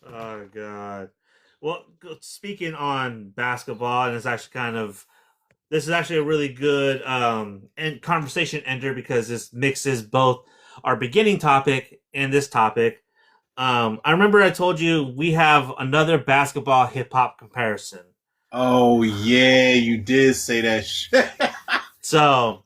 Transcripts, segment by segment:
Oh god. Well, speaking on basketball, and it's actually kind of this is actually a really good and conversation ender because this mixes both our beginning topic and this topic. I remember I told you we have another basketball hip hop comparison. Oh yeah, you did say that shit. So,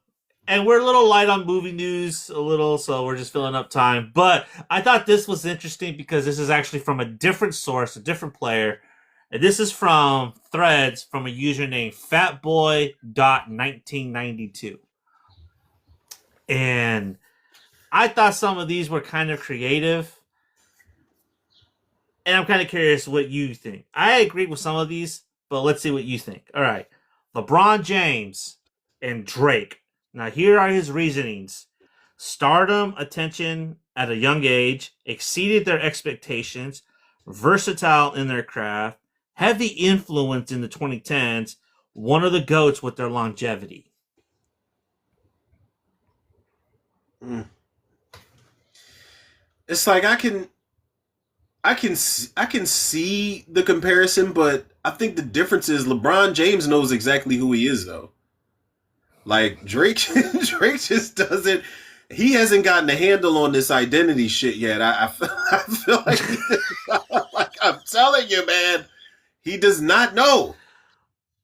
and we're a little light on movie news, a little, so we're just filling up time. But I thought this was interesting because this is actually from a different source, a different player. And this is from Threads from a user named Fatboy.1992. And I thought some of these were kind of creative. And I'm kind of curious what you think. I agree with some of these, but let's see what you think. All right. LeBron James and Drake. Now, here are his reasonings. Stardom, attention at a young age, exceeded their expectations, versatile in their craft, heavy influence in the 2010s, one of the GOATs with their longevity. Mm. It's like I can see the comparison, but I think the difference is LeBron James knows exactly who he is though. Like Drake, Drake just doesn't. He hasn't gotten a handle on this identity shit yet. I feel like, like I'm telling you, man, he does not know.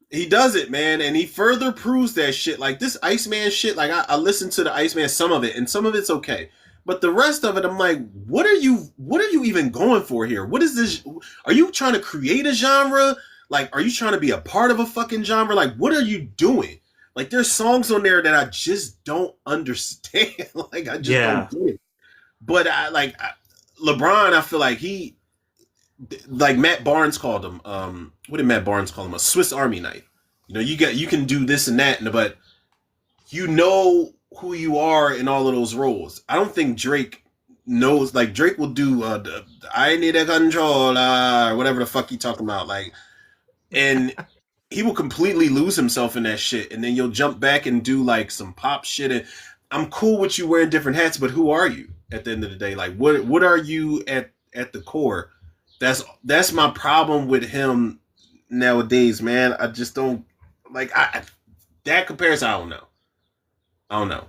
He does it, man, and he further proves that shit. Like this Iceman shit. Like I listened to the Iceman, some of it, and some of it's okay, but the rest of it, I'm like, what are you? What are you even going for here? What is this? Are you trying to create a genre? Like, are you trying to be a part of a fucking genre? Like, what are you doing? Like, there's songs on there that I just don't understand. Like, I just don't Yeah. get it. But LeBron, I feel like like Matt Barnes called him. What did Matt Barnes call him? A Swiss Army knife. You know, you can do this and that, but you know who you are in all of those roles. I don't think Drake knows. Like Drake will do. I need a controller, or whatever the fuck he talking about. Like, and he will completely lose himself in that shit, and then you'll jump back and do like some pop shit. And I'm cool with you wearing different hats, but who are you at the end of the day? Like, what are you at the core? That's my problem with him nowadays, man. I just don't like that comparison. I don't know. I don't know.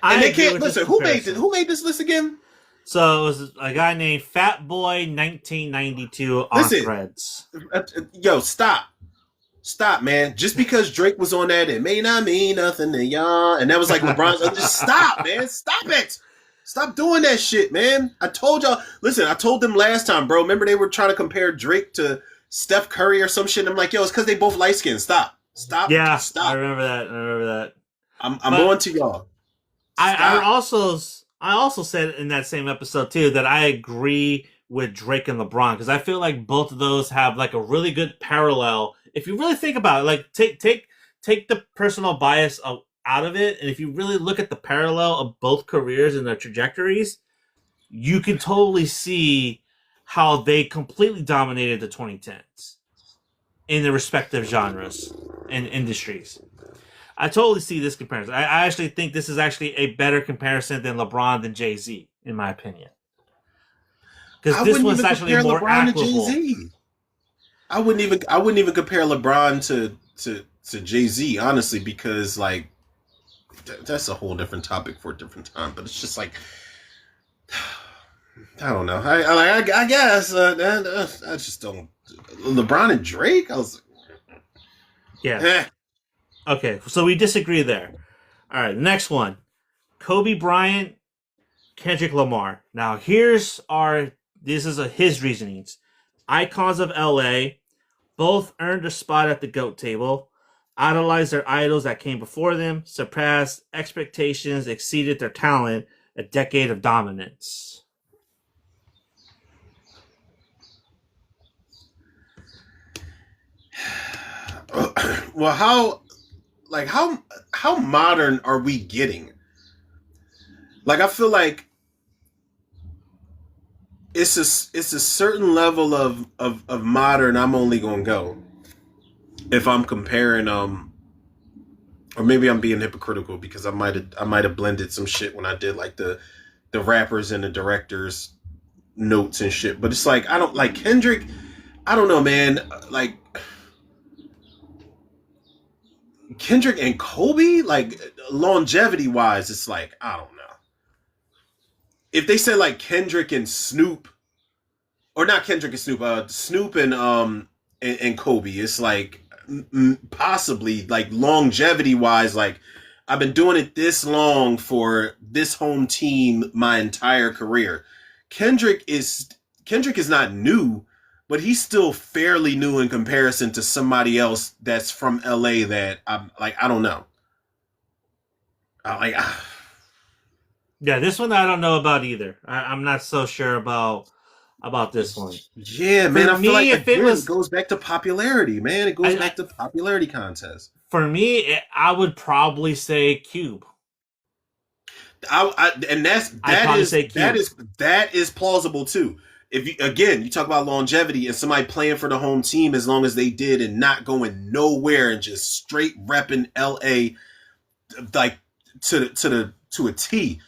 And I they agree can't with this listen. Who made this? comparison. Who made this list again? So it was a guy named Fatboy1992 on Listen, Threads. yo, stop, man. Just because Drake was on that, it may not mean nothing to y'all. And that was like LeBron's. Just stop, man. Stop it. Stop doing that shit, man. I told y'all. Listen, I told them last time, bro. Remember they were trying to compare Drake to Steph Curry or some shit. And I'm like, yo, it's because they both light skinned. Stop. Stop. Yeah, I Stop. remember that. I remember that. I'm But on to y'all. I Stop. also I also said in that same episode too that I agree with Drake and LeBron because I feel like both of those have like a really good parallel. If you really think about it, like take the personal bias out of it, and if you really look at the parallel of both careers and their trajectories, you can totally see how they completely dominated the 2010s in their respective genres and industries. I totally see this comparison. I actually think this is actually a better comparison than LeBron than Jay Z, in my opinion, because I this wouldn't one's even actually compare more LeBron to Jay equitable. Z. I wouldn't even compare LeBron to Jay Z, honestly, because like that's a whole different topic for a different time. But it's just like I don't know. I guess I just don't. LeBron and Drake. I was Yeah. eh. Okay. So we disagree there. All right. Next one: Kobe Bryant, Kendrick Lamar. Now here's our. This is his reasonings. Icons of LA both earned a spot at the GOAT table, idolized their idols that came before them, surpassed expectations, exceeded their talent, a decade of dominance. Well, how modern are we getting? Like I feel like it's a certain level of modern. I'm only gonna go if I'm comparing or maybe I'm being hypocritical because I might have blended some shit when I did like the rappers and the directors notes and shit. But it's like I don't like Kendrick. I don't know, man. Like Kendrick and Kobe, like longevity wise, it's like I don't know. If they said like Kendrick and Snoop, or not Kendrick and Snoop, Snoop and Kobe, it's like possibly like longevity wise, like I've been doing it this long for this home team my entire career. Kendrick is Kendrick is not new, but he's still fairly new in comparison to somebody else that's from LA that I'm like I don't know. I like Yeah, this one I don't know about either. I'm not so sure about this one. yeah, man. For I feel like me, if it again it was, goes back to popularity, man. It goes back to popularity contest. for me, I would probably say Cube. And I'd probably say Cube. that is plausible too. If you again you talk about longevity and somebody playing for the home team as long as they did and not going nowhere and just straight repping LA like to a T,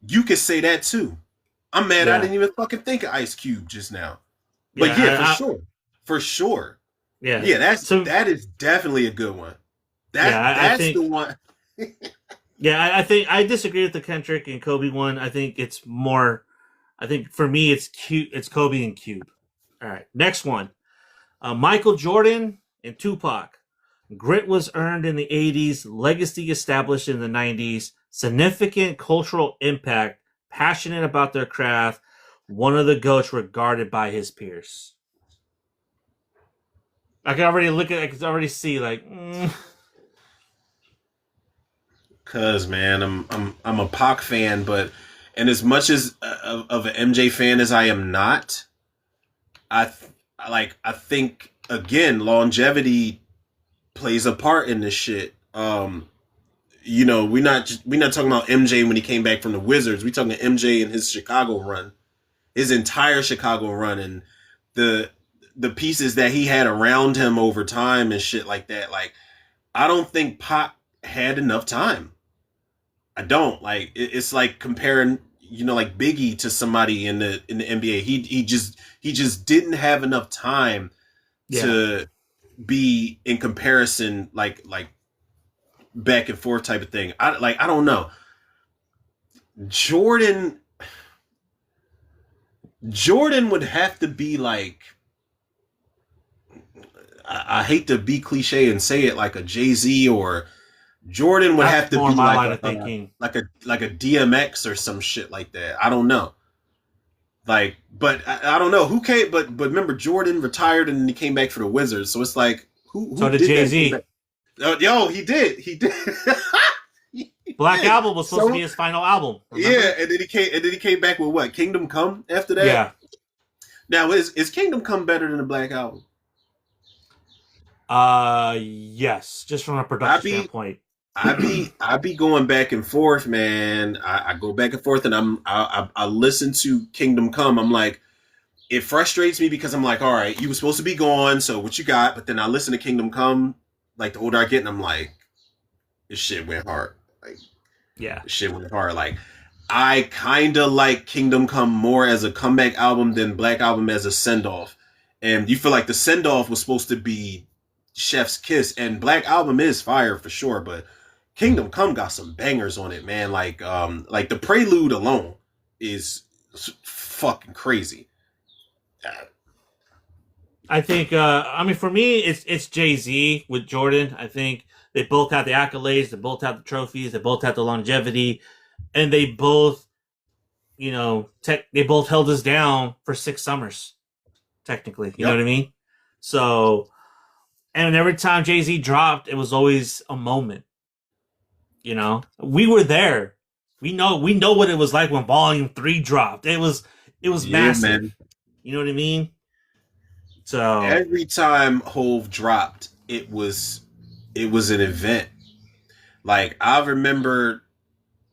you could say that too. I'm mad I Yeah, didn't even fucking think of Ice Cube just now. But yeah, yeah, for sure, yeah. yeah. So That is definitely a good one. yeah, I That's the think one. yeah, I think I disagree with the Kendrick and Kobe one. I think it's more. I think for me, it's Cube. It's Kobe and Cube. All right, next one. Michael Jordan and Tupac. Grit was earned in the 80s, legacy established in the 90s, significant cultural impact, passionate about their craft, one of the GOATs regarded by his peers. I can already look at I can already see like Cause man, I'm a Pac fan, but and as much as of an MJ fan as I am not, I think again longevity plays a part in this shit. We're not talking about MJ when he came back from the Wizards. We talking MJ in his Chicago run, his entire Chicago run, and the the pieces that he had around him over time and shit like that. Like I don't think Pac had enough time. I don't like it's like comparing like Biggie to somebody in the NBA. He just didn't have enough time yeah. to be in comparison like back and forth type of thing. I don't know. Jordan Jordan would have to be like I hate to be cliche and say it like a Jay-Z or Jordan would have That's to more be my like line of thinking. like a DMX or some shit like that. I don't know. Like, but I don't know who came. But remember, Jordan retired and he came back for the Wizards. So it's like, So who did did Jay that? Came Z. back? Yo, he did. He Black did. Album was supposed to So be his final album. Remember? yeah, and then he came back with what? Kingdom Come after that. Yeah. Now is Kingdom Come better than the Black Album? Yes. Just from a I production be standpoint. I be going back and forth, man. I go back and forth, and I listen to Kingdom Come. I'm like, it frustrates me because I'm like, all right, you were supposed to be gone, so what you got? But then I listen to Kingdom Come, like the older I get, and I'm like, this shit went hard. Like Yeah. this shit went hard. Like I kind of like Kingdom Come more as a comeback album than Black Album as a send off. And you feel like the send off was supposed to be Chef's Kiss, and Black Album is fire for sure, but Kingdom Come got some bangers on it, man. Like the prelude alone is fucking crazy. I think I mean for me it's Jay-Z with Jordan. I think they both have the accolades, they both have the trophies, they both have the longevity, and they both, they both held us down for 6 summers, technically. You know Yep. what I mean? So, and every time Jay-Z dropped, it was always a moment. We were there. We know what it was like when Volume 3 dropped. It was Yeah, massive. man. You know what I mean? So Every time Hove dropped, it was an event. Like I remember,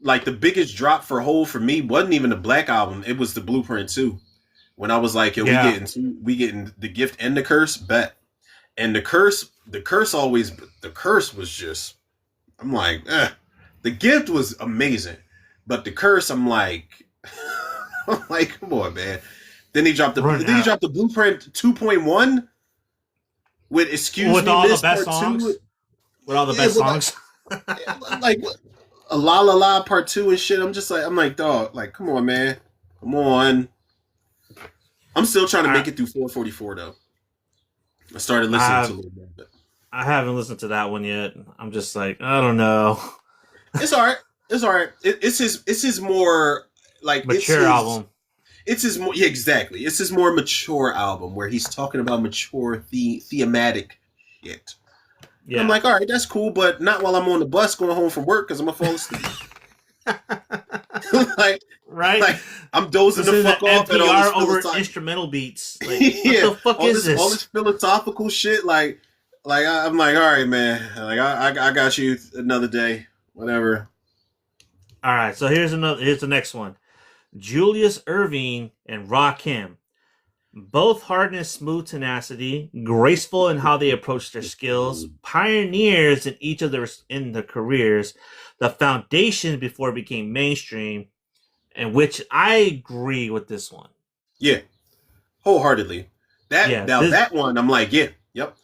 like the biggest drop for Hove for me wasn't even the Black Album. It was the Blueprint 2. When I was like, yo, yeah, we getting the gift and the curse, bet. And the curse was just, I'm like, the gift was amazing, but the curse, I'm like, I'm like, come on, man. Then he dropped the Run then he out dropped the Blueprint 2.1 with Excuse with Me all the Miss best Part songs. Two. With all the Yeah, best but songs. like a La La La Part Two and shit. I'm like, dog, like, come on, man, come on. I'm still trying to I make it through 444 though. I started I listening to a have little bit. I haven't listened to that one yet. I'm just like, I don't know. It's all right. It's all right. It's his more like Mature album. it's his more yeah, exactly. It's his more mature album where he's talking about mature thematic shit. And I'm Yeah. like, all right, that's cool, but not while I'm on the bus going home from work because I'm gonna fall asleep. like, Right? like I'm dozing the Listen to fuck off at all this NPR over philosophical, instrumental beats. Like, what yeah, the fuck is all this? this philosophical shit. I'm like, all right, man. Like, I got you another day, whatever. All right, so here's the next one. Julius Irving and Rakim. Both hardness, smooth tenacity, graceful in how they approach their skills, pioneers in each of their careers, the foundation before it became mainstream, and which I agree with this one. Yeah, wholeheartedly. Yeah, That one, I'm like, yeah, yep.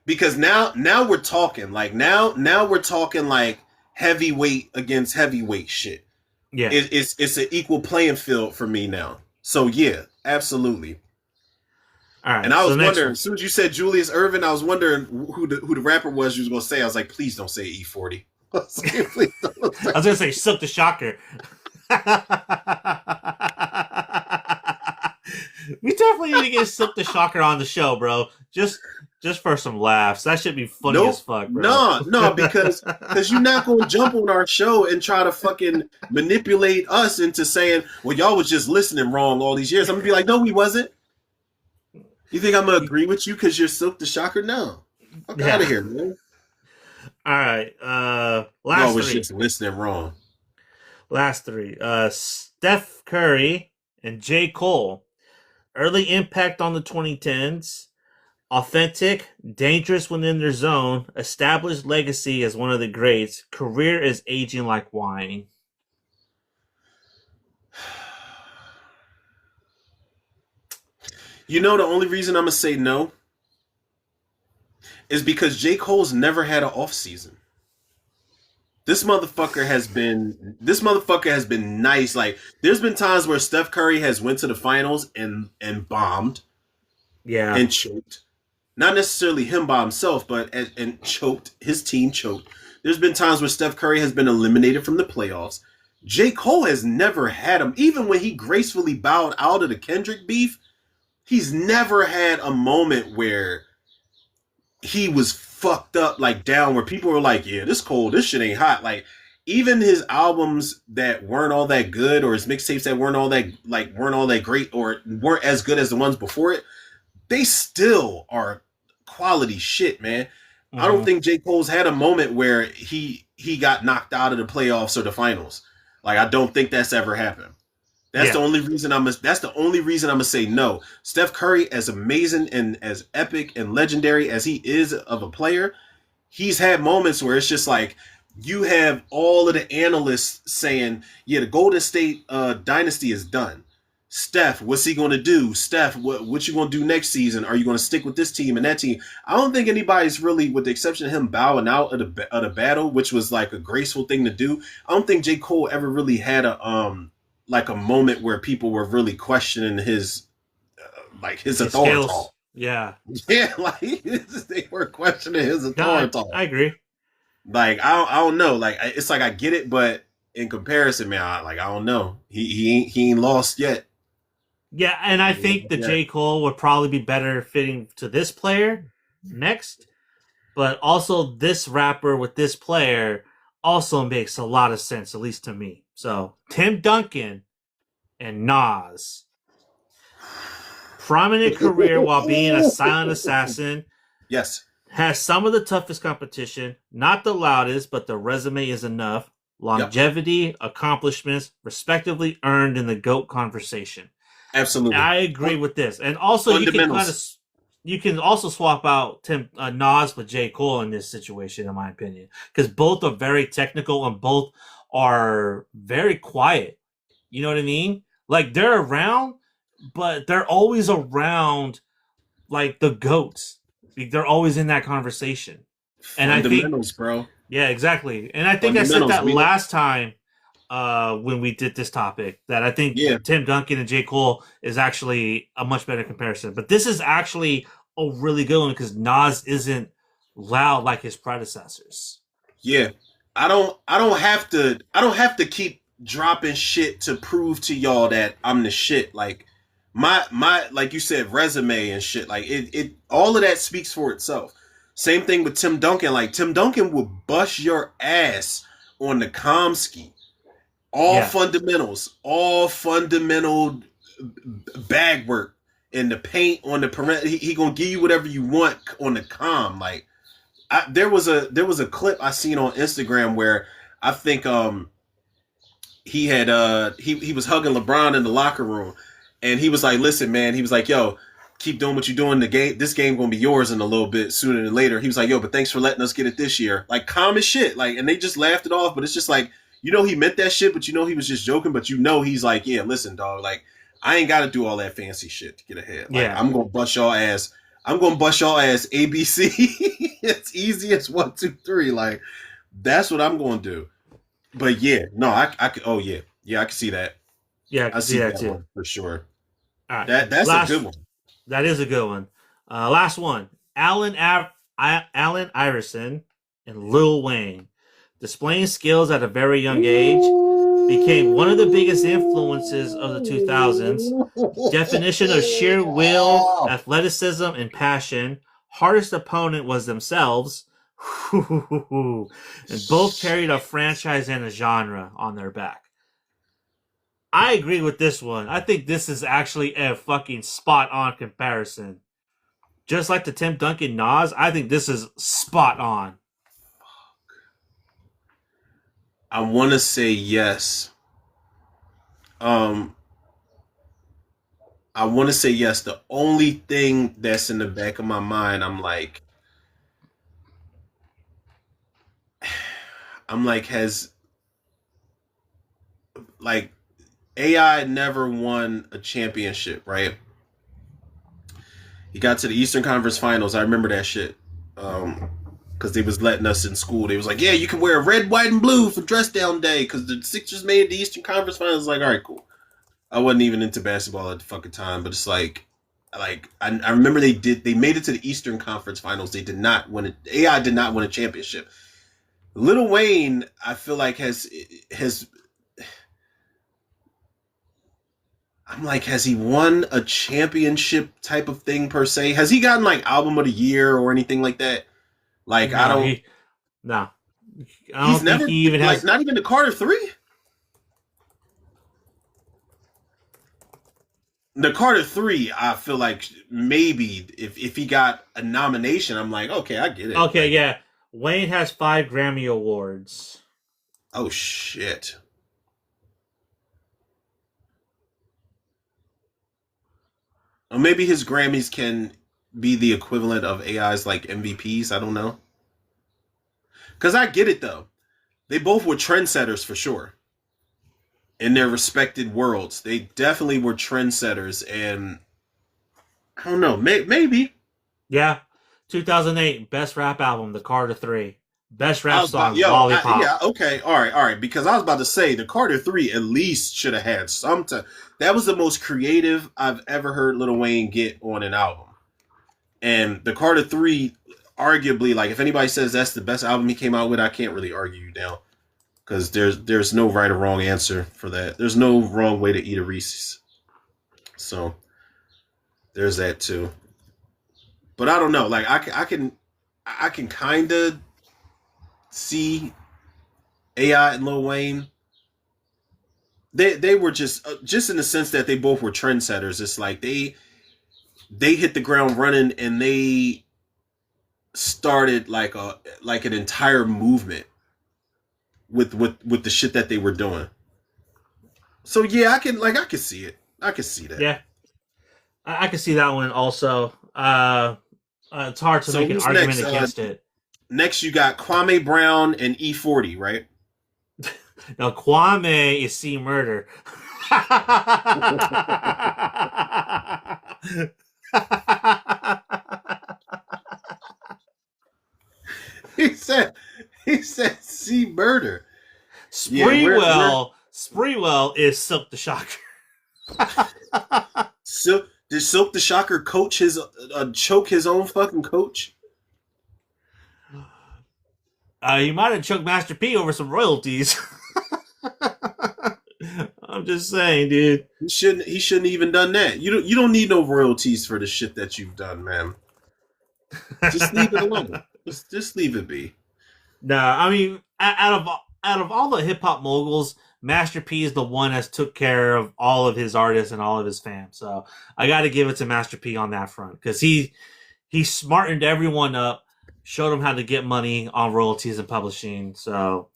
Because now we're talking like now we're talking like heavyweight against heavyweight shit. yeah. It's an equal playing field for me now. So yeah, absolutely. All And right, I so was next wondering, one. as soon as you said Julius Irvin, I was wondering who the rapper was you was gonna say. I was like, please don't say E40. Please don't I was gonna say Silk the Shocker. We definitely need to get Silk the Shocker on the show, bro. Just for some laughs. That should be funny as Nope. fuck, bro. No, because you're not gonna jump on our show and try to fucking manipulate us into saying, well, y'all was just listening wrong all these years. I'm gonna be like, no, we wasn't. You think I'm gonna agree with you because you're Silk the Shocker? No. Fuck out Yeah. of here, man. All right. Y'all Last was three. just listening wrong. Last three. Steph Curry and J. Cole. Early impact on the 2010s. Authentic, dangerous when in their zone, established legacy as one of the greats, career is aging like wine. You know the only reason I'm gonna say no is because J. Cole's never had an off season. This motherfucker has been nice. Like there's been times where Steph Curry has went to the finals and bombed Yeah. and choked. Not necessarily him by himself, but and choked. His team choked. There's been times where Steph Curry has been eliminated from the playoffs. J. Cole has never had him. Even when he gracefully bowed out of the Kendrick beef, he's never had a moment where he was fucked up, like down, where people were like, yeah, this Cole, this shit ain't hot. Like, even his albums that weren't all that good, or his mixtapes that weren't all that great, or weren't as good as the ones before it, they still are quality shit, man. I don't Mm-hmm. think J. Cole's had a moment where he got knocked out of the playoffs or the finals. Like, I don't think that's ever happened. That's Yeah. the only reason I'm gonna say no. Steph Curry, as amazing and as epic and legendary as he is of a player, he's had moments where it's just like you have all of the analysts saying, yeah, the Golden State dynasty is done. Steph, what's he going to do? Steph, what you going to do next season? Are you going to stick with this team and that team? I don't think anybody's really, with the exception of him bowing out of the battle, which was like a graceful thing to do. I don't think J. Cole ever really had a like a moment where people were really questioning his his His authority. skills. Yeah. Yeah, like they were questioning his No, authority. I agree. Like I don't know. Like it's like I get it, but in comparison, man, I don't know. He ain't lost yet. Yeah, and I think the Yeah. J. Cole would probably be better fitting to this player next. But also this rapper with this player also makes a lot of sense, at least to me. So Tim Duncan and Nas. Prominent career while being a silent assassin. Yes. Has some of the toughest competition. Not the loudest, but the resume is enough. Yep. Longevity, accomplishments, respectively earned in the GOAT conversation. Absolutely. I agree with this. And also you can also swap out Nas with J. Cole in this situation, in my opinion. Because both are very technical and both are very quiet. You know what I mean? Like they're around, but they're always around like the goats. They're always in that conversation. And I think, Fundamentals, bro. yeah, exactly. And I think I said Fundamentals, that Mina. last time when we did this topic, that I think Yeah, Tim Duncan and J. Cole is actually a much better comparison. But this is actually a really good one because Nas isn't loud like his predecessors. yeah. I don't have to keep dropping shit to prove to y'all that I'm the shit. Like my like you said, resume and shit. Like it all of that speaks for itself. Same thing with Tim Duncan. Like Tim Duncan will bust your ass on the Comski. Yeah, All fundamental bag work and the paint on the perimeter. He gonna give you whatever you want on the com. Like there was a clip I seen on Instagram where I think he had he was hugging LeBron in the locker room, and he was like, "Listen, man," he was like, "Yo, keep doing what you're doing. The game, this game gonna be yours in a little bit sooner than later." He was like, "Yo, but thanks for letting us get it this year." Like calm as shit. Like, and they just laughed it off, but it's just like he meant that shit, but he was just joking. But he's like, "Yeah, listen, dog. Like, I ain't got to do all that fancy shit to get ahead. Like, yeah, I'm gonna bust y'all ass. I'm gonna bust y'all ass ABC. It's easy as 1, 2, 3. Like, that's what I'm gonna do." But yeah, no, I could. Oh yeah, yeah, I can see that. yeah. I I can see see that that too. one for sure. All right, That's a good last one. that is a good one. Last one. Allen Iverson and Lil Wayne, displaying skills at a very young age, became one of the biggest influences of the 2000s. Definition of sheer will, athleticism, and passion. Hardest opponent was themselves. And both carried a franchise and a genre on their back. I agree with this one. I think this is actually a fucking spot on comparison. Just like the Tim Duncan Nas, I think this is spot on. I want to say yes. Um, I want to say yes. The only thing that's in the back of my mind, I'm like, has like AI never won a championship, right? He got to the Eastern Conference Finals. I remember that shit. Because they was letting us in school. They was like, yeah, you can wear red, white, and blue for dress down day. Because the Sixers made the Eastern Conference Finals. Like, all right, cool. I wasn't even into basketball at the fucking time, but it's like I remember they made it to the Eastern Conference Finals. They did not win it. AI did not win a championship. Lil Wayne, I feel like has I'm like, has he won a championship type of thing per se? Has he gotten like album of the year or anything like that? Like I No, don't. no. I He's don't think never he even like has. not even the Carter 3. The Carter 3, I feel like maybe if he got a nomination, I'm like, okay, I get it. Okay, Like, yeah. Wayne has 5 Grammy Awards. oh shit. Or maybe his Grammys can be the equivalent of AI's like MVPs. I don't know. Cause I get it though. They both were trendsetters for sure in their respected worlds. They definitely were trendsetters, and I don't know, maybe. Yeah. 2008, Best Rap Album, The Carter 3. Best I Rap was about, Song, yo, Lollipop. yeah, okay, all right, because I was about to say the Carter 3 at least should have had some time. That was the most creative I've ever heard Lil Wayne get on an album, and the Carter 3, arguably, like if anybody says that's the best album he came out with, I can't really argue you down because there's no right or wrong answer for that. There's no wrong way to eat a Reese's, so there's that too. But I don't know, like I can kind of see AI and Lil Wayne. They were just in the sense that they both were trendsetters. It's like they hit the ground running and they started like an entire movement with the shit that they were doing. So yeah, I can see it. I can see that. Yeah. I can see that one also. It's hard to So make an who's argument next? against it. Next you got Kwame Brown and E40, right? Now, Kwame is C Murder. he said he said see murder. Yeah, we're Spreewell is Silk the Shocker. so did Silk the Shocker coach his choke his own fucking coach? He might have choked Master P over some royalties. I'm just saying, dude. He shouldn't even done that. You don't need no royalties for the shit that you've done, man. Just leave it alone. Just leave it be. Nah, I mean, out of all the hip hop moguls, Master P is the one that's took care of all of his artists and all of his fans. So I got to give it to Master P on that front because he smartened everyone up, showed them how to get money on royalties and publishing. So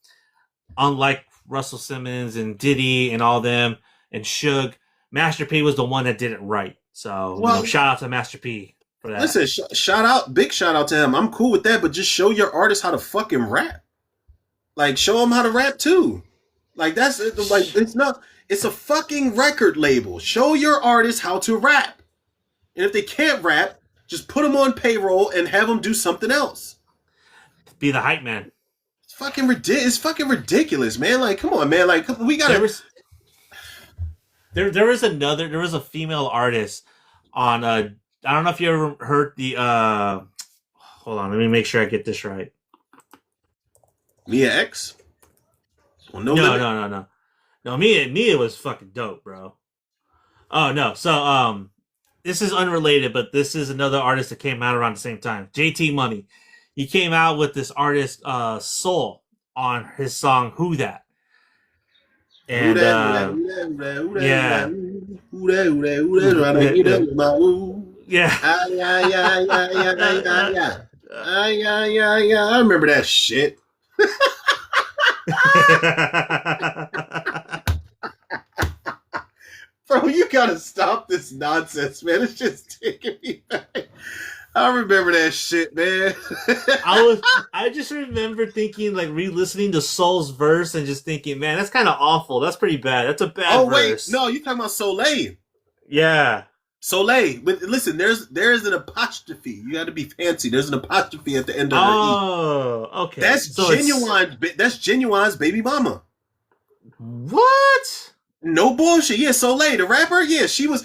unlike Russell Simmons and Diddy and all them and Suge, Master P was the one that did it right. So shout out to Master P for that. Listen, big shout out to him. I'm cool with that, but just show your artists how to fucking rap. Like, show them how to rap too. Like, that's like it's a fucking record label. Show your artists how to rap, and if they can't rap, just put them on payroll and have them do something else. Be the hype man. It's fucking ridiculous, man. Like, come on, man. Like, we gotta. There was a female artist on I don't know if you ever heard the hold on, let me make sure I get this right. Mia X? Well, no, Mia was fucking dope, bro. Oh no, so this is unrelated, but this is another artist that came out around the same time. JT Money. He came out with this artist Soul on his song Who That. And yeah. I remember that shit. Bro, you gotta stop this nonsense, man. It's just taking me back. I remember that shit, man. I just remember thinking, like, re-listening to Soul's verse and just thinking, man, that's kind of awful. That's pretty bad. That's a bad verse. No, you're talking about Soleil. Yeah. Soleil. But listen, there's an apostrophe. You got to be fancy. There's an apostrophe at the end of the E. Oh, okay. That's Genuine's baby mama. What? No bullshit. Yeah, Soleil, the rapper. Yeah, she was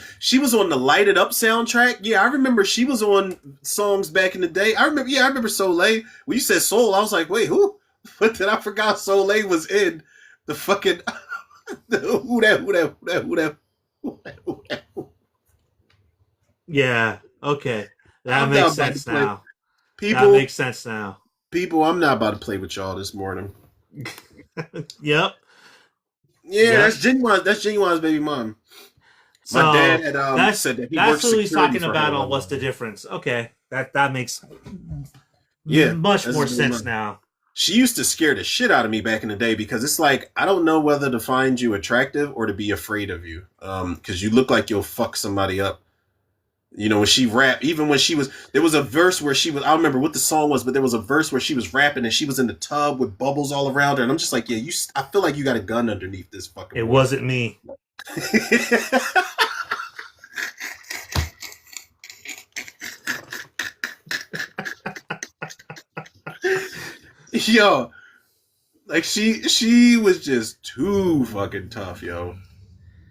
on the Light It Up soundtrack. Yeah, I remember she was on songs back in the day. I remember Soleil. When you said Soul, I was like, wait, who? But then I forgot Soleil was in the fucking who that. Yeah. Okay. That makes sense now. That makes sense now. People, I'm not about to play with y'all this morning. Yep. Yeah, that's Genuine's baby mom. So my dad had said that he worked security for her. That's what he's talking about on What's the Difference. Okay, that makes much more sense now. She used to scare the shit out of me back in the day because it's like, I don't know whether to find you attractive or to be afraid of you. Because you look like you'll fuck somebody up. You know, when she rapped, even when there was a verse where she was, I don't remember what the song was, but there was a verse where she was rapping and she was in the tub with bubbles all around her. And I'm just like, yeah, I feel like you got a gun underneath this fucking. It wasn't me. Yo, like she was just too fucking tough, yo.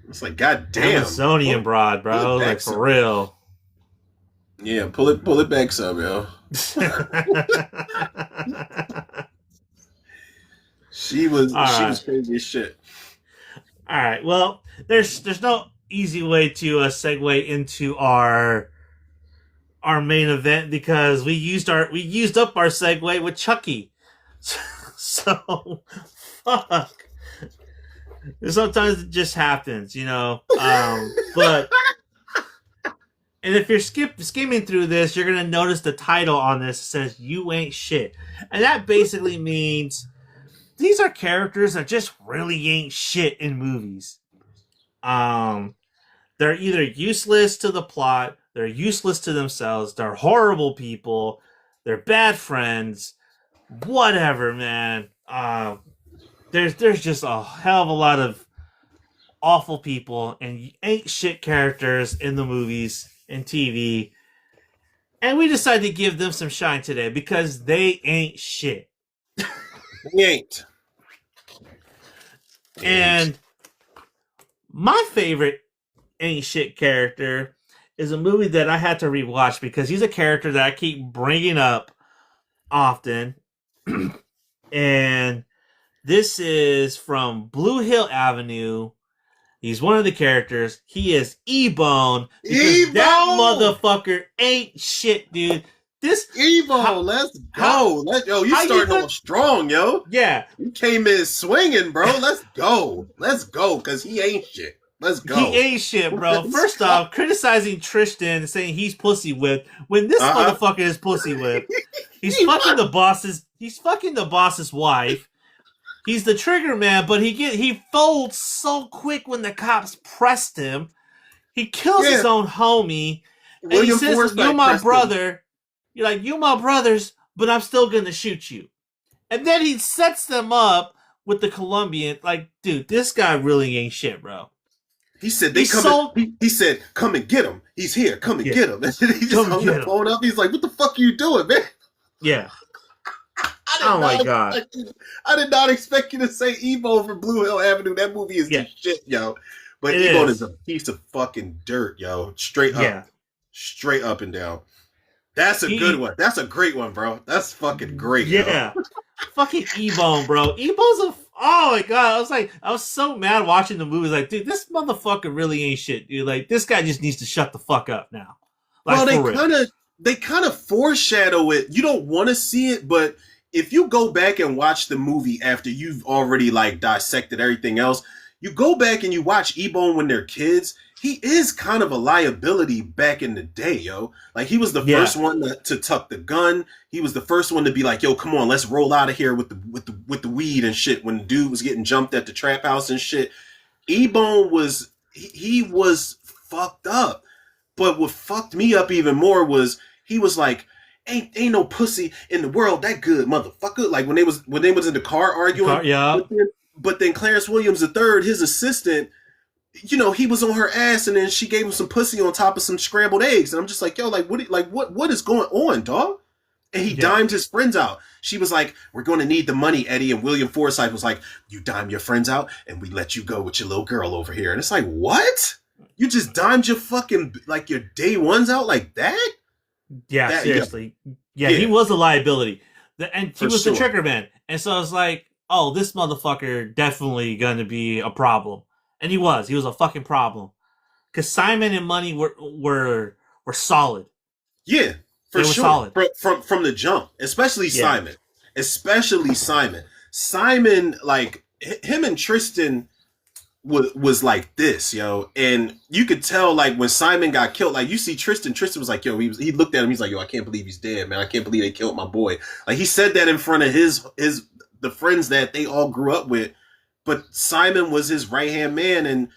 It's like, goddamn, Amazonian broad, bro. Like, for real. Yeah, pull it back some, yo. She was crazy as shit. All right, well, there's no easy way to segue into our main event because we used up our segue with Chucky. So fuck. Sometimes it just happens, you know. But and if you're skimming through this, you're gonna notice the title on this says "You Ain't Shit," and that basically means these are characters that just really ain't shit in movies. They're either useless to the plot, they're useless to themselves, they're horrible people, they're bad friends, whatever, man. There's just a hell of a lot of awful people and ain't shit characters in the movies and TV. And we decided to give them some shine today because they ain't shit. They ain't. They ain't. And my favorite ain't shit character is a movie that I had to rewatch because he's a character that I keep bringing up often. And this is from Blue Hill Avenue. He's one of the characters. He is E-Bone because that Evo! motherfucker ain't shit, dude. This Evo, let's go. Yo, you starting off strong, yo. Yeah. You came in swinging, bro. Let's go. Let's go, because he ain't shit. Let's go. He ain't shit, bro. First off, criticizing Tristan and saying he's pussy whipped when this motherfucker is pussy whipped. He's fucking the boss's. He's fucking the boss's wife. He's the trigger man, but he folds so quick when the cops pressed him. He kills his own homie. And he says, "You my brother." You're like, "You my brothers, but I'm still gonna shoot you." And then he sets them up with the Colombian. Like, dude, this guy really ain't shit, bro. He said he said, "Come and get him. He's here. Come and get him." And he just hung the phone up. He's like, "What the fuck are you doing, man?" Yeah. Oh my god! I did not expect you to say Evo from Blue Hill Avenue. That movie is the shit, yo. But Evo is a piece of fucking dirt, yo. Straight up, straight up and down. That's a good one. That's a great one, bro. That's fucking great. Yeah, fucking E-Bone, bro. E-Bone's a. Oh my god! I was so mad watching the movie. Like, dude, this motherfucker really ain't shit, dude. Like, this guy just needs to shut the fuck up now. Like, well, they kind of foreshadow it. You don't want to see it, but if you go back and watch the movie after you've already like dissected everything else, you go back and you watch E-Bone when they're kids. He is kind of a liability back in the day, yo. Like, he was the first one to tuck the gun. He was the first one to be like, "Yo, come on, let's roll out of here with the weed and shit." When the dude was getting jumped at the trap house and shit, E-Bone was he was fucked up. But what fucked me up even more was he was like, ain't no pussy in the world that good, motherfucker. Like when they was in the car arguing. But then Clarence Williams III, his assistant, you know, he was on her ass, and then she gave him some pussy on top of some scrambled eggs, and I'm just like, yo, what is going on, dog? And he dimed his friends out. She was like, "We're going to need the money, Eddie." And William Forsythe was like, "You dime your friends out, and we let you go with your little girl over here." And it's like, what? You just dimed your fucking, like, your day ones out like that? Yeah, seriously. Yeah, he was a liability. And he was the trigger man. And so I was like, oh, this motherfucker definitely going to be a problem. And he was. He was a fucking problem. Because Simon and Money were solid. Yeah, for sure. Solid. From the jump. Especially Simon. Especially Simon. Simon, like, him and Tristan was like this, yo. And you could tell, like, when Simon got killed, like, you see Tristan was like, yo, he looked at him, he's like, yo, I can't believe he's dead, man. I can't believe they killed my boy. Like, he said that in front of the friends that they all grew up with. But Simon was his right-hand man, and,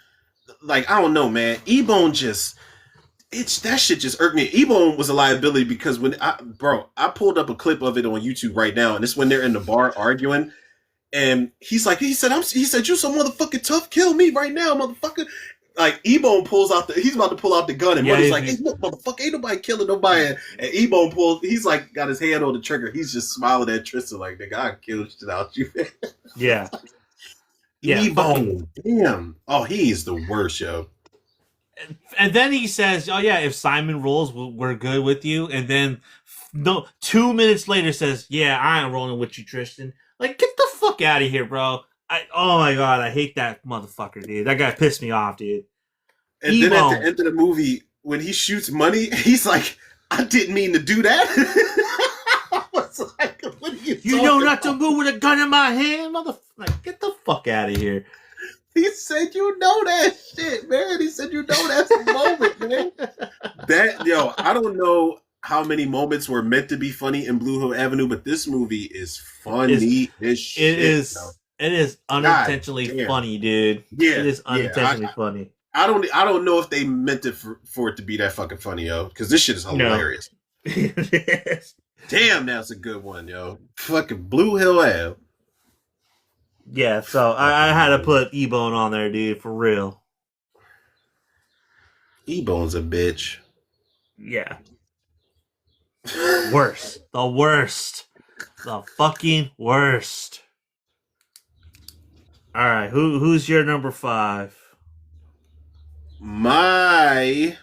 like, I don't know, man. E-Bone that shit just irked me. E-Bone was a liability because I pulled up a clip of it on YouTube right now, and it's when they're in the bar arguing. And he said, "You some motherfucking tough, kill me right now, motherfucker." Like, E-Bone he's about to pull out the gun, and Money's like, "Hey, look, motherfucker, ain't nobody killing nobody." And E-Bone he's like, got his hand on the trigger. He's just smiling at Tristan like, "Nigga, I killed shit out you." Yeah. E-Bone, damn. Oh, he's the worst, yo. And then he says, "Oh yeah, if Simon rolls, we're good with you." And then 2 minutes later says, "Yeah, I ain't rolling with you, Tristan." Like, get the fuck out of here, bro. Oh my god, I hate that motherfucker, dude. That guy pissed me off, dude. And then at the end of the movie, when he shoots Money, he's like, "I didn't mean to do that." I was like, what are you know not to move with a gun in my hand, motherfucker. Like, get the fuck out of here. He said, "You know that shit, man." He said, "You know that's a moment, man." I don't know how many moments were meant to be funny in Blue Hill Avenue, but this movie is funny as shit. It is unintentionally funny, dude. Yeah, it is unintentionally funny. I don't know if they meant it for it to be that fucking funny, yo. Because this shit is hilarious. Damn, that's a good one, yo. Fucking Blue Hill Ave. Yeah, so I had to put E-Bone on there, dude, for real. E-Bone's a bitch. Yeah, worst, the worst, the fucking worst. All right, who's your number five? My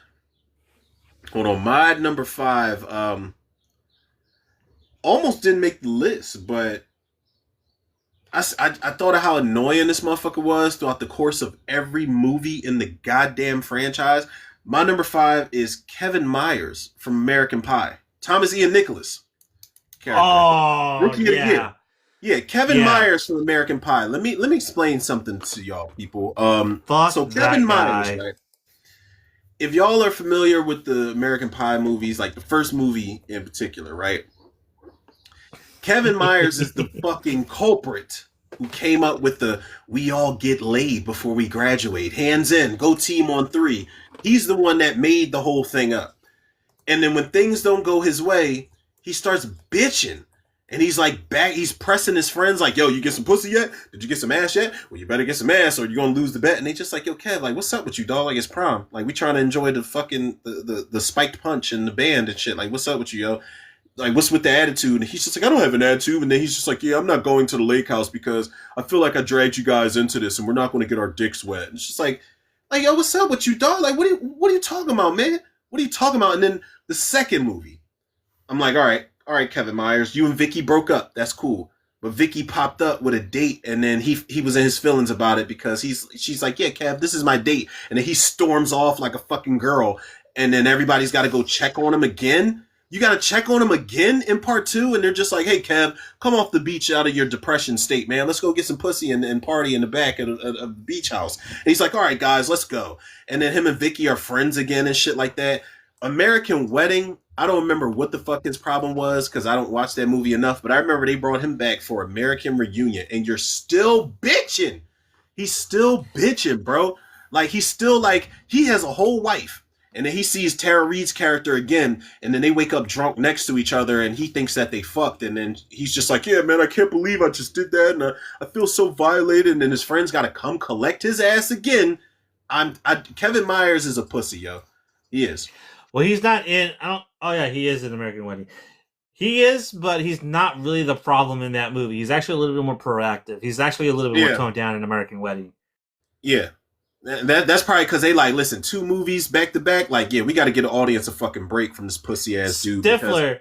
hold on, my number five. Almost didn't make the list, but I thought of how annoying this motherfucker was throughout the course of every movie in the goddamn franchise. My number five is Kevin Myers from American Pie. Thomas Ian Nicholas character. Oh Rookie of the year. yeah, Yeah, Kevin yeah. Myers from American Pie. Let me explain something to y'all people. Fuck So Kevin that Myers, guy. right? If y'all are familiar with the American Pie movies, like the first movie in particular, right? Kevin Myers is the fucking culprit who came up with the "we all get laid before we graduate, hands in, go team on three." He's the one that made the whole thing up. And then when things don't go his way, he starts bitching. And he's like back, he's pressing his friends like, "Yo, you get some pussy yet? Did you get some ass yet? Well, you better get some ass or you're gonna lose the bet." And they just like, "Yo, Kev, like, what's up with you, dog? Like, it's prom. Like, we trying to enjoy the fucking the spiked punch and the band and shit. Like, what's up with you, yo? Like, what's with the attitude?" And he's just like, "I don't have an attitude." And then he's just like, "Yeah, I'm not going to the lake house because I feel like I dragged you guys into this and we're not going to get our dicks wet." And it's just like, yo, what's up with you, dog? Like, what are you talking about, man? What are you talking about? And then the second movie, I'm like, all right, Kevin Myers, you and Vicky broke up. That's cool. But Vicky popped up with a date, and then he was in his feelings about it because she's like, "Yeah, Kev, this is my date," and then he storms off like a fucking girl, and then everybody's got to go check on him again. You got to check on him again in part two, and they're just like, "Hey, Kev, come off the beach out of your depression state, man. Let's go get some pussy and party in the back of the beach house." And he's like, "All right, guys, let's go." And then him and Vicky are friends again and shit like that. American Wedding, I don't remember what the fuck his problem was because I don't watch that movie enough, but I remember they brought him back for American Reunion, and you're still bitching. He's still bitching, bro. Like, he's still like, he has a whole wife. And then he sees Tara Reid's character again, and then they wake up drunk next to each other, and he thinks that they fucked. And then he's just like, "Yeah, man, I can't believe I just did that, and I feel so violated." And then his friends got to come collect his ass again. Kevin Myers is a pussy, yo. He is. Well, he's not in. I don't. Oh yeah, he is in American Wedding. He is, but he's not really the problem in that movie. He's actually a little bit more proactive. He's actually a little bit more Yeah. toned down in American Wedding. Yeah. That's probably because they like listen 2 movies back to back. Like, yeah, we got to get an audience a fucking break from this pussy ass dude. Because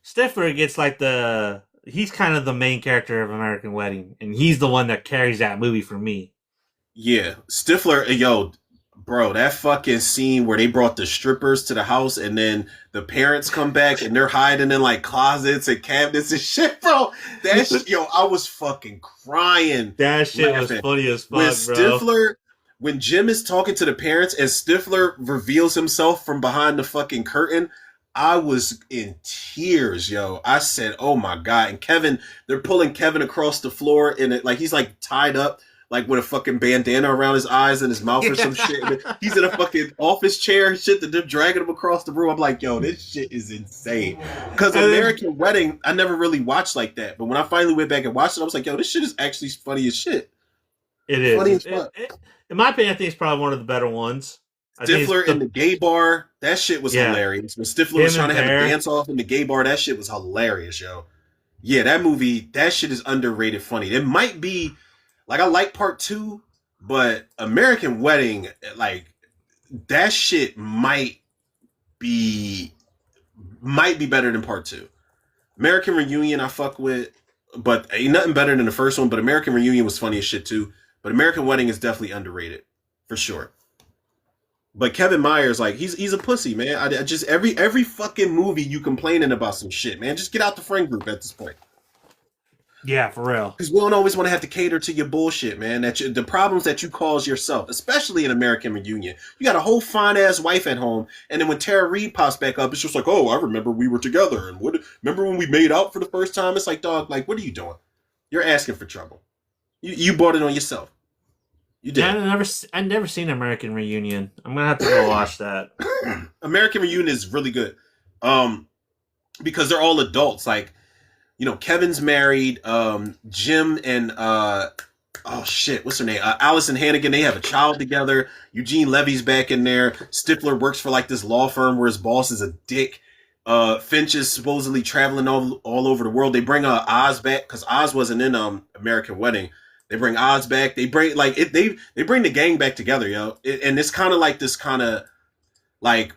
Stifler gets like the. He's kind of the main character of American Wedding, and he's the one that carries that movie for me. yeah, Stifler, yo, bro, that fucking scene where they brought the strippers to the house and then the parents come back and they're hiding in like closets and cabinets and shit, bro. Yo, I was fucking crying. That shit was laughing. funny as fuck, When bro. Stifler, when Jim is talking to the parents and Stifler reveals himself from behind the fucking curtain, I was in tears, yo. I said, "Oh my god!" And Kevin, they're pulling Kevin across the floor, and it like he's like tied up, like with a fucking bandana around his eyes and his mouth or some shit. And he's in a fucking office chair and shit that they're dragging him across the room. I'm like, yo, this shit is insane. Because American Wedding, I never really watched like that, but when I finally went back and watched it, I was like, yo, this shit is actually funny as shit. It is. Funny as fuck. In my opinion, I think it's probably one of the better ones. Stifler in the gay bar, that shit was Yeah. hilarious. When Stifler was Him trying to and have a Bear. dance off in the gay bar, that shit was hilarious, yo. Yeah, that movie, that shit is underrated funny. It might be, like, I like part two, but American Wedding, like, that shit be might be better than part two. American Reunion, I fuck with, but ain't nothing better than the first one. But American Reunion was funny as shit too. But American Wedding is definitely underrated for sure. But Kevin Myers, like, he's a pussy, man. I just every fucking movie you complaining about some shit, man. Just get out the friend group at this point. Yeah, for real. Because we don't always want to have to cater to your bullshit, man. The problems that you cause yourself, especially in American Reunion. You got a whole fine ass wife at home, and then when Tara Reid pops back up, it's just like, "Oh, I remember we were together, and remember when we made out for the first time?" It's like, dog, like, what are you doing? You're asking for trouble. You brought it on yourself. You did. Yeah, I never seen American Reunion. I'm gonna have to go watch that. American Reunion is really good, because they're all adults. Like, you know, Kevin's married. Jim and oh shit, what's her name? Allison Hannigan. They have a child together. Eugene Levy's back in there. Stifler works for like this law firm where his boss is a dick. Finch is supposedly traveling all over the world. They bring Oz back because Oz wasn't in American Wedding. They bring Oz back. They bring like it. They bring the gang back together, yo. And it's kind of like this kind of like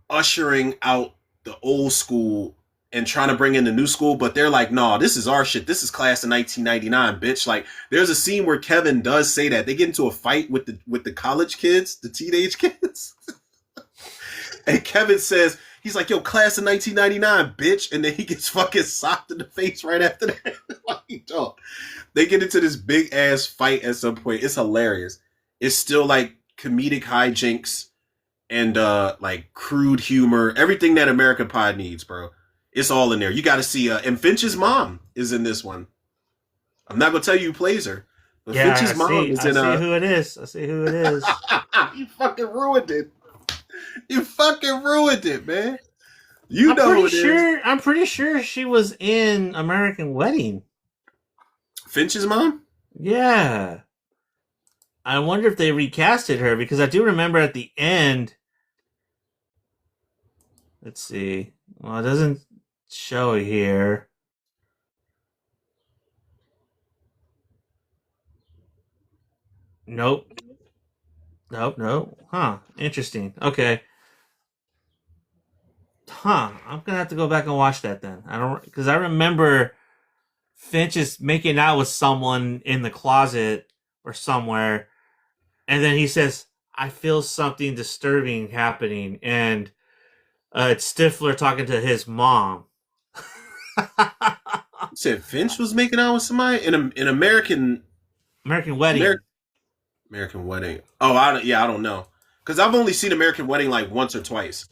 ushering out the old school and trying to bring in the new school, but they're like, no, this is our shit. This is class of 1999, bitch. Like, there's a scene where Kevin does say that. They get into a fight with the college kids, the teenage kids. And Kevin says, he's like, yo, class of 1999, bitch. And then he gets fucking socked in the face right after that. Like, they get into this big ass fight at some point. It's hilarious. It's still like comedic hijinks and like crude humor, everything that American Pie needs, bro. It's all in there. You got to see. And Finch's mom is in this one. I'm not gonna tell you who plays her, but Yeah, Finch's mom is in. I see who it is. I see who it is. You fucking ruined it. You fucking ruined it, man. You know who it is. I'm pretty sure she was in American Wedding. Finch's mom? Yeah. I wonder if they recasted her because I do remember at the end. Let's see. Well, it doesn't show here. Nope. Nope. Huh. Interesting. Okay. Huh. I'm gonna have to go back and watch that then. I don't because I remember Finch is making out with someone in the closet or somewhere, and then he says, "I feel something disturbing happening," and it's Stifler talking to his mom. You said Finch was making out with somebody in American American Wedding. American Wedding. Oh, I don't know because I've only seen American Wedding like once or twice.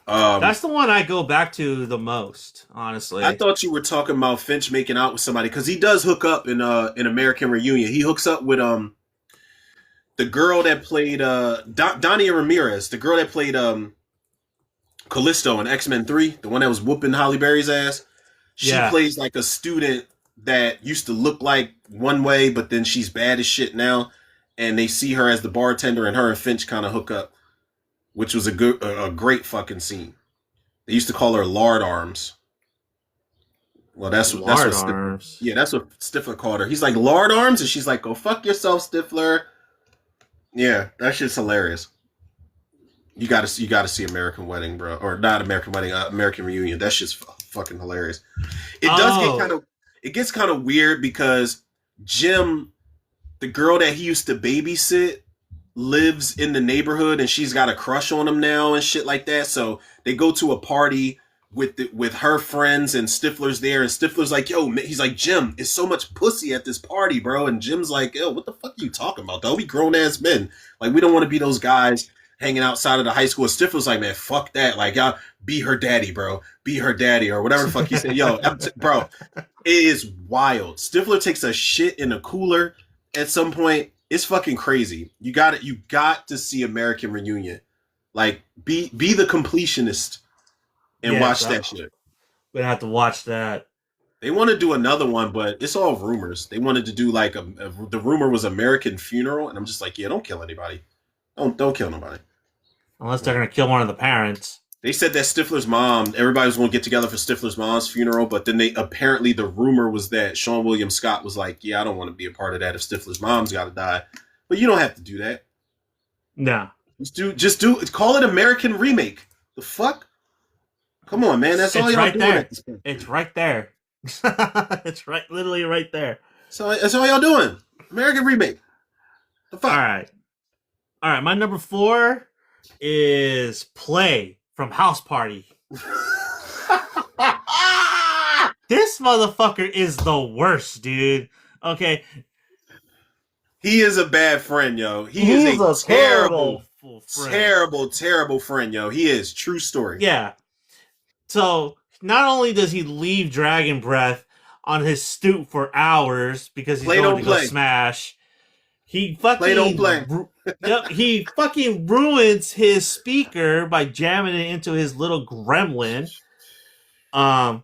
That's the one I go back to the most, honestly. I thought you were talking about Finch making out with somebody because he does hook up in American Reunion. He hooks up with the girl that played Dania Ramirez, the girl that played Callisto in X-Men 3, the one that was whooping Halle Berry's ass. She plays like a student that used to look like one way, but then she's bad as shit now. And they see her as the bartender, and her and Finch kind of hook up, which was a great fucking scene. They used to call her Lard Arms. Well, that's what Stifler called her. He's like, Lard Arms? And she's like, go fuck yourself, Stifler. Yeah, that shit's hilarious. You gotta see American Wedding, bro. Or not American Wedding, American Reunion. That shit's fucking hilarious. It gets kind of weird because Jim, the girl that he used to babysit, lives in the neighborhood and she's got a crush on him now and shit like that. So they go to a party with her friends and Stifler's there, and Stifler's like, yo, he's like, Jim, it's so much pussy at this party, bro. And Jim's like, yo, what the fuck are you talking about, though? We grown ass men. Like, we don't want to be those guys hanging outside of the high school. And Stifler's like, man, fuck that. Like, y'all be her daddy, bro. Be her daddy, or whatever the fuck he said. Yo, bro, it is wild. Stifler takes a shit in a cooler at some point. It's fucking crazy. You got to see American Reunion. Like, be the completionist and watch that shit. We're gonna have to watch that. They want to do another one, but it's all rumors. They wanted to do like the rumor was American Funeral, and I'm just like, yeah, don't kill anybody. Don't kill nobody. Unless they're gonna kill one of the parents. They said that Stifler's mom, everybody was going to get together for Stifler's mom's funeral, but then apparently the rumor was that Sean William Scott was like, yeah, I don't want to be a part of that if Stifler's mom's got to die. But you don't have to do that. No. Just do call it American Remake. The fuck? Come on, man. That's all y'all right doing. There. It's right there. It's literally right there. So that's all y'all doing. American Remake. The fuck? All right. My number 4 is Play from House Party. This motherfucker is the worst, dude. Okay. He is a bad friend, yo. He is a terrible friend, yo. He is. True story. Yeah. So, not only does he leave Dragon Breath on his stoop for hours because he's going to go smash, he fucking he fucking ruins his speaker by jamming it into his little gremlin.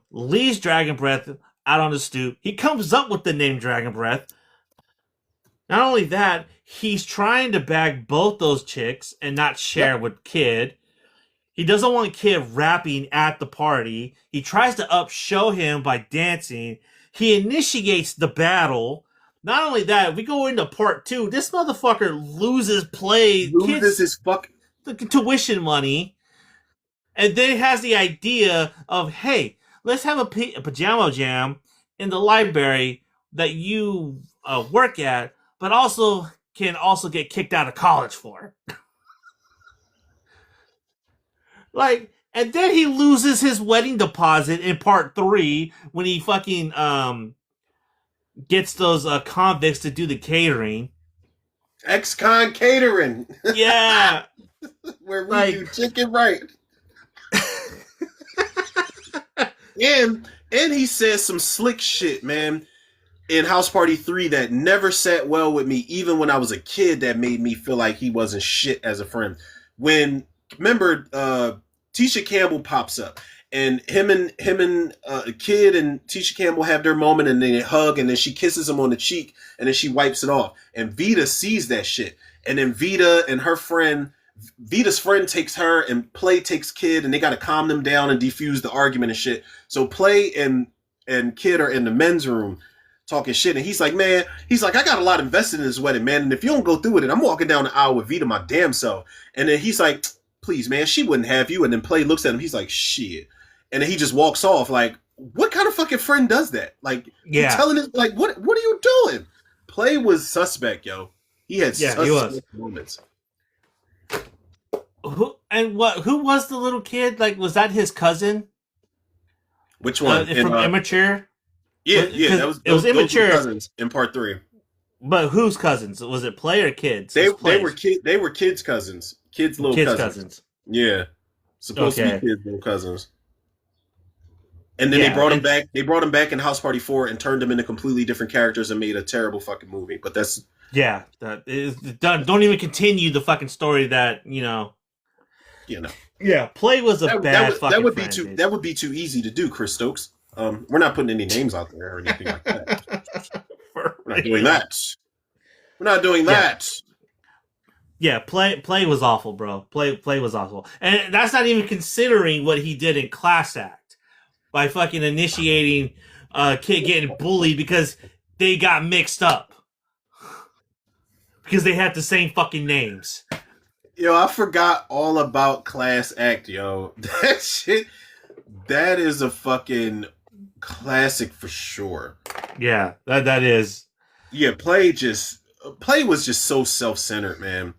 Leaves Dragon Breath out on the stoop. He comes up with the name Dragon Breath. Not only that, he's trying to bag both those chicks and not share Yep. with Kid. He doesn't want Kid rapping at the party. He tries to upshow him by dancing. He initiates the battle. Not only that, we go into part two. This motherfucker loses play Loses kids his fuck. the tuition money, and then has the idea of, hey, let's have a pajama jam in the library that you work at, but also can also get kicked out of college for. Like, and then he loses his wedding deposit in part three when he fucking gets those convicts to do the catering. Ex-con catering. Yeah, Where we like do chicken right. And he says some slick shit, man, in House Party 3 that never sat well with me, even when I was a kid, that made me feel like he wasn't shit as a friend. When, remember, Tisha Campbell pops up, and him and Kid and Tisha Campbell have their moment, and then they hug, and then she kisses him on the cheek, and then she wipes it off. And Vita sees that shit. And then Vita and her friend, Vita's friend takes her, and Play takes Kid, and they got to calm them down and defuse the argument and shit. So Play and Kid are in the men's room talking shit, and he's like, man, I got a lot invested in this wedding, man, and if you don't go through with it, I'm walking down the aisle with Vita my damn self. And then he's like, please, man, she wouldn't have you. And then Play looks at him, he's like, shit. And then he just walks off. Like, what kind of fucking friend does that? Like, yeah, you telling him, like, what are you doing? Play was suspect, yo. He had suspect moments. Who was the little kid? Like, was that his cousin? Which one? From Immature? Yeah, that was Immature cousins in part 3. But whose cousins? Was it Play or Kids? They were kids' cousins. Kids' little cousins. Yeah. Supposed to be kids' little cousins. And then they brought him back. They brought him back in House Party 4 and turned them into completely different characters and made a terrible fucking movie. But that's don't even continue the fucking story that Yeah, Play was a bad fucking that would friend, be too dude. That would be too easy to do, Chris Stokes. We're not putting any names out there or anything like that. We're not doing that. We're not doing that. Yeah, play was awful, bro. Play was awful, and that's not even considering what he did in Class Act by fucking initiating a kid getting bullied because they got mixed up because they had the same fucking names. Yo, I forgot all about Class Act, yo. That shit, that is a fucking classic for sure. Yeah, that is. Yeah, Play was just so self-centered, man.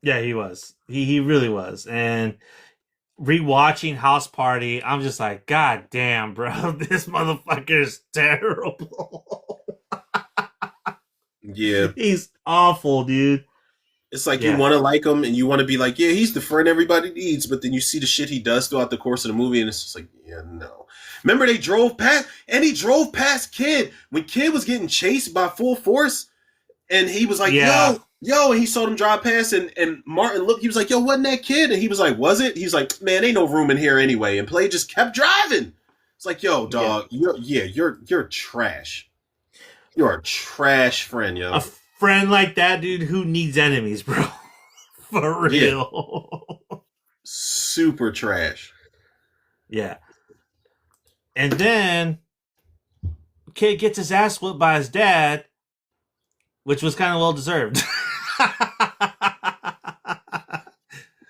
Yeah, he was. He really was. And rewatching House Party, I'm just like, God damn, bro, this motherfucker's terrible. Yeah. He's awful, dude. It's like you want to like him and you want to be like, yeah, he's the friend everybody needs, but then you see the shit he does throughout the course of the movie and it's just like, yeah, no. Remember they drove past, and he drove past Kid when Kid was getting chased by full force, and he was like, yo, and he saw them drive past, and Martin looked, he was like, yo, wasn't that Kid? And he was like, was it? He's like, man, ain't no room in here anyway, and Play just kept driving. It's like, yo, dog, you're trash. You're a trash friend, yo. A friend like that, dude, who needs enemies, bro? For real. Yeah. Super trash. Yeah. And then Kid gets his ass whipped by his dad, which was kind of well deserved.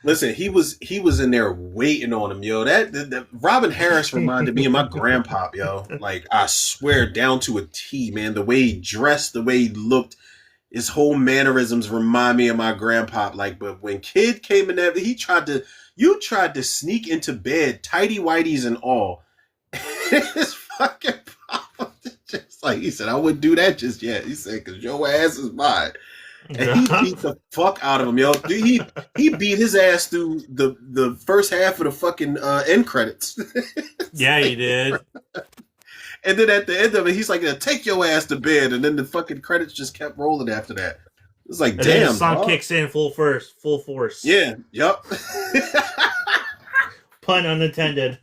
Listen, he was in there waiting on him, yo. That Robin Harris reminded me of my grandpa, yo. Like, I swear, down to a T, man. The way he dressed, the way he looked, his whole mannerisms remind me of my grandpa. Like, but when Kid came in there, you tried to sneak into bed, tighty whities and all. His fucking papa just like, he said, I wouldn't do that just yet. He said, because your ass is mine. And he beat the fuck out of him, yo. He beat his ass through the first half of the fucking end credits. Yeah, he did. And then at the end of it, he's like, take your ass to bed. And then the fucking credits just kept rolling after that. It's like, damn. Then the song kicks in full force. Yeah, yep. Pun unintended.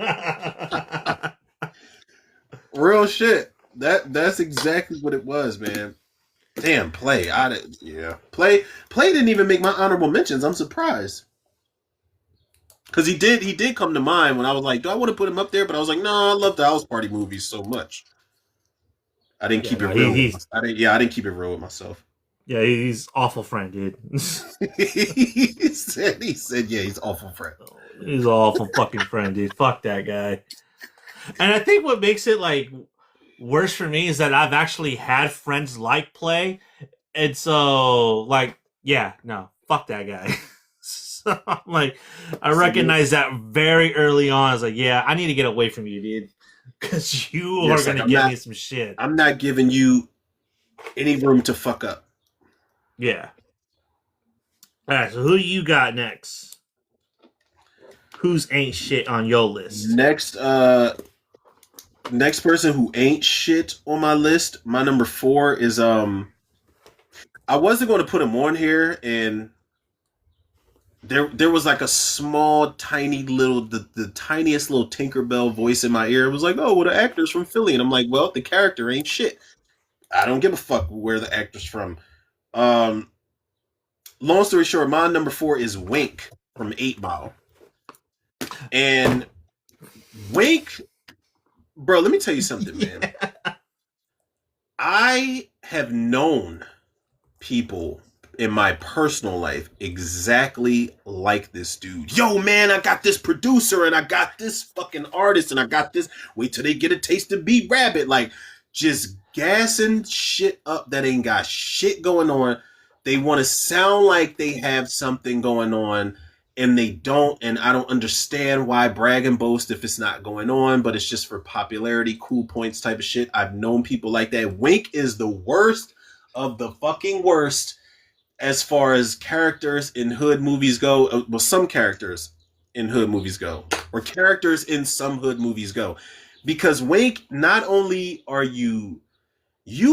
Real shit. That's exactly what it was, man. Damn, play. Yeah. Play didn't even make my honorable mentions. I'm surprised. Because he did come to mind when I was like, do I want to put him up there? But I was like, no, I love the House Party movies so much. I didn't Yeah, keep it no, real with he's myself. I didn't keep it real with myself. yeah, he's awful friend, dude. he said, yeah, he's awful friend. He's an awful fucking friend, dude. Fuck that guy. And I think what makes it like worse for me is that I've actually had friends like Play, and so like, yeah, no, fuck that guy. So I'm like, I So you, recognize that very early on. I was like, yeah, I need to get away from you, dude, because you yeah, are it's like gonna I'm give not, me some shit. I'm not giving you any room to fuck up. Yeah. All right. So who you got next? Who's ain't shit on your list? Next, next person who ain't shit on my list. My number 4 is I wasn't going to put him on here, and there was like a small, tiny little, the tiniest little Tinkerbell voice in my ear. It was like, oh, well, the actor's from Philly, and I'm like, well, the character ain't shit. I don't give a fuck where the actor's from. Um, long story short, my number 4 is Wink from 8 Mile, and Wink, bro. Let me tell you something, man. Yeah. I have known people in my personal life exactly like this dude. Yo, man, I got this producer and I got this fucking artist and I got this. Wait till they get a taste of Beat Rabbit. Like, just gassing shit up that ain't got shit going on. They want to sound like they have something going on and they don't. And I don't understand why brag and boast if it's not going on, but it's just for popularity, cool points type of shit. I've known people like that. Wink is the worst of the fucking worst as far as characters in hood movies go. Well, some characters in hood movies go, or characters in some hood movies go, because Wink, not only are you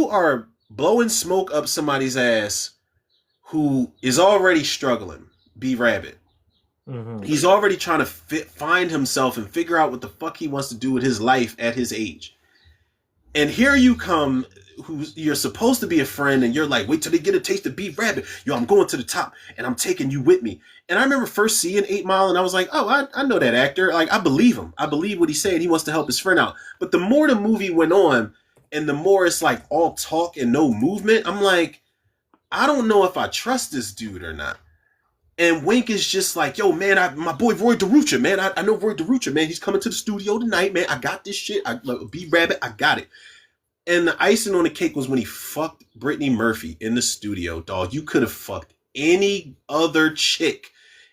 are blowing smoke up somebody's ass who is already struggling. B Rabbit. Mm-hmm. He's already trying to find himself and figure out what the fuck he wants to do with his life at his age. And here you come, you're supposed to be a friend, and you're like, wait till they get a taste of Beef Rabbit. Yo, I'm going to the top, and I'm taking you with me. And I remember first seeing 8 Mile, and I was like, oh, I know that actor. Like, I believe him. I believe what he's saying. He wants to help his friend out. But the more the movie went on, and the more it's like all talk and no movement, I'm like, I don't know if I trust this dude or not. And Wink is just like, yo, man, my boy Roy DeRucha, man. I know Roy DeRucha, man. He's coming to the studio tonight, man. I got this shit. B Rabbit, I got it. And the icing on the cake was when he fucked Brittany Murphy in the studio, dog. You could have fucked any other chick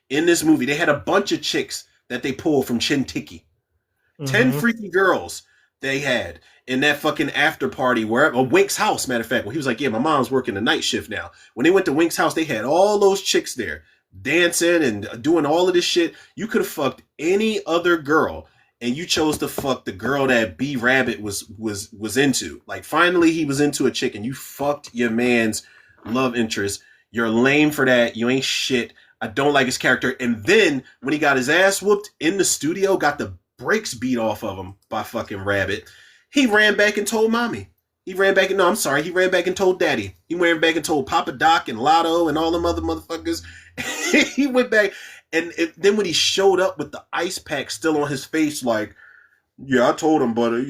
in this movie. They had a bunch of chicks that they pulled from Chin Tiki. Mm-hmm. 10 freaky girls they had in that fucking after party where Wink's house, matter of fact, when he was like, yeah, my mom's working the night shift now. When they went to Wink's house, they had all those chicks there dancing and doing all of this shit. You could have fucked any other girl, and you chose to fuck the girl that B Rabbit was into. Like, finally he was into a chick, and you fucked your man's love interest. You're lame for that. You ain't shit. I don't like his character. And then when he got his ass whooped in the studio, got the brakes beat off of him by fucking Rabbit, he ran back and told mommy. He ran back and told daddy. He ran back and told Papa Doc and Lotto and all them other motherfuckers. He went back, and then when he showed up with the ice pack still on his face, like, yeah, I told him, but I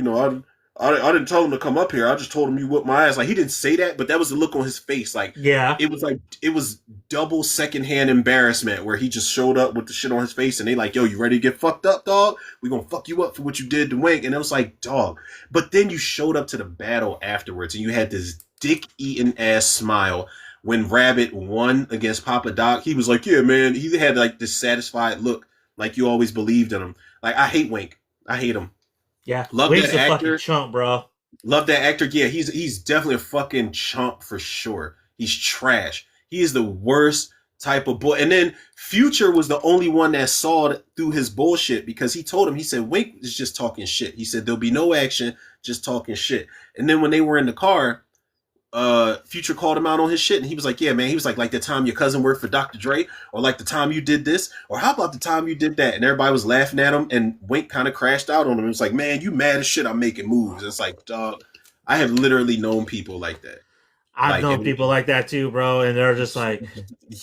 didn't tell him to come up here. I just told him you whipped my ass. Like, he didn't say that, but that was the look on his face. Like, Yeah. it was double secondhand embarrassment where he just showed up with the shit on his face, and they like, yo, you ready to get fucked up, dog? We gonna fuck you up for what you did to Wink. And it was like, dog. But then you showed up to the battle afterwards, and you had this dick eating ass smile. When Rabbit won against Papa Doc, he was like, yeah, man. He had like this satisfied look, like you always believed in him. Like, I hate Wink. I hate him. Yeah. Love Wink's that a actor. fucking chump, bro. Love that actor. Yeah, he's definitely a fucking chump for sure. He's trash. He is the worst type of boy. And then Future was the only one that saw it through his bullshit, because he told him, he said, Wink is just talking shit. He said, there'll be no action, just talking shit. And then when they were in the car, Future called him out on his shit, and he was like, yeah, man, he was like the time your cousin worked for Dr. Dre, or like the time you did this, or how about the time you did that? And everybody was laughing at him, and Wink kind of crashed out on him. It was like, man, you mad as shit, I'm making moves. It's like, dog, I have literally known people like that. I've Like, known people like that too, bro, and they're just like,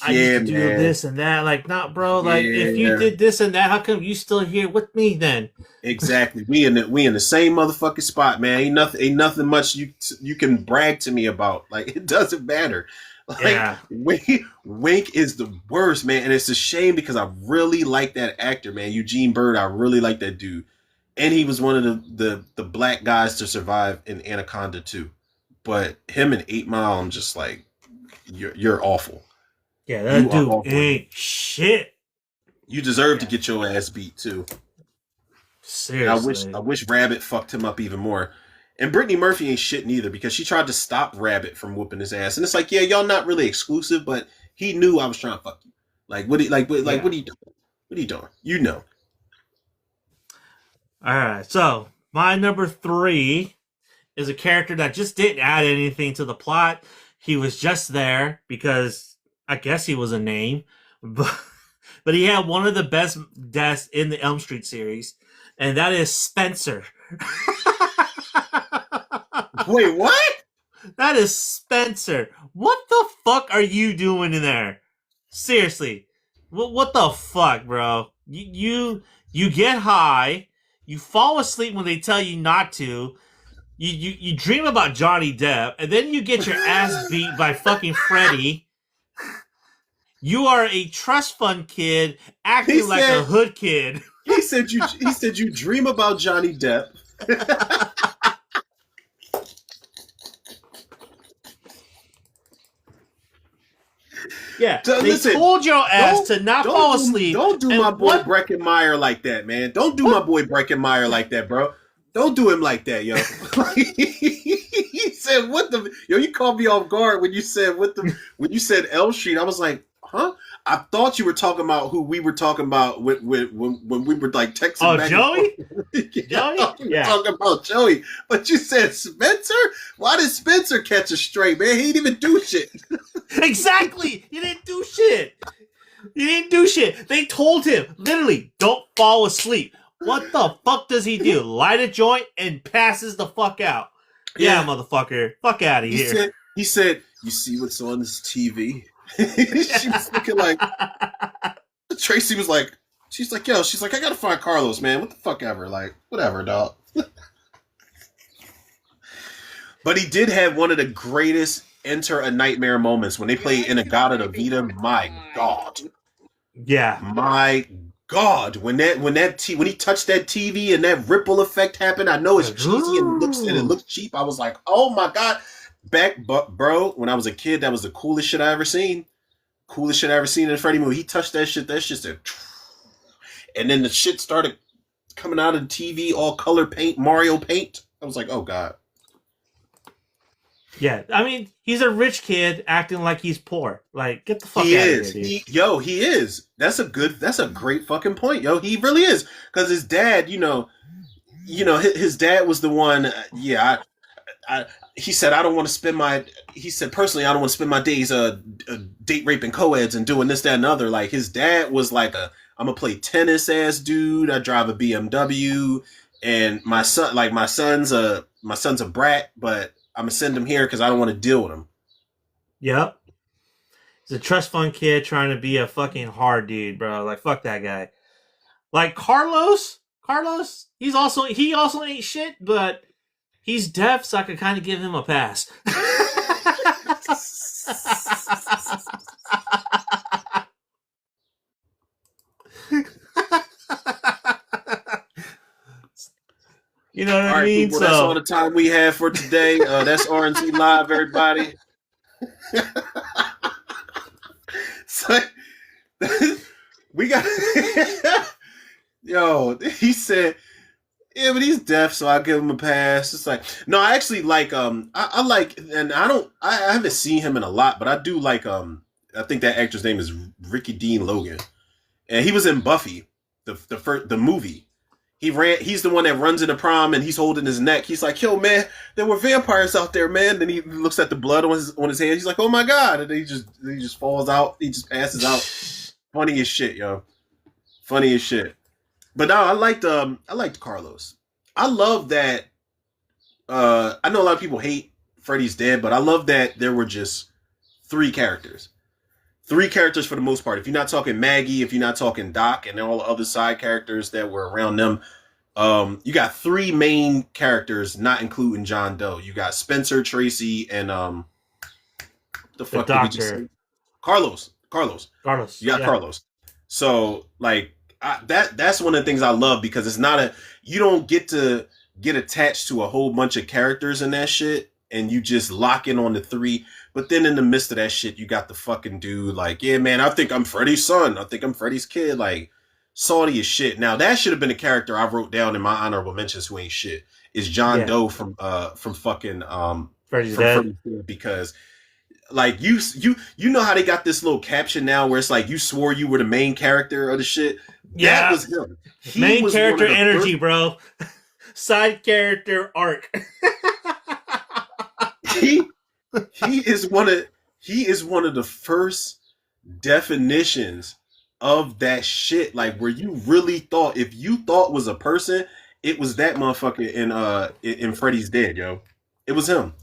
I used yeah, to do man, this and that. Like, not, bro. Like, if you yeah, did this and that, how come you still here with me then? exactly. We in the same motherfucking spot, man. Ain't nothing much you can brag to me about. Like, it doesn't matter. Like, Yeah, Wink is the worst, man, and it's a shame because I really like that actor, man, Eugene Bird. I really like that dude, and he was one of the black guys to survive in Anaconda too. But him and 8 Mile, I'm just like, you're awful. yeah, that You are dude awful. ain't shit. You deserve to Yeah, get your ass beat too. And I seriously. wish Rabbit fucked him up even more. And Brittany Murphy ain't shit neither because she tried to stop Rabbit from whooping his ass. And it's like, yeah, y'all not really exclusive, but he knew I was trying to fuck you. Like, Yeah. what are you doing? What are you doing? You know. All right. So my number three is a character that just didn't add anything to the plot. He was just there because I guess he was a name, but he had one of the best deaths in the Elm Street series, and that is Spencer. Wait, what? That is Spencer. What the fuck are you doing in there? Seriously, what the fuck, bro? You get high, you fall asleep when they tell you not to. You dream about Johnny Depp, and then you get your ass beat by fucking Freddy. You are a trust fund kid He acting like a said hood kid. he said you dream about Johnny Depp. Yeah, they Listen, told your ass don't to not don't fall do asleep. don't do my And boy what? Breckenmeyer like that, man. Don't do my What? boy Breckenmeyer like that, bro. Don't do him like that, yo. He said, "What the yo?" You caught me off guard when you said when you said Elm Street. I was like, "Huh?" I thought you were talking about who we were talking about when we were like texting Oh, back and forth. Joey? Yeah, I Joey? thought we were Yeah. talking about Joey, but you said Spencer. Why did Spencer catch a stray, man? He didn't even do shit. Exactly. You didn't do shit. You didn't do shit. They told him, literally, don't fall asleep. What the fuck does he do? Light a joint and passes the fuck out. Yeah, Yeah, motherfucker. Fuck out of he here. said. He said, "You see what's on this TV?" She was looking like Tracy was like. She's like, "Yo," she's like, "I gotta find Carlos, man. What the fuck ever, like, whatever, dog." But he did have one of the greatest Enter a Nightmare moments when they play Inagata to Vita. My God, Yeah. my God, when he touched that TV and that ripple effect happened. I know it's Like, cheesy and it ooh. looks cheap. I was like, oh my God. Bro, when I was a kid, that was the coolest shit I ever seen. Coolest shit I ever seen in a Freddy movie. He touched that shit. That shit said, and then the shit started coming out of the TV, all color paint, Mario paint. I was like, oh God. Yeah. I mean, he's a rich kid acting like he's poor. Like, get the fuck He out of here, is. dude. He is. That's a great fucking point, yo. He really is. Because his dad, his dad was the one. I he said I don't want to spend my. He said personally I don't want to spend my days date raping co-eds and doing this that and other. Like his dad was like I'm gonna play tennis ass dude. I drive a BMW, and my son's a brat, but I'm gonna send him here because I don't want to deal with him. Yep. He's a trust fund kid trying to be a fucking hard dude, bro. Like, fuck that guy. Like Carlos, he also ain't shit, but he's deaf, so I could kind of give him a pass. You know what All I right, mean? people. That's all So the time we have for today. That's RNT Live, everybody. So, we got. Yo, he said, "Yeah, but he's deaf, so I'll give him a pass." It's like, no, I actually like. I like, and I don't. I haven't seen him in a lot, but I do like. I think that actor's name is Ricky Dean Logan, and he was in Buffy, the movie. He's the one that runs into prom and he's holding his neck. He's like, "Yo, man, there were vampires out there, man." Then he looks at the blood on his hand. He's like, "Oh my God!" And then he just falls out. He just passes out. Funny as shit, yo. Funny as shit. But no, I liked Carlos. I love that. I know a lot of people hate Freddy's Dead, but I love that there were just three characters. Three characters for the most part. If you're not talking Maggie, if you're not talking Doc, and all the other side characters that were around them, you got three main characters, not including John Doe. You got Spencer, Tracy, and the The fuck did we just say? doctor, Carlos. Carlos. Carlos. You got Yeah, Carlos. So like that's one of the things I love because it's not a you don't get to get attached to a whole bunch of characters in that shit and you just lock in on the three. But then in the midst of that shit, you got the fucking dude like, yeah, man, I think I'm Freddy's son. I think I'm Freddy's kid. Like, salty as shit. Now that should have been a character I wrote down in my honorable mentions who ain't shit. Is John yeah. Doe from fucking Freddy's from dead. Freddy's Dead because like you know how they got this little caption now where it's like you swore you were the main character of the shit. That Yeah, was him. He main was one character of the energy, first. bro. Side character arc. He he is one of he is one of the first definitions of that shit. Like where you really thought if you thought was a person, it was that motherfucker in Freddy's Dead, yo. It was him.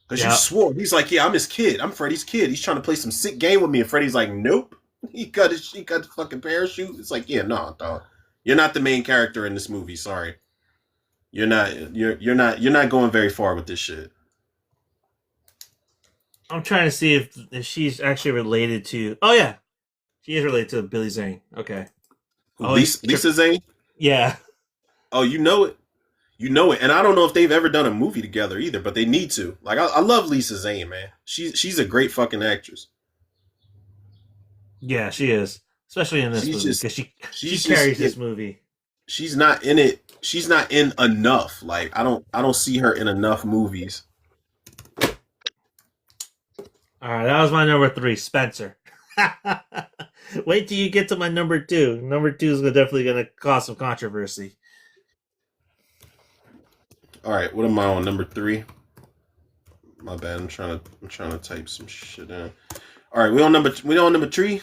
Because you Yeah. swore. He's like, yeah, I'm his kid. I'm Freddy's kid. He's trying to play some sick game with me. And Freddy's like, nope. He got the fucking parachute. It's like, yeah, no, dog. You're not the main character in this movie. Sorry. You're not going very far with this shit. I'm trying to see if she's actually related to. Oh yeah, she is related to Billy Zane. Okay. Who Oh, Lisa Zane? yeah. Oh, you know it. You know it. And I don't know if they've ever done a movie together either, but they need to. Like I love Lisa Zane, man. She's a great fucking actress. Yeah, she is, especially in this She's movie just because she she's just carries this movie. she's not in it. She's not in enough. Like I don't see her in enough movies. All right, that was my number three, Spencer. Wait till you get to my number two. Number two is definitely going to cause some controversy. All right, what am I on number three? My bad. I'm trying to type some shit in. All right, we on number three.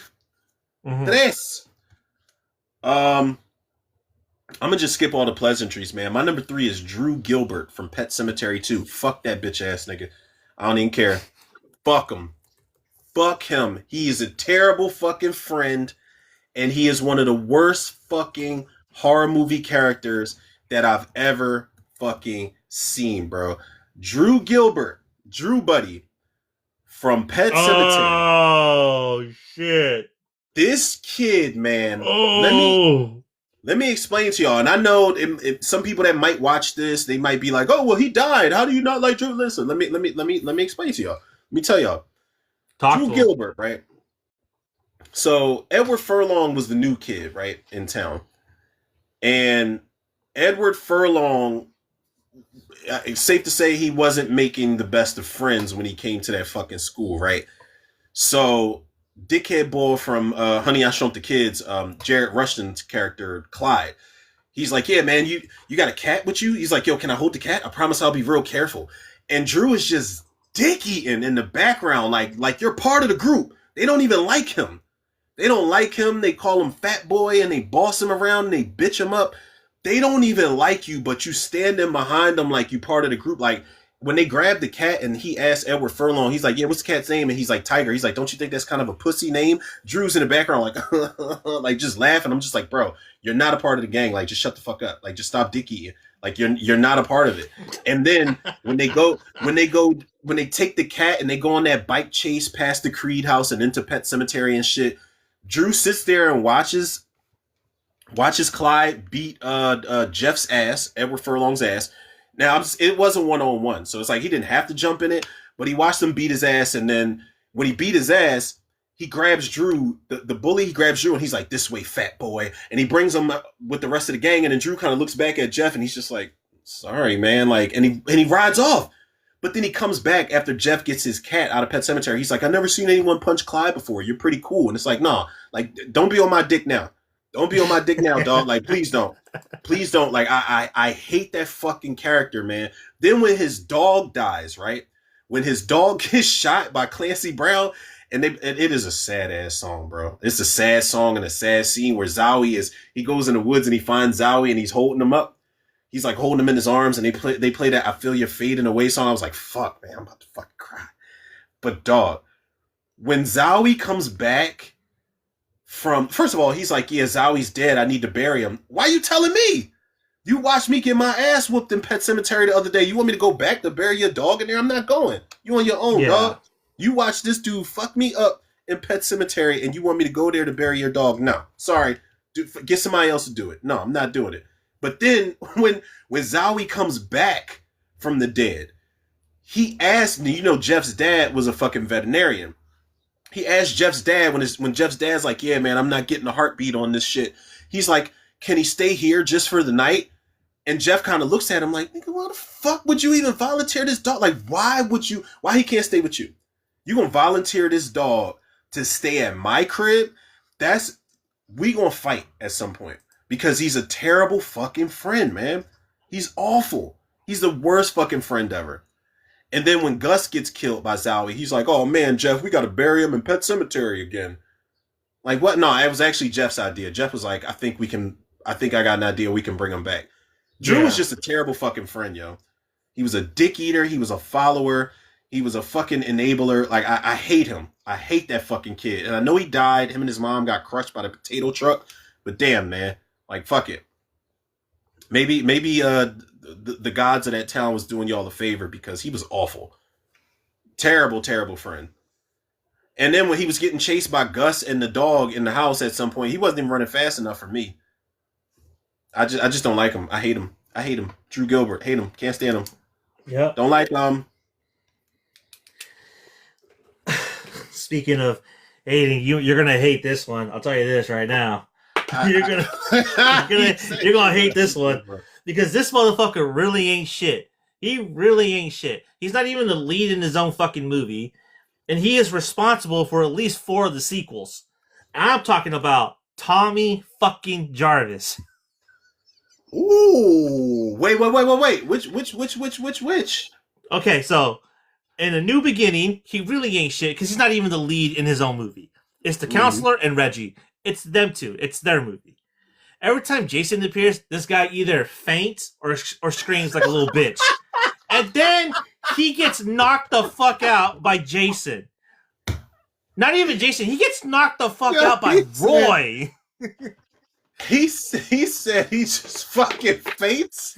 Mm-hmm. Tres. I'm gonna just skip all the pleasantries, man. My number three is Drew Gilbert from Pet Cemetery 2. Fuck that bitch ass nigga. I don't even care. Fuck him. Fuck him. He is a terrible fucking friend, and he is one of the worst fucking horror movie characters that I've ever fucking seen, bro. Drew Gilbert, Drew Buddy from Pet Cemetery. Oh shit! This kid, man. Oh, Let me explain to y'all. And I know some people that might watch this, they might be like, "Oh, well, he died. How do you not like Drew?" Listen, let me explain to y'all. Let me tell y'all. talk Drew to him. Gilbert, right? So Edward Furlong was the new kid, right, in town, and Edward Furlong. It's safe to say he wasn't making the best of friends when he came to that fucking school, right? So, dickhead boy from Honey I Shrunk the Kids, Jared Rushton's character Clyde. He's like, yeah, man, you got a cat with you? He's like, yo, can I hold the cat? I promise I'll be real careful. And Drew is just dick eating in the background, like you're part of the group. They don't even like him. They don't like him. They call him fat boy and they boss him around and they bitch him up. They don't even like you, but you standing behind them like you part of the group. Like when they grabbed the cat and he asked Edward Furlong, he's like, yeah, what's the cat's name? And he's like, Tiger. He's like, don't you think that's kind of a pussy name? Drew's in the background like, like just laughing. I'm just like, bro, you're not a part of the gang. Like, just shut the fuck up. Like, just stop dick eating. Like, you're not a part of it. And then when they take the cat and they go on that bike chase past the Creed house and into Pet Cemetery and shit, Drew sits there and watches Clyde beat Jeff's ass, Edward Furlong's ass. Now it wasn't 1-on-1, so it's like he didn't have to jump in it, but he watched him beat his ass, and then when he beat his ass, he grabs Drew, the bully. He grabs Drew, and he's like, "This way, fat boy," and he brings him with the rest of the gang. And then Drew kind of looks back at Jeff, and he's just like, "Sorry, man," like, and he rides off. But then he comes back after Jeff gets his cat out of Pet Cemetery. He's like, "I've never seen anyone punch Clyde before. You're pretty cool." And it's like, "Nah, like, don't be on my dick now. Don't be on my dick now, dog. Like, please don't. Please don't." Like, I hate that fucking character, man. Then when his dog dies, right? When his dog gets shot by Clancy Brown, and it is a sad ass song, bro. It's a sad song and a sad scene where he goes in the woods and he finds Zowie and he's holding him up. he's like holding him in his arms, and they play that "I Feel Your Fading Away" song. I was like, fuck, man, I'm about to fucking cry. But dog, when Zowie comes back from, first of all, he's like, yeah, Zowie's dead. I need to bury him. Why you telling me? You watched me get my ass whooped in Pet Cemetery the other day. You want me to go back to bury your dog in there? I'm not going. You on your own, dog. You watched this dude fuck me up in Pet Cemetery, and you want me to go there to bury your dog? No, sorry. Get somebody else to do it. No, I'm not doing it. But then when Zowie comes back from the dead, he asked me, Jeff's dad was a fucking veterinarian. He asked Jeff's dad when Jeff's dad's like, yeah, man, I'm not getting a heartbeat on this shit. He's like, can he stay here just for the night? And Jeff kind of looks at him like, nigga, why the fuck would you even volunteer this dog? Like, why he can't stay with you? You gonna volunteer this dog to stay at my crib? We gonna fight at some point. Because he's a terrible fucking friend, man. He's awful. He's the worst fucking friend ever. And then when Gus gets killed by Zowie, he's like, oh man, Jeff, we gotta bury him in Pet Cemetery again. Like, what? No, it was actually Jeff's idea. Jeff was like, I think I got an idea, we can bring him back. Drew was just a terrible fucking friend, yo. He was a dick eater. He was a follower. He was a fucking enabler. Like, I hate him. I hate that fucking kid. And I know he died. Him and his mom got crushed by the potato truck. But damn, man. Like, fuck it. Maybe the gods of that town was doing y'all a favor because he was awful. Terrible, terrible friend. And then when he was getting chased by Gus and the dog in the house at some point, he wasn't even running fast enough for me. I just don't like him. I hate him. Drew Gilbert. Hate him. Can't stand him. Yeah. Don't like Speaking of hating, you're gonna hate this one. I'll tell you this right now. You're gonna hate this one because this motherfucker really ain't shit. He really ain't shit. He's not even the lead in his own fucking movie, and he is responsible for at least 4 of the sequels. And I'm talking about Tommy fucking Jarvis. Ooh, wait. Which? Okay, so in A New Beginning, he really ain't shit because he's not even the lead in his own movie. It's the counselor and Reggie. It's them two. It's their movie. Every time Jason appears, this guy either faints or screams like a little bitch. And then he gets knocked the fuck out by Jason. Not even Jason. He gets knocked the fuck out by Roy. He said he just fucking faints.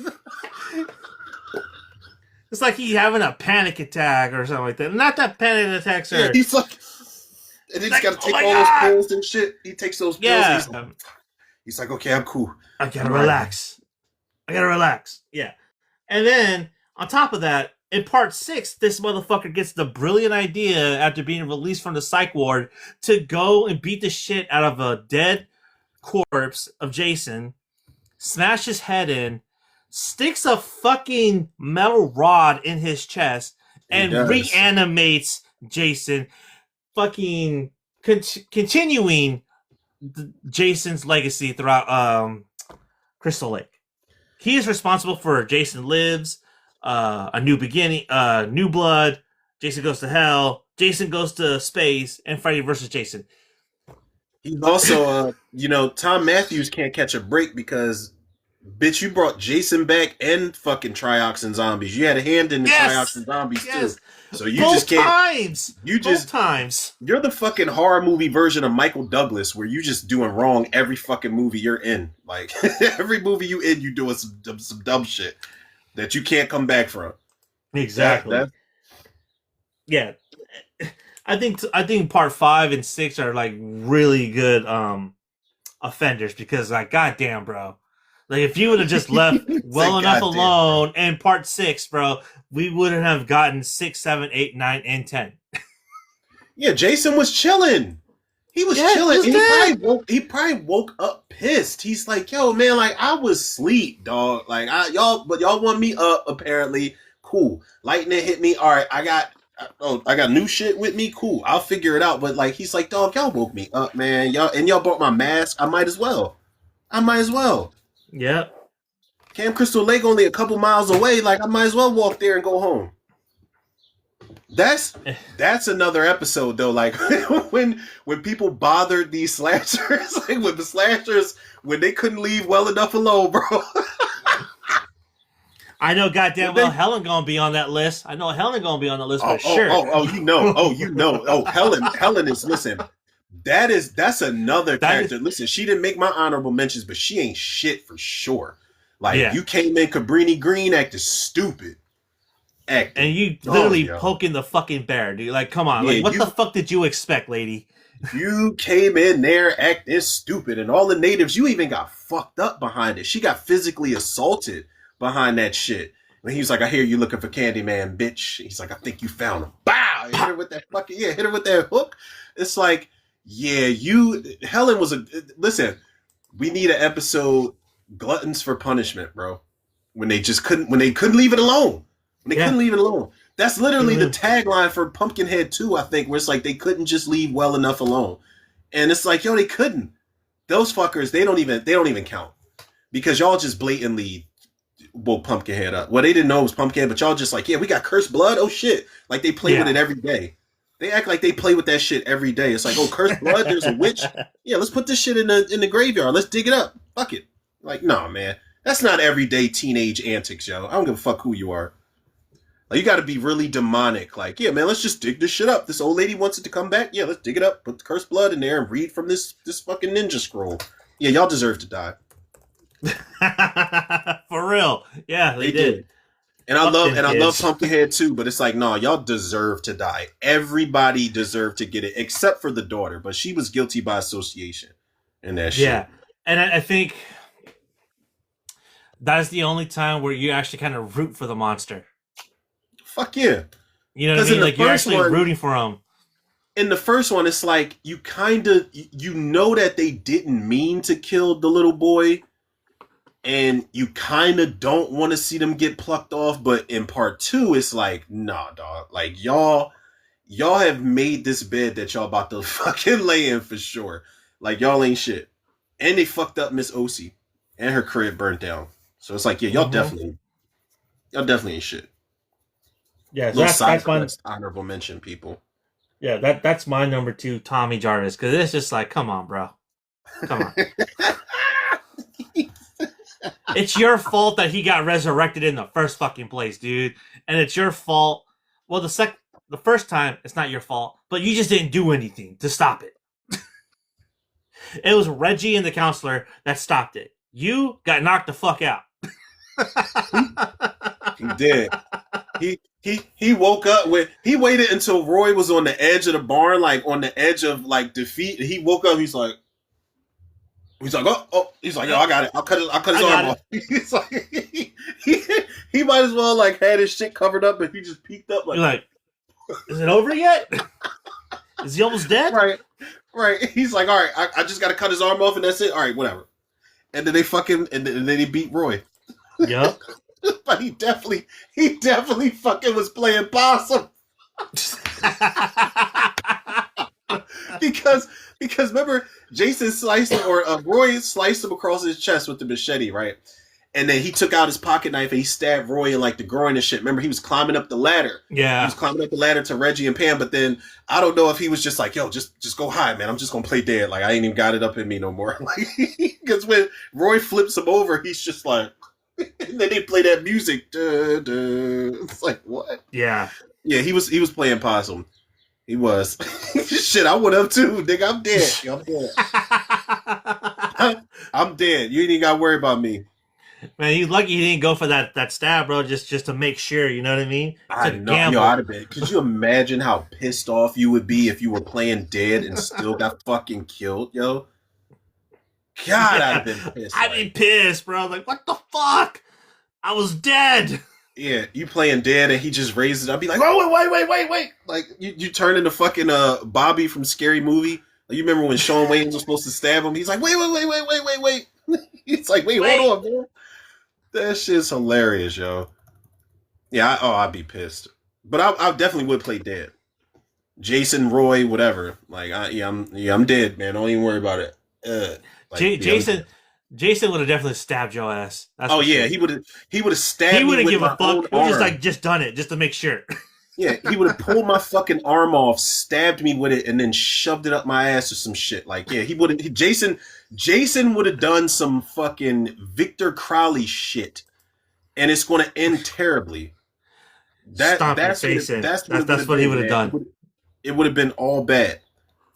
It's like he's having a panic attack or something like that. Not that panic attacks are... Yeah, he's like... And then he's got to take all those pills and shit. He takes those pills. Yeah. He's like, okay, I'm cool. I gotta relax. Yeah. And then, on top of that, in part 6, this motherfucker gets the brilliant idea after being released from the psych ward to go and beat the shit out of a dead corpse of Jason, smash his head in, sticks a fucking metal rod in his chest, and reanimates Jason, fucking continuing Jason's legacy throughout Crystal Lake. He is responsible for Jason Lives, A New Beginning, New Blood, Jason Goes to Hell, Jason Goes to Space, and Freddy vs. Jason. He's also, Tom Matthews can't catch a break because, bitch, you brought Jason back and fucking Trioxin Zombies. You had a hand in the Trioxin Zombies too. So you just can't. Both times. You're the fucking horror movie version of Michael Douglas, where you just doing wrong every fucking movie you're in. Like every movie you in, you doing some dumb shit that you can't come back from. Exactly. Yeah. I think part 5 and 6 are like really good offenders because like goddamn bro, like if you would have just left well enough alone in part 6, bro, we wouldn't have gotten 6, 7, 8, 9, and 10. Yeah, Jason was chilling. He was chilling. He probably woke up pissed. He's like, yo, man, like I was asleep, dog. Like y'all want me up apparently. Cool. Lightning hit me. All right, I got new shit with me. Cool. I'll figure it out. But like, he's like, dog, y'all woke me up, man. Y'all bought my mask. I might as well. Yep. Camp Crystal Lake only a couple miles away. Like, I might as well walk there and go home. That's another episode though. Like when people bothered these slashers, like when the slashers when they couldn't leave well enough alone, bro. I know goddamn Would well they? Helen gonna be on that list. I know Helen gonna be on the list for Oh, oh, sure. oh, oh, oh, Helen is, listen, that's another That is, character. Listen, she didn't make my honorable mentions, but she ain't shit for sure. Like, yeah. you came in Cabrini Green acting stupid. And Acting you dumb, literally yo. poking the fucking bear, dude. Like, come on. Yeah, Like, what the you fuck did you expect, lady? you came in there acting stupid, and all the natives, you even got fucked up behind it. She got physically assaulted behind that shit. And he was like, I hear you looking for Candyman, bitch. He's like, I think you found him. Bow! Hit her with that fucking, yeah, hit her with that hook. It's like, yeah, Helen was listen, we need an episode, Gluttons for Punishment, bro. When they couldn't leave it alone. When they Yeah. couldn't leave it alone. That's literally the Mhm. tagline for Pumpkinhead 2, I think, where it's like they couldn't just leave well enough alone. And it's like, yo, they couldn't. Those fuckers, they don't even count. Because y'all just blatantly woke Pumpkinhead up. Well, they didn't know it was Pumpkinhead, but y'all just like, yeah, we got cursed blood. Oh shit. Like they play with Yeah. it every day. They act like they play with that shit every day. It's like, oh, cursed blood, there's a witch. Yeah, let's put this shit in the graveyard. Let's dig it up. Fuck it. Like, no, man. That's not everyday teenage antics, yo. I don't give a fuck who you are. Like, you got to be really demonic. Like, yeah, man, let's just dig this shit up. This old lady wants it to come back. Yeah, let's dig it up. Put the cursed blood in there and read from this fucking ninja scroll. Yeah, y'all deserve to die. For real. Yeah, they They did. did. And Fuck them I love kids. Pumpkinhead too, but it's like, no, y'all deserve to die. Everybody deserved to get it, except for the daughter, but she was guilty by association in that shit. Yeah. And I think that is the only time where you actually kind of root for the monster. Fuck yeah. You know what I 'Cause in mean? the Like, you're first actually one- rooting for him. In the first one, it's like you kind of you know that they didn't mean to kill the little boy, and you kind of don't want to see them get plucked off. But in part two, it's like, nah, dog. Like y'all have made this bed that y'all about to fucking lay in for sure. Like y'all ain't shit, and they fucked up Miss Osi, and her crib burnt down. So it's like, yeah, y'all Mhm. definitely ain't shit. Yeah, so Little that's side my quest, honorable mention, people. that's my number 2, Tommy Jarvis, because it's just like, come on, bro, come on. It's your fault that he got resurrected in the first fucking place, dude, and it's your fault. Well, the first time, it's not your fault, but you just didn't do anything to stop it. It was Reggie and the counselor that stopped it. You got knocked the fuck out. He did. He woke up with he waited until Roy was on the edge of the barn, like on the edge of like defeat. He woke up. He's like, he's like, yo, I got it. I'll cut his arm off. He's like, he might as well like had his shit covered up, and he just peeked up like, You're like, is it over yet? Is he almost dead? right. He's like, all right, I just got to cut his arm off, and that's it. All right, whatever. And then they fucking and then they beat Roy. Yep. But he definitely fucking was playing possum. because remember Jason sliced him, or Roy sliced him across his chest with the machete, right? And then he took out his pocket knife and he stabbed Roy in like the groin and shit. Remember, he was climbing up the ladder. Yeah. He was climbing up the ladder to Reggie and Pam, but then I don't know if he was just like, yo, just go hide, man. I'm just gonna play dead. Like I ain't even got it up in me no more. Like because when Roy flips him over, he's just like and then they play that music. Duh, duh. It's like what? Yeah. Yeah, he was playing possum. He was. Shit, I would have too, nigga. I'm dead. I'm dead. I'm dead. You ain't even gotta worry about me. Man, he's lucky he didn't go for that stab, bro, just to make sure, you know what I mean? I It's a know. gamble. Yo, I'd have been. Could you imagine how pissed off you would be if you were playing dead and still got fucking killed, yo? God, Yeah. I'd have been pissed. I'd be pissed, bro. Like, what the fuck? I was dead. Yeah, you playing dead and he just raised it up. Be like, oh, wait. Like, you turn into fucking Bobby from Scary Movie. Like, you remember when Shawn Wayans was supposed to stab him? He's like, wait. He's like, wait, hold on, man. That shit's hilarious, yo. Yeah, I'd be pissed. But I definitely would play dead. Jason, Roy, whatever. Like, I'm dead, man. Don't even worry about it. Like, Jason would have definitely stabbed your ass. That's oh for yeah, sure. he would have stabbed He me wouldn't with give my a own fuck. He was just arm. like, just done it, just to make sure. Yeah, he would have pulled my fucking arm off, stabbed me with it, and then shoved it up my ass or some shit. Like, yeah, he would have. Jason would have done some fucking Victor Crowley shit and it's going to end terribly. Stomp your face in. That's what it would That's have what he been, would have man. done. It would have been all bad,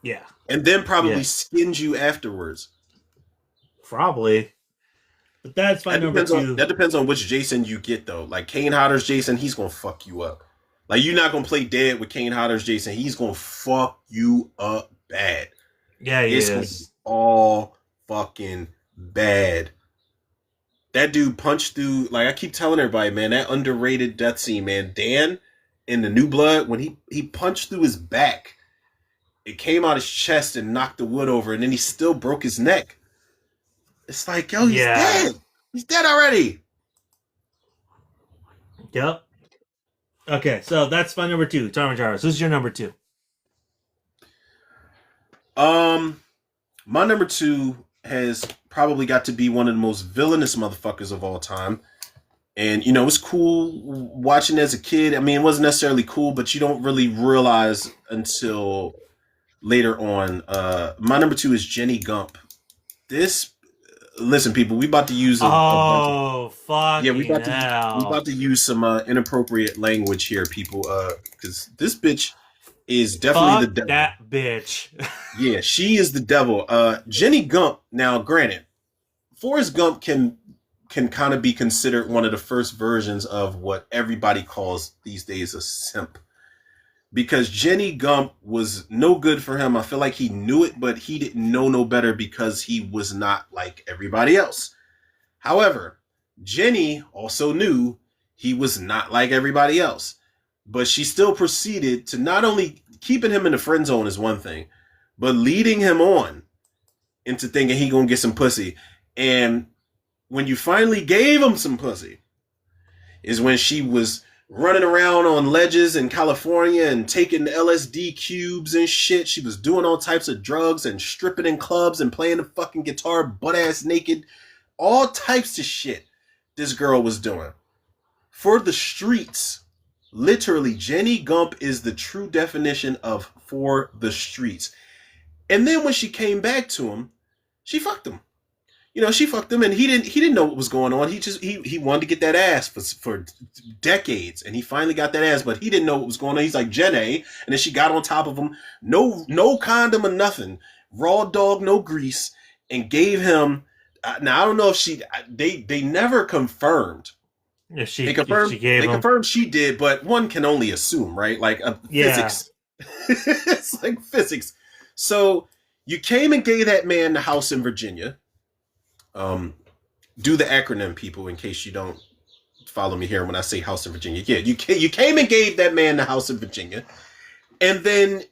Yeah. and then probably Yeah. skinned you afterwards. Probably. But that's my number two. That depends on which Jason you get though. Like Kane Hodder's Jason, he's gonna fuck you up. Like you're not gonna play dead with Kane Hodder's Jason. He's gonna fuck you up bad. Yeah, he It's gonna be is. all fucking bad. That dude punched through. Like I keep telling everybody, man, that underrated death scene, man. Dan in the New Blood when he punched through his back, it came out his chest and knocked the wood over, and then he still broke his neck. It's like, yo, he's Yeah. dead. He's dead already. Yep. Okay, so that's my number two. Tom Jarvis. Who's your number two? Um, my number two has probably got to be one of the most villainous motherfuckers of all time. And you know, it was cool watching as a kid. I mean, it wasn't necessarily cool, but you don't really realize until later on. My number two is Jenny Gump. This, listen, people, we about to use a bunch of, Oh, fucking yeah, we hell. about to use some inappropriate language here, people. Because this bitch is definitely the Fuck devil. that bitch. Yeah, she is the devil. Jenny Gump. Now, granted, Forrest Gump can kind of be considered one of the first versions of what everybody calls these days a simp. Because Jenny Gump was no good for him. I feel like he knew it, but he didn't know no better because he was not like everybody else. However, Jenny also knew he was not like everybody else. But she still proceeded to not only keeping him in the friend zone is one thing, but leading him on into thinking he gonna get some pussy. And when you finally gave him some pussy, is when she was running around on ledges in California and taking LSD cubes and shit. She was doing all types of drugs and stripping in clubs and playing the fucking guitar butt ass naked. All types of shit this girl was doing. For the streets, literally, Jenny Gump is the true definition of for the streets. And then when she came back to him, she fucked him. You know, she fucked him, and he didn't know what was going on. He wanted to get that ass for decades, and he finally got that ass, but he didn't know what was going on. He's like Jenny, and then she got on top of him, no condom or nothing, raw dog, no grease, and gave him. Now I don't know if they never confirmed. If They she gave him. confirmed she did, but one can only assume, right? Like Yeah. physics. It's like physics. So you came and gave that man the house in Virginia. Do the acronym, people, in case you don't follow me here when I say house in Virginia. Yeah, you came and gave that man the house in Virginia, and then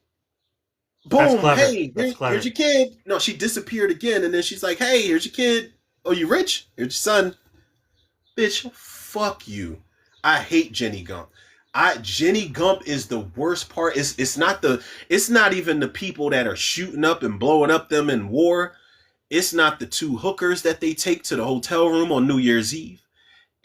boom, hey, here's your kid. No, she disappeared again, and then she's like, hey, here's your kid. Oh, you rich? Here's your son. Bitch, fuck you. I hate Jenny Gump. Jenny Gump is the worst part. It's not even the people that are shooting up and blowing up them in war. It's not the two hookers that they take to the hotel room on New Year's Eve.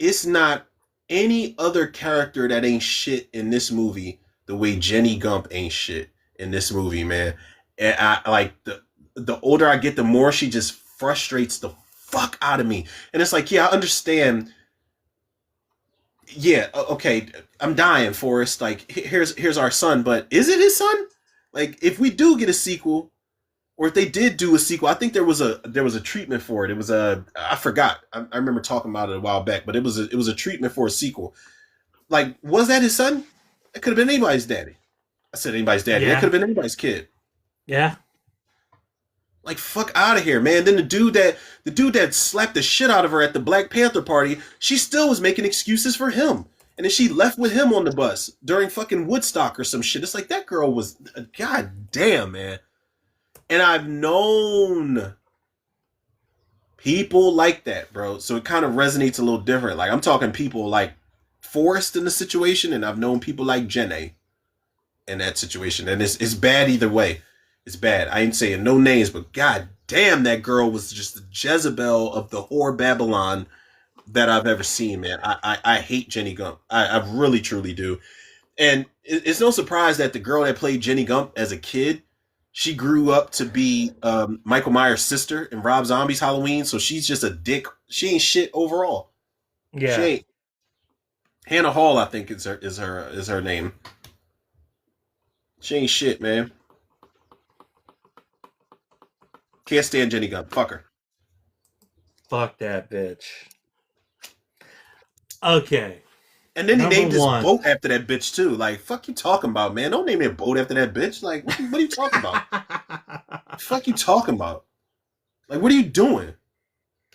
It's not any other character that ain't shit in this movie the way Jenny Gump ain't shit in this movie, man. And I like the older I get, the more she just frustrates the fuck out of me. And it's like, yeah, I understand. Yeah, okay, I'm dying, Forrest. Like, here's our son, but is it his son? Like, if we do get a sequel, or if they did do a sequel, I think there was a treatment for it. It was I forgot. I remember talking about it a while back, but it was a treatment for a sequel. Like, was that his son? It could have been anybody's daddy. I said anybody's daddy. Yeah. It could have been anybody's kid. Yeah. Like, fuck out of here, man. Then the dude that slapped the shit out of her at the Black Panther party, she still was making excuses for him. And then she left with him on the bus during fucking Woodstock or some shit. It's like, that girl was, god damn, man. And I've known people like that, bro. So it kind of resonates a little different. Like, I'm talking people like Forrest in the situation, and I've known people like Jenny in that situation. And it's bad either way. It's bad. I ain't saying no names, but god damn, that girl was just the Jezebel of the whore Babylon that I've ever seen, man. I hate Jenny Gump. I really, truly do. And it's no surprise that the girl that played Jenny Gump as a kid, she grew up to be Michael Myers' sister in Rob Zombie's Halloween, so she's just a dick. She ain't shit overall. Yeah. She ain't. Hannah Hall, I think is her name. She ain't shit, man. Can't stand Jenny Gunn. Fuck her. Fuck that bitch. Okay, And then he number named his one. boat after that bitch too. Like, fuck you talking about, man? Don't name your boat after that bitch. Like, what are you talking about? Fuck you talking about? Like, what are you doing?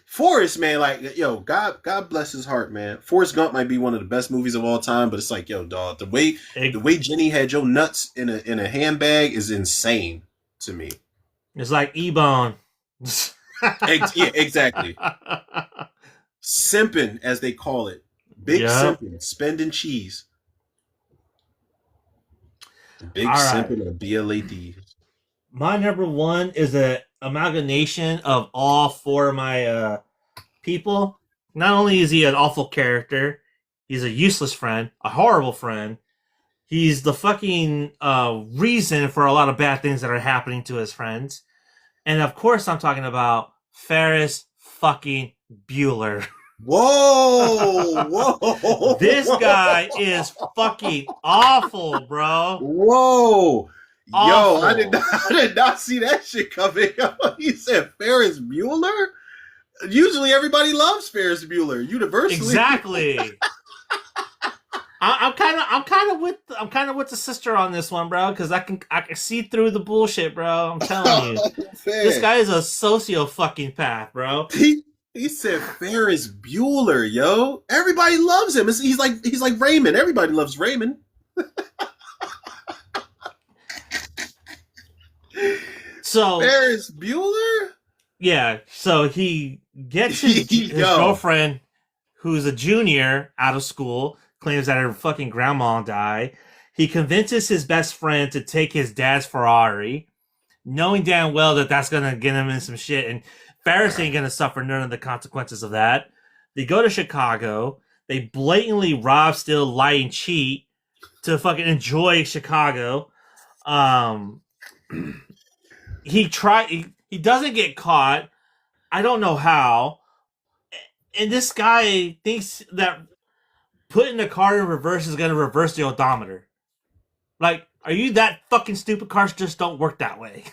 Forrest, man, like, yo, God bless his heart, man. Forrest Gump might be one of the best movies of all time, but it's like, yo, dog, the way Jenny had your nuts in a handbag is insane to me. It's like Ebon. Yeah, exactly. Simping, as they call it. Big Yep. simping, spending cheese. Big All right. simping or BLAD. My number one is a amalgamation of all four of my people. Not only is he an awful character, he's a useless friend, a horrible friend. He's the fucking reason for a lot of bad things that are happening to his friends. And of course, I'm talking about Ferris fucking Bueller. Whoa, whoa. This guy is fucking awful, bro. Whoa. Yo, Awful. I did not see that shit coming. He said Ferris Bueller? Usually everybody loves Ferris Bueller, universally. Exactly. I'm kind of with the sister on this one, bro, because I can see through the bullshit, bro. I'm telling you, this guy is a socio fucking path, bro. He said Ferris Bueller, yo. Everybody loves him. He's like Raymond. Everybody loves Raymond. So Ferris Bueller? yeah, so he gets his girlfriend, who's a junior out of school, claims that her fucking grandma died. He convinces his best friend to take his dad's Ferrari, knowing damn well that that's gonna get him in some shit, and Ferris ain't gonna suffer none of the consequences of that. They go to Chicago. They blatantly rob, steal, lie, and cheat to fucking enjoy Chicago. Um, he doesn't get caught. I don't know how. And this guy thinks that putting the car in reverse is going to reverse the odometer. Like, are you that fucking stupid? Cars just don't work that way.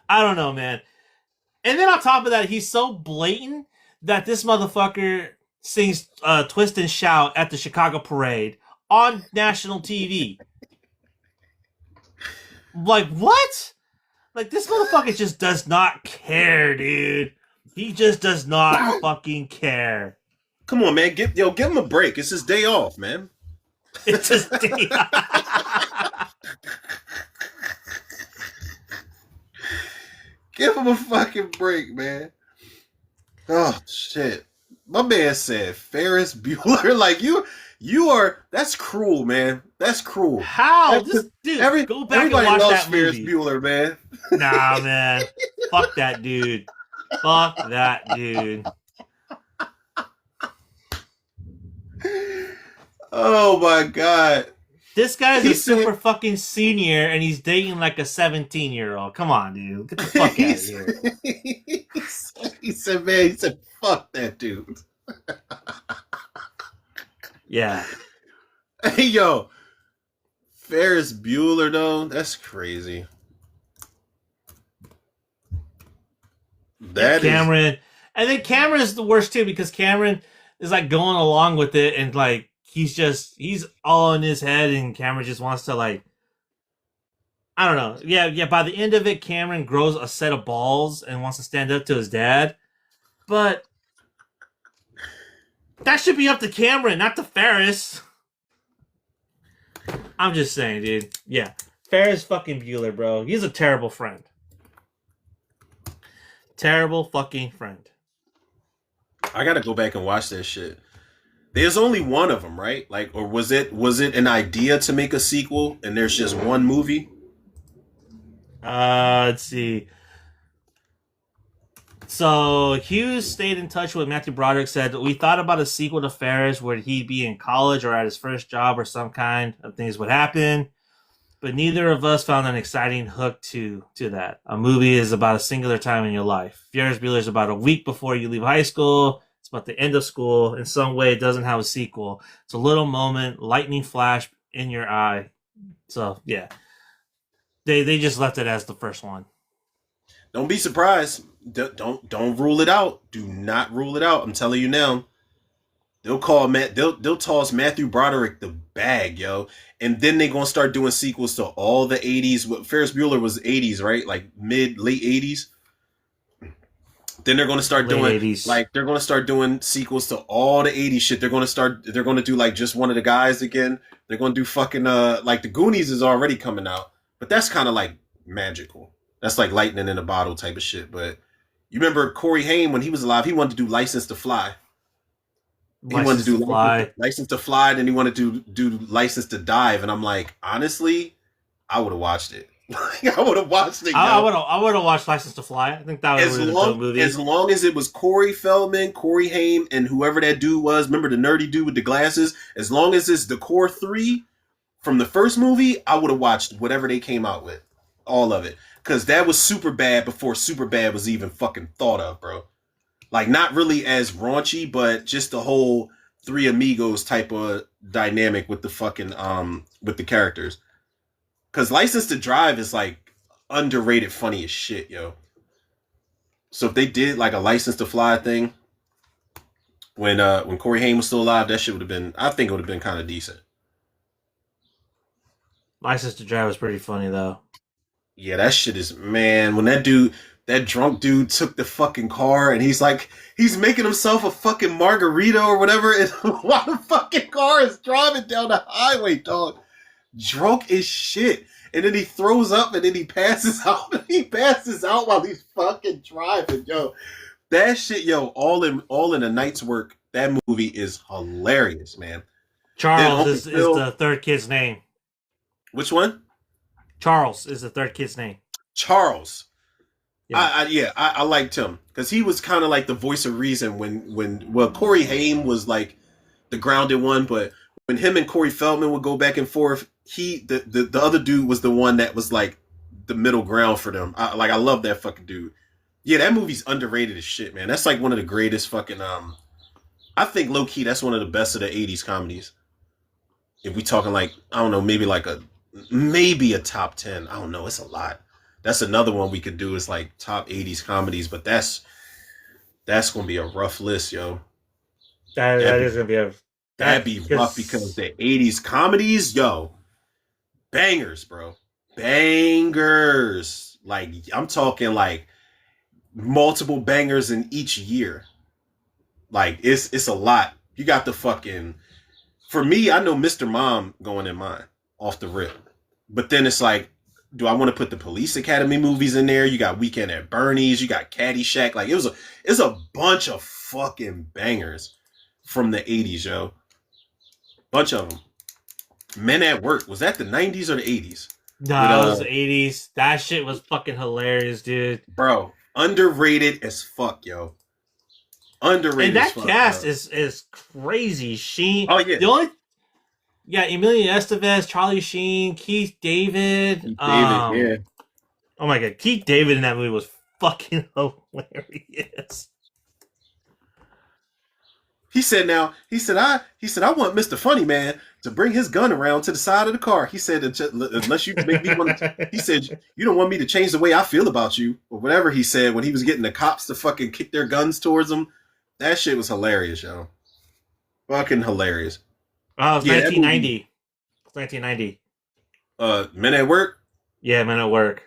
I don't know, man. And then on top of that, he's so blatant that this motherfucker sings Twist and Shout at the Chicago Parade on national TV. Like, what? Like, this motherfucker just does not care, dude. He just does not fucking care. Come on, man. Give him a break. It's his day off, man. It's just Give him a fucking break, man. Oh shit. My man said Ferris Bueller. Like you are. That's cruel, man. That's cruel. How? This dude, go back and watch that Ferris movie. Bueller, man. Nah, man. Fuck that dude. Fuck that dude. Oh my god. This guy's a super fucking senior and he's dating like a 17-year-old. Come on, dude. Get the fuck out of here. He said, fuck that dude. Yeah. Hey, yo. Ferris Bueller, though? That's crazy. That Cameron. And then Cameron is the worst, too, because Cameron is like going along with it and like he's all in his head and Cameron just wants to like I don't know. Yeah, by the end of it, Cameron grows a set of balls and wants to stand up to his dad. But that should be up to Cameron, not to Ferris. I'm just saying, dude. Yeah. Ferris fucking Bueller, bro. He's a terrible friend. Terrible fucking friend. I gotta go back and watch that shit. There's only one of them, right? Like, or was it an idea to make a sequel and there's just one movie? Let's see. So Hughes stayed in touch with Matthew Broderick, said, we thought about a sequel to Ferris where he'd be in college or at his first job or some kind of things would happen. But neither of us found an exciting hook to that. A movie is about a singular time in your life. Ferris Bueller is about a week before you leave high school. It's about the end of school. In some way, it doesn't have a sequel. It's a little moment, lightning flash in your eye. So yeah, they just left it as the first one. Don't be surprised. Don't rule it out. Do not rule it out. I'm telling you now. They'll call Matt. They'll toss Matthew Broderick the bag, yo, and then they're gonna start doing sequels to all the '80s. What Ferris Bueller was '80s, right? Like mid late '80s. Then they're gonna start Late doing 80s. like they're gonna start doing sequels to all the '80s shit. They're gonna do like just one of the guys again. They're gonna do fucking like the Goonies is already coming out, but that's kind of like magical. That's like lightning in a bottle type of shit. But you remember Corey Haim when he was alive? He wanted to do License to Fly. He wanted License to to do Fly. license to Fly, then he wanted to do License to Dive, and I'm like, honestly, I would have watched it. I would have watched it. I Yo. would have watched License to Fly. I think that As would have been a dope long movie. as long as it was Corey Feldman, Corey Haim, and whoever that dude was, remember the nerdy dude with the glasses? As long as it's the core three from the first movie, I would have watched whatever they came out with, all of it, because that was super bad before super bad was even fucking thought of, bro. Like not really as raunchy, but just the whole Three Amigos type of dynamic with the fucking with the characters. Because License to Drive is like underrated, funny as shit, yo. So if they did like a License to Fly thing when Corey Haim was still alive, that shit would have been. I think it would have been kind of decent. License to Drive was pretty funny though. Yeah, that shit is man. When that drunk dude took the fucking car and he's like, he's making himself a fucking margarita or whatever, and while the fucking car is driving down the highway, dog, drunk as shit. And then he throws up and then he passes out. He passes out while he's fucking driving, yo. That shit, yo, all in a night's work. That movie is hilarious, man. Then Charles Uncle is Phil, the third kid's name. which one? Charles is the third kid's name. Charles. Yeah. I liked him because he was kind of like the voice of reason when well Corey Haim was like the grounded one, but when him and Corey Feldman would go back and forth, the other dude was the one that was like the middle ground for them. I love that fucking dude. Yeah, that movie's underrated as shit, man. That's like one of the greatest fucking I think low key that's one of the best of the '80s comedies. If we talking like I don't know, maybe a top 10. I don't know. It's a lot. That's another one we could do is like top '80s comedies, but that's gonna be a rough list, yo. That is gonna be a That'd be rough because the '80s comedies, yo, bangers, bro, bangers. Like I'm talking like multiple bangers in each year. Like it's a lot. You got the fucking. For me, I know Mr. Mom going in mine off the rip, but then it's like, do I want to put the Police Academy movies in there? You got Weekend at Bernie's, you got Caddyshack. Like it's a bunch of fucking bangers from the '80s, yo. Bunch of them. Men at Work. Was that the '90s or the '80s? No, it was the '80s. That shit was fucking hilarious, dude. Bro, underrated as fuck, yo. Underrated. And that as fuck, cast bro. is crazy. Sheen. Oh yeah. The only Emilio Estevez, Charlie Sheen, Keith David. David, yeah. Oh my god, Keith David in that movie was fucking hilarious. He said I want Mr. Funny Man to bring his gun around to the side of the car. He said, unless you make me want to, he said, you don't want me to change the way I feel about you, or whatever he said when he was getting the cops to fucking kick their guns towards him. That shit was hilarious, yo. Fucking hilarious. Oh, it was 1990. It was 1990. Men at Work? Yeah, Men at Work.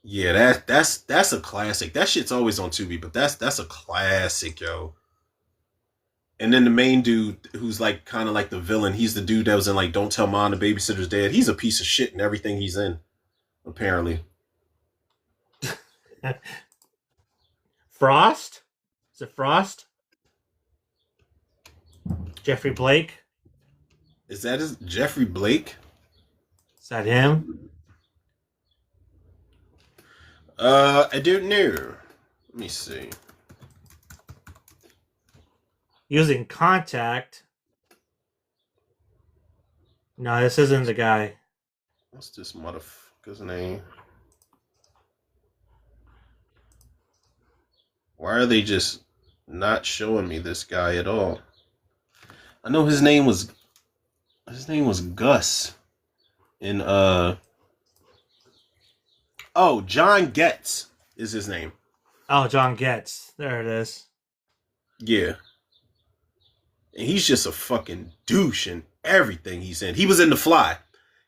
Yeah, that's a classic. That shit's always on Tubi, but that's a classic, yo. And then the main dude, who's like kind of like the villain, he's the dude that was in like Don't Tell Mom the Babysitter's Dead. He's a piece of shit in everything he's in, apparently. Frost? Is it Frost? Jeffrey Blake? Is that his Jeffrey Blake? Is that him? I don't know. Let me see. He was in Contact. No, this isn't the guy. What's this motherfucker's name? Why are they just Not showing me this guy at all. I know his name was Gus in oh, John Getz is his name. Oh, John Getz. There it is. Yeah. And he's just a fucking douche in everything he's in. He was in The Fly.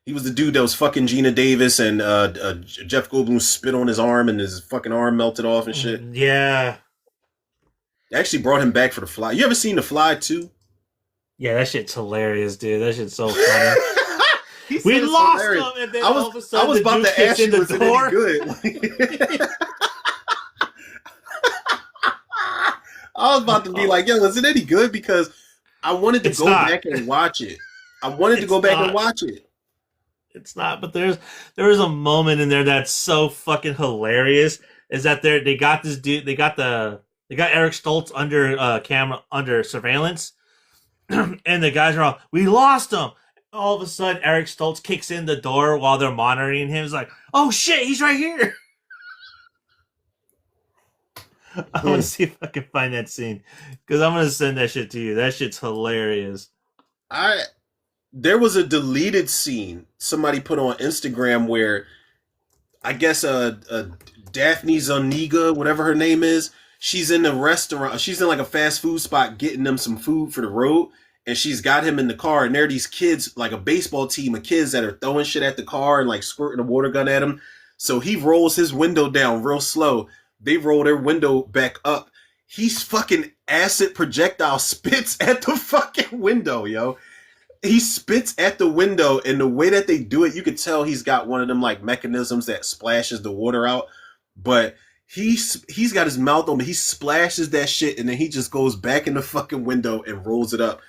He was the dude that was fucking Gina Davis, and Jeff Goldblum spit on his arm and his fucking arm melted off and shit. Yeah. They actually brought him back for The Fly. You ever seen The Fly too? Yeah, that shit's hilarious, dude. That shit's so funny. We it's lost hilarious. him, and then I was, all of a sudden I was the about dude to kicks ask in you, the was it door. any good? I was about to be like, yo, was it any good? Because I wanted to It's go not. back and watch it. I wanted to It's go back and not. watch it. It's not, but there is a moment in there that's so fucking hilarious. Is that they got this dude? They got Eric Stoltz under camera, under surveillance, and the guys are all, we lost him. All of a sudden, Eric Stoltz kicks in the door while they're monitoring him. He's like, oh shit, he's right here. I'm gonna see if I can find that scene, because I'm gonna send that shit to you. That shit's hilarious. There was a deleted scene somebody put on Instagram where I guess Daphne Zuniga, whatever her name is, she's in the restaurant. She's in like a fast food spot getting them some food for the road, and she's got him in the car. And there are these kids, like a baseball team of kids, that are throwing shit at the car and like squirting a water gun at him. So he rolls his window down real slow. They roll their window back up. He's fucking acid projectile spits at the fucking window, yo. He spits at the window, and the way that they do it, you could tell he's got one of them like mechanisms that splashes the water out. But he's got his mouth open. He splashes that shit, and then he just goes back in the fucking window and rolls it up.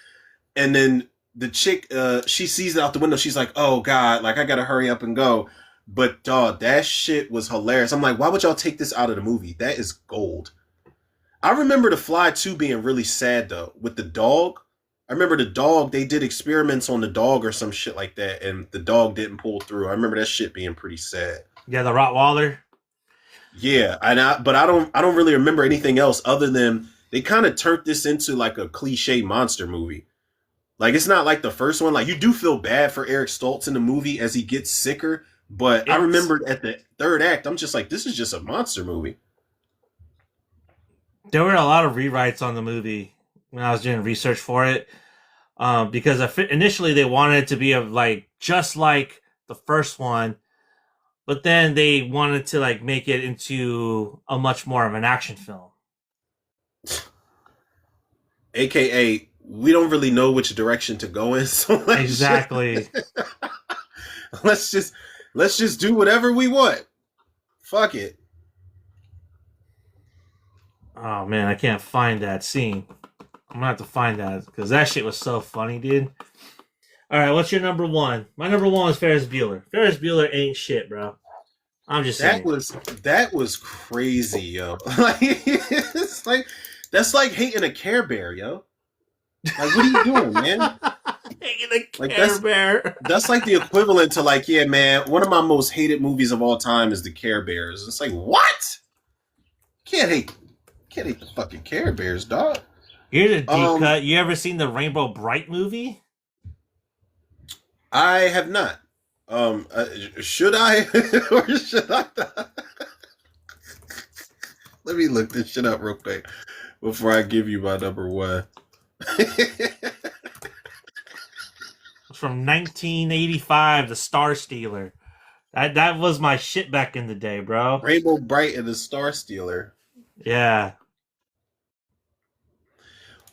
And then the chick, she sees it out the window. She's like, "Oh God, like I gotta hurry up and go." But dog, that shit was hilarious. I'm like, why would y'all take this out of the movie? That is gold. I remember The Fly 2 being really sad though, with the dog. I remember the dog, they did experiments on the dog or some shit like that, and the dog didn't pull through. I remember that shit being pretty sad. Yeah, the Rottweiler. Yeah, but I don't really remember anything else other than they kind of turned this into like a cliche monster movie. Like it's not like the first one. Like you do feel bad for Eric Stoltz in the movie as he gets sicker, but I remembered at the third act, I'm just like, this is just a monster movie. There were a lot of rewrites on the movie when I was doing research for it, because initially they wanted it to be just like the first one, but then they wanted to like make it into a much more of an action film. AKA, we don't really know which direction to go in. So Exactly. let's just do whatever we want. Fuck it. Oh man, I can't find that scene. I'm gonna have to find that because that shit was so funny, dude. All right, what's your number one? My number one was Ferris Bueller. Ferris Bueller ain't shit, bro. I'm just saying. That was crazy, yo. Like it's like that's like hating a Care Bear, yo. Like, what are you doing, man? Hating a Like Care Bear. that's like the equivalent to like, yeah, man, one of my most hated movies of all time is the Care Bears. It's like, what? Can't hate the fucking Care Bears, dog. Here's a deep cut. You ever seen the Rainbow Bright movie? I have not. Should I or should I not? Let me look this shit up real quick before I give you my number one. It's from 1985, The Star Stealer. That was my shit back in the day, bro. Rainbow Bright and the Star Stealer. Yeah.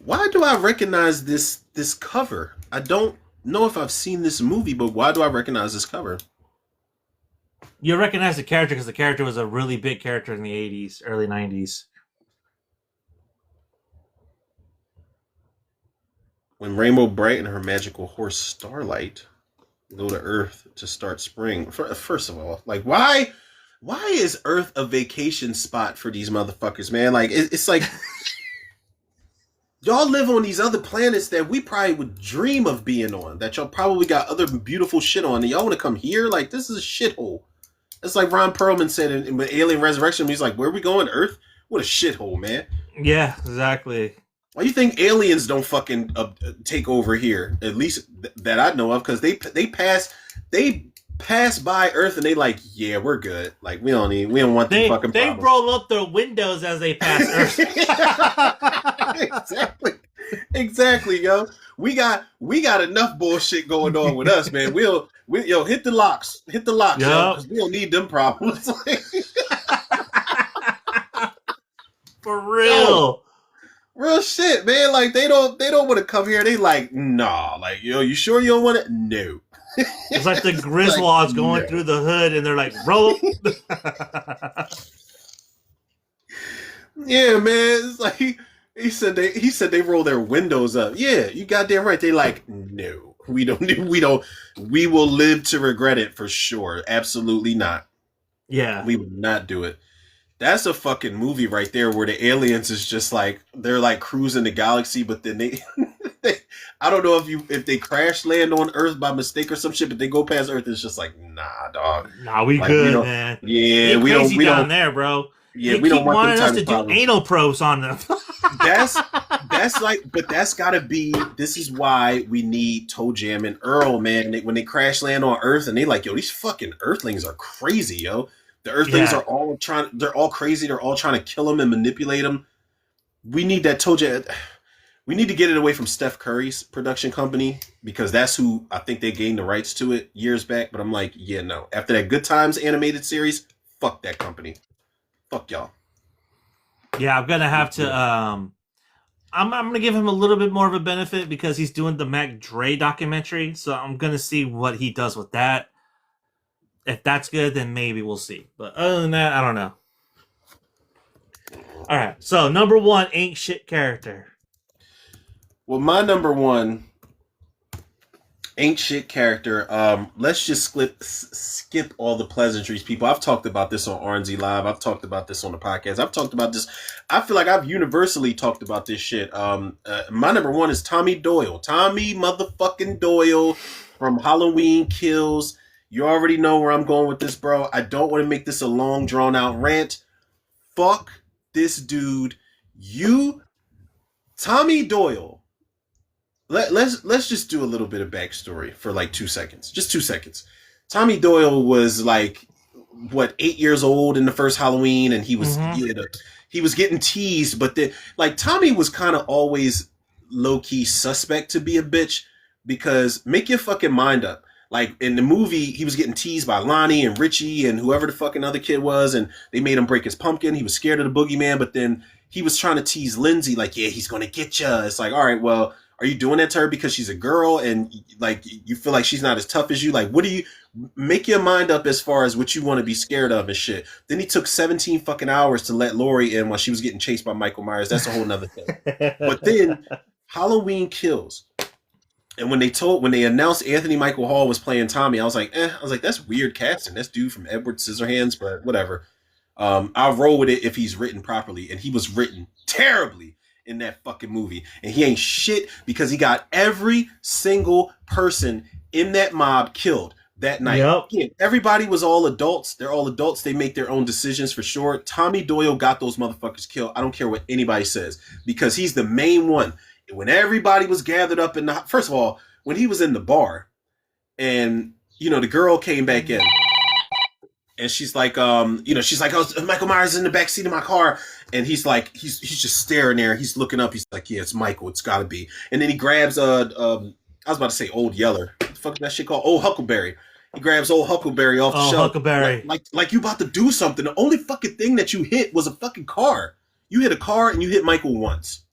Why do I recognize this cover? I don't know if I've seen this movie, but why do I recognize this cover? You recognize the character because the character was a really big character in the 80s, early 90s. When Rainbow Bright and her magical horse Starlight go to Earth to start spring. First of all, like why is Earth a vacation spot for these motherfuckers, man? Like it's like y'all live on these other planets that we probably would dream of being on, that y'all probably got other beautiful shit on, and y'all want to come here? Like, this is a shithole. It's like Ron Perlman said in Alien Resurrection. He's like, where are we going? Earth? What a shithole, man. Yeah, exactly. Why do you think aliens don't fucking take over here? At least that I know of, because they pass by Earth and they like, yeah, we're good. Like we don't want them fucking They problems. roll up their windows as they pass Earth. Exactly, exactly, yo. We got enough bullshit going on with us, man. We yo hit the locks, yo, Yup. because we don't need them problems. For Yo, real. real shit, man. Like they don't want to come here. They like, nah. Like, yo, you sure you don't want it? No. It's like the Like, Griswolds going no. through the hood and they're like, roll. Yeah, man. It's like he said they roll their windows up. Yeah, you goddamn right. They like, no. We will live to regret it for sure. Absolutely not. Yeah. We will not do it. That's a fucking movie right there where the aliens is just like they're like cruising the galaxy, but then they I don't know if they crash land on Earth by mistake or some shit, but they go past Earth. It's just like, nah, dog. Nah, we Like we good, don't. man. Yeah, Ain't we don't. crazy We down don't. there, bro. Yeah, They we don't keep want them wanting us type to of do problems. anal probes on them. That's like, but that's gotta be. This is why we need Toe Jam and Earl, man. When they crash land on Earth, and they like, yo, these fucking Earthlings are crazy, yo. The Earthlings Yeah. are all trying. They're all crazy. They're all trying to kill them and manipulate them. We need that Toe Jam. We need to get it away from Steph Curry's production company because that's who I think they gained the rights to it years back. But I'm like, yeah, no. After that Good Times animated series, fuck that company. Fuck y'all. Yeah, I'm gonna have to I'm gonna give him a little bit more of a benefit because he's doing the Mac Dre documentary, so I'm gonna see what he does with that. If that's good, then maybe we'll see. But other than that, I don't know. All right, so number one ain't shit character. Well, my number one ain't shit character. Let's just skip all the pleasantries, people. I've talked about this on RNZ Live. I've talked about this on the podcast. I've talked about this. I feel like I've universally talked about this shit. My number one is Tommy Doyle. Tommy motherfucking Doyle from Halloween Kills. You already know where I'm going with this, bro. I don't want to make this a long, drawn out rant. Fuck this dude. You, Tommy Doyle. Let's just do a little bit of backstory for like 2 seconds. Just 2 seconds. Tommy Doyle was like what 8 years old in the first Halloween, and Mm-hmm. he was getting teased, but like Tommy was kind of always low key suspect to be a bitch because make your fucking mind up. Like in the movie, he was getting teased by Lonnie and Richie and whoever the fucking other kid was, and they made him break his pumpkin. He was scared of the boogeyman, but then he was trying to tease Lindsay, like, yeah, he's gonna get you. It's like, all right, well, are you doing that to her because she's a girl and like you feel like she's not as tough as you? Like, what do you make your mind up as far as what you want to be scared of and shit? Then he took 17 fucking hours to let Lori in while she was getting chased by Michael Myers. That's a whole nother thing. But then Halloween Kills. And when they announced Anthony Michael Hall was playing Tommy, I was like, that's weird casting. That's dude from Edward Scissorhands, but whatever. I'll roll with it if he's written properly, and he was written terribly in that fucking movie, and he ain't shit because he got every single person in that mob killed that night. Yep. Again, everybody was all adults. They're all adults. They make their own decisions for sure. Tommy Doyle got those motherfuckers killed. I don't care what anybody says because he's the main one. When everybody was gathered up in the first of all, when he was in the bar, and the girl came back in and she's like, she's like, oh, Michael Myers is in the back seat of my car, and he's like, he's just staring there. He's looking up. He's like, yeah, it's Michael. It's got to be. And then he grabs I was about to say Old Yeller. What the fuck is that shit called? Old Huckleberry. He grabs Old Huckleberry off the Oh, shelf. Huckleberry. Like you about to do something. The only fucking thing that you hit was a fucking car. You hit a car and you hit Michael once.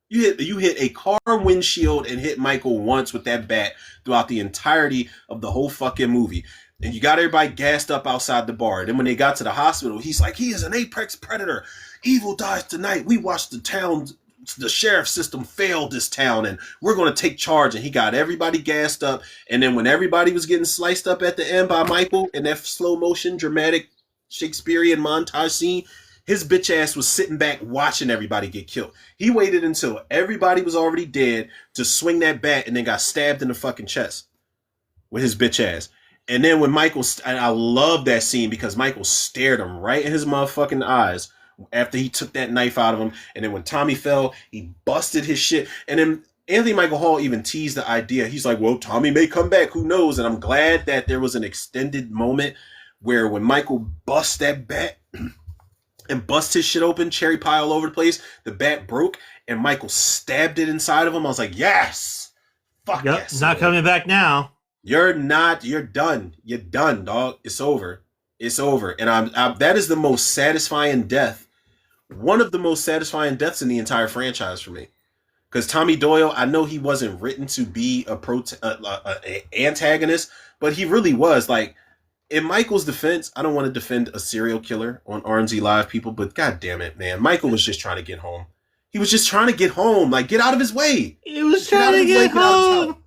You hit a car windshield and hit Michael once with that bat throughout the entirety of the whole fucking movie. And you got everybody gassed up outside the bar. Then when they got to the hospital, he's like, he is an apex predator. Evil dies tonight. We watched the sheriff system fail this town, and we're going to take charge. And he got everybody gassed up. And then when everybody was getting sliced up at the end by Michael in that slow motion, dramatic Shakespearean montage scene, his bitch ass was sitting back watching everybody get killed. He waited until everybody was already dead to swing that bat and then got stabbed in the fucking chest with his bitch ass. And I love that scene because Michael stared him right in his motherfucking eyes after he took that knife out of him. And then when Tommy fell, he busted his shit. And then Anthony Michael Hall even teased the idea. He's like, well, Tommy may come back. Who knows? And I'm glad that there was an extended moment where when Michael busts that bat and busts his shit open, cherry pie all over the place, the bat broke and Michael stabbed it inside of him. I was like, yes. Fuck yep, yes. Not man. coming back now. You're done. You're done, dog. It's over. It's over. And that is the most satisfying death. One of the most satisfying deaths in the entire franchise for me. Because Tommy Doyle, I know he wasn't written to be a antagonist, but he really was. Like, in Michael's defense, I don't want to defend a serial killer on RNZ Live, people, but god damn it, man. Michael was just trying to get home. He was just trying to get home. Like, get out of his way. He was trying to get home.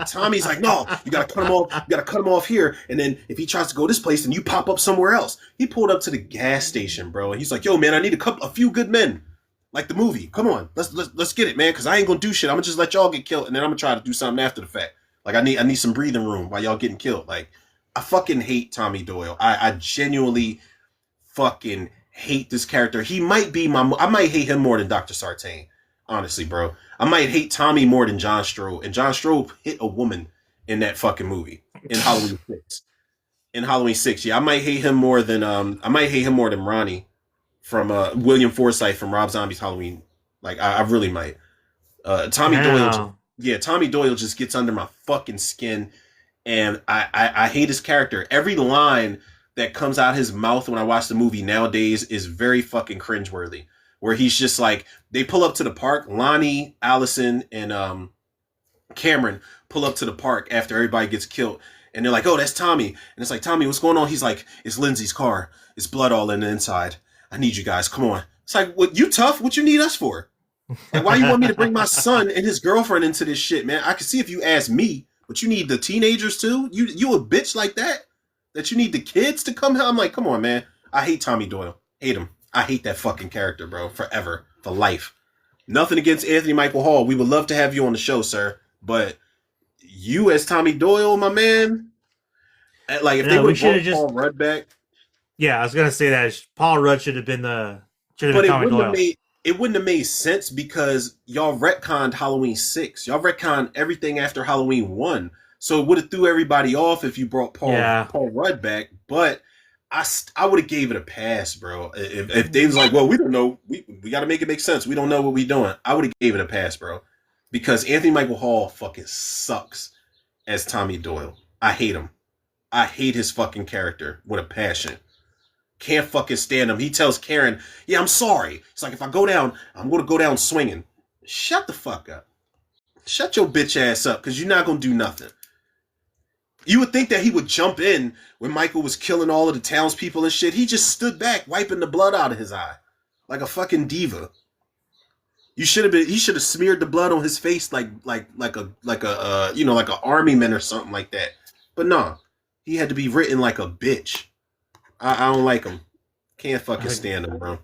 Tommy's like, no, you gotta cut him off. You gotta cut him off here, and then if he tries to go this place, then you pop up somewhere else. He pulled up to the gas station, bro, and he's like, yo, man, I need a few good men, like the movie. Come on, let's get it, man, because I ain't gonna do shit. I'm gonna just let y'all get killed, and then I'm gonna try to do something after the fact. Like I need some breathing room while y'all getting killed. Like I fucking hate Tommy Doyle. I genuinely fucking hate this character. He might be I might hate him more than Dr. Sartain. Honestly, bro. I might hate Tommy more than John Stroh. And John Stroh hit a woman in that fucking movie in Halloween 6. In Halloween 6, yeah. I might hate him more than Ronnie from William Forsythe from Rob Zombie's Halloween. Like I really might. Tommy Doyle just gets under my fucking skin, and I hate his character. Every line that comes out his mouth when I watch the movie nowadays is very fucking cringeworthy. Where he's just like, they pull up to the park, Lonnie, Allison, and Cameron pull up to the park after everybody gets killed. And they're like, oh, that's Tommy. And it's like, Tommy, what's going on? He's like, it's Lindsay's car. It's blood all in the inside. I need you guys. Come on. It's like, what, you tough? What you need us for? Like, why you want me to bring my son and his girlfriend into this shit, man? I can see if you ask me, but you need the teenagers too? You a bitch like that? That you need the kids to come here? I'm like, come on, man. I hate Tommy Doyle. Hate him. I hate that fucking character, bro. Forever. For life. Nothing against Anthony Michael Hall. We would love to have you on the show, sir. But you as Tommy Doyle, my man, like if they would have brought Paul Rudd back. Yeah, I was gonna say that Paul Rudd should have been Tommy Doyle. It wouldn't have made sense because y'all retconned Halloween 6. Y'all retconned everything after Halloween 1. So it would have threw everybody off if you brought Paul Rudd back. But I would have gave it a pass, bro. If they was like, well, we don't know. We got to make it make sense. We don't know what we're doing. I would have gave it a pass, bro. Because Anthony Michael Hall fucking sucks as Tommy Doyle. I hate him. I hate his fucking character with a passion. Can't fucking stand him. He tells Karen, yeah, I'm sorry. It's like, if I go down, I'm going to go down swinging. Shut the fuck up. Shut your bitch ass up because you're not going to do nothing. You would think that he would jump in when Michael was killing all of the townspeople and shit. He just stood back, wiping the blood out of his eye. Like a fucking diva. He should have smeared the blood on his face like a army man or something like that. But no, he had to be written like a bitch. I don't like him. Can't fucking stand him, bro.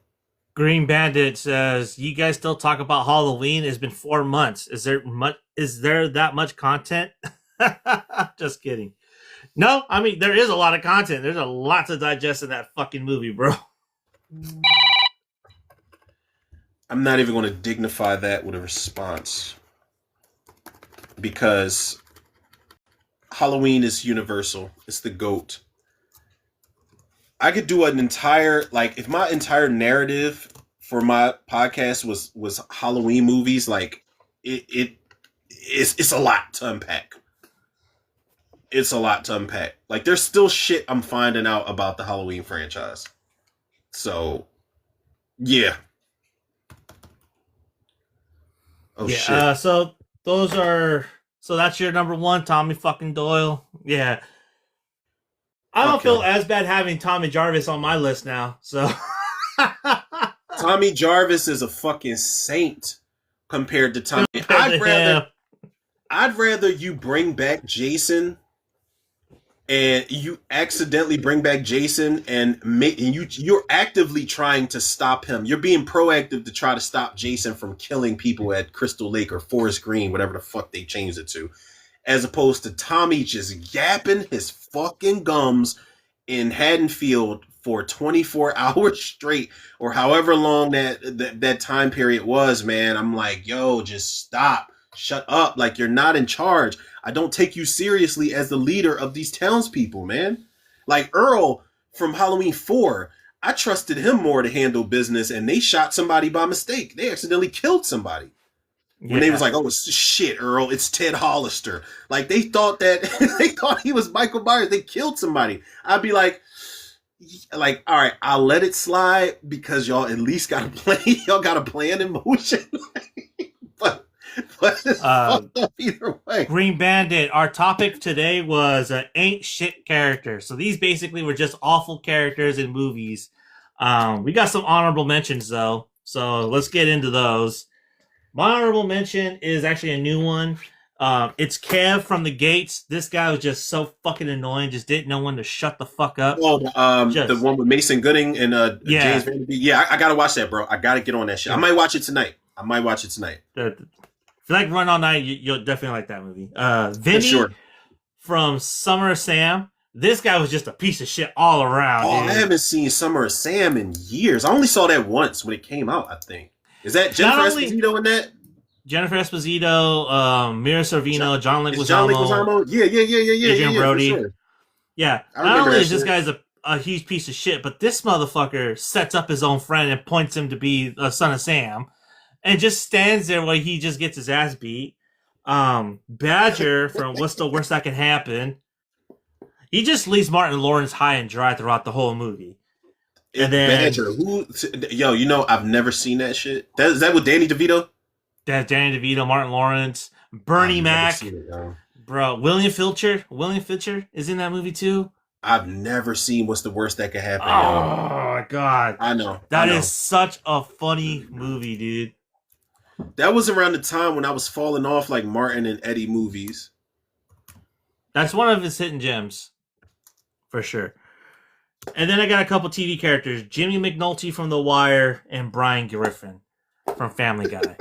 Green Bandit says, you guys still talk about Halloween? It's been 4 months. Is there that much content? Just kidding. No, I mean, there is a lot of content. There's a lot to digest in that fucking movie, bro. I'm not even going to dignify that with a response. Because Halloween is universal. It's the GOAT. I could do an entire, like, if my entire narrative for my podcast was Halloween movies, like, it's a lot to unpack. It's a lot to unpack. Like, there's still shit I'm finding out about the Halloween franchise. So, yeah. Oh, yeah, shit. So that's your number one, Tommy fucking Doyle. Yeah. I don't feel as bad having Tommy Jarvis on my list now, so. Tommy Jarvis is a fucking saint compared to Tommy. I'd rather you bring back Jason and you accidentally bring back Jason and you're actively trying to stop him. You're being proactive to try to stop Jason from killing people at Crystal Lake or Forest Green, whatever the fuck they changed it to. As opposed to Tommy just yapping his fucking gums in Haddonfield for 24 hours straight, or however long that time period was, man. I'm like, yo, just stop. Shut up. Like, you're not in charge. I don't take you seriously as the leader of these townspeople, man. Like Earl from Halloween 4, I trusted him more to handle business, and they shot somebody by mistake. They accidentally killed somebody. When they was Yeah. like, "Oh shit, Earl, it's Ted Hollister." Like they thought that they thought he was Michael Myers. They killed somebody. I'd be like, all right, I'll let it slide because y'all at least got a plan. Y'all got a plan in motion. but but it's Uh, fucked up either way. Green Bandit. Our topic today was ain't shit characters. So these basically were just awful characters in movies. We got some honorable mentions though, so let's get into those. My honorable mention is actually a new one. It's Kev from the Gates. This guy was just so fucking annoying. Just didn't know when to shut the fuck up. Oh, the Just one with Mason Gooding and yeah. James Van Der Beek. Yeah, I gotta watch that, bro. I gotta get on that shit. I Yeah. might watch it tonight. I might watch it tonight. If you like Run All Night, you'll definitely like that movie. For Vinny sure. from Summer of Sam. This guy was just a piece of shit all around. Oh, Dude. I haven't seen Summer of Sam in years. I only saw that once when it came out, I think. Is that Jennifer Not only- Esposito in that? Jennifer Esposito, Mira Sorvino, John Is John Leguizamo, Leguizamo? Yeah, Adrian for Brody. sure. Yeah, I not remember only that is this shit. guy's a huge piece of shit, but this motherfucker sets up his own friend and points him to be a son of Sam, and just stands there while he just gets his ass beat. Badger from What's the Worst That Can Happen? He just leaves Martin Lawrence high and dry throughout the whole movie. And then Badger, yo, I've never seen that shit. Is that with Danny DeVito? That's Danny DeVito, Martin Lawrence, Bernie I've never Mac, seen it, yo. bro. William Filcher. William Filcher is in that movie too. I've never seen What's the Worst That Could Happen. Oh Yo. my god, I know. that I know. is such a funny movie, dude. That was around the time when I was falling off like Martin and Eddie movies. That's one of his hidden gems, for sure. And then I got a couple TV characters: Jimmy McNulty from The Wire and Brian Griffin from Family Guy.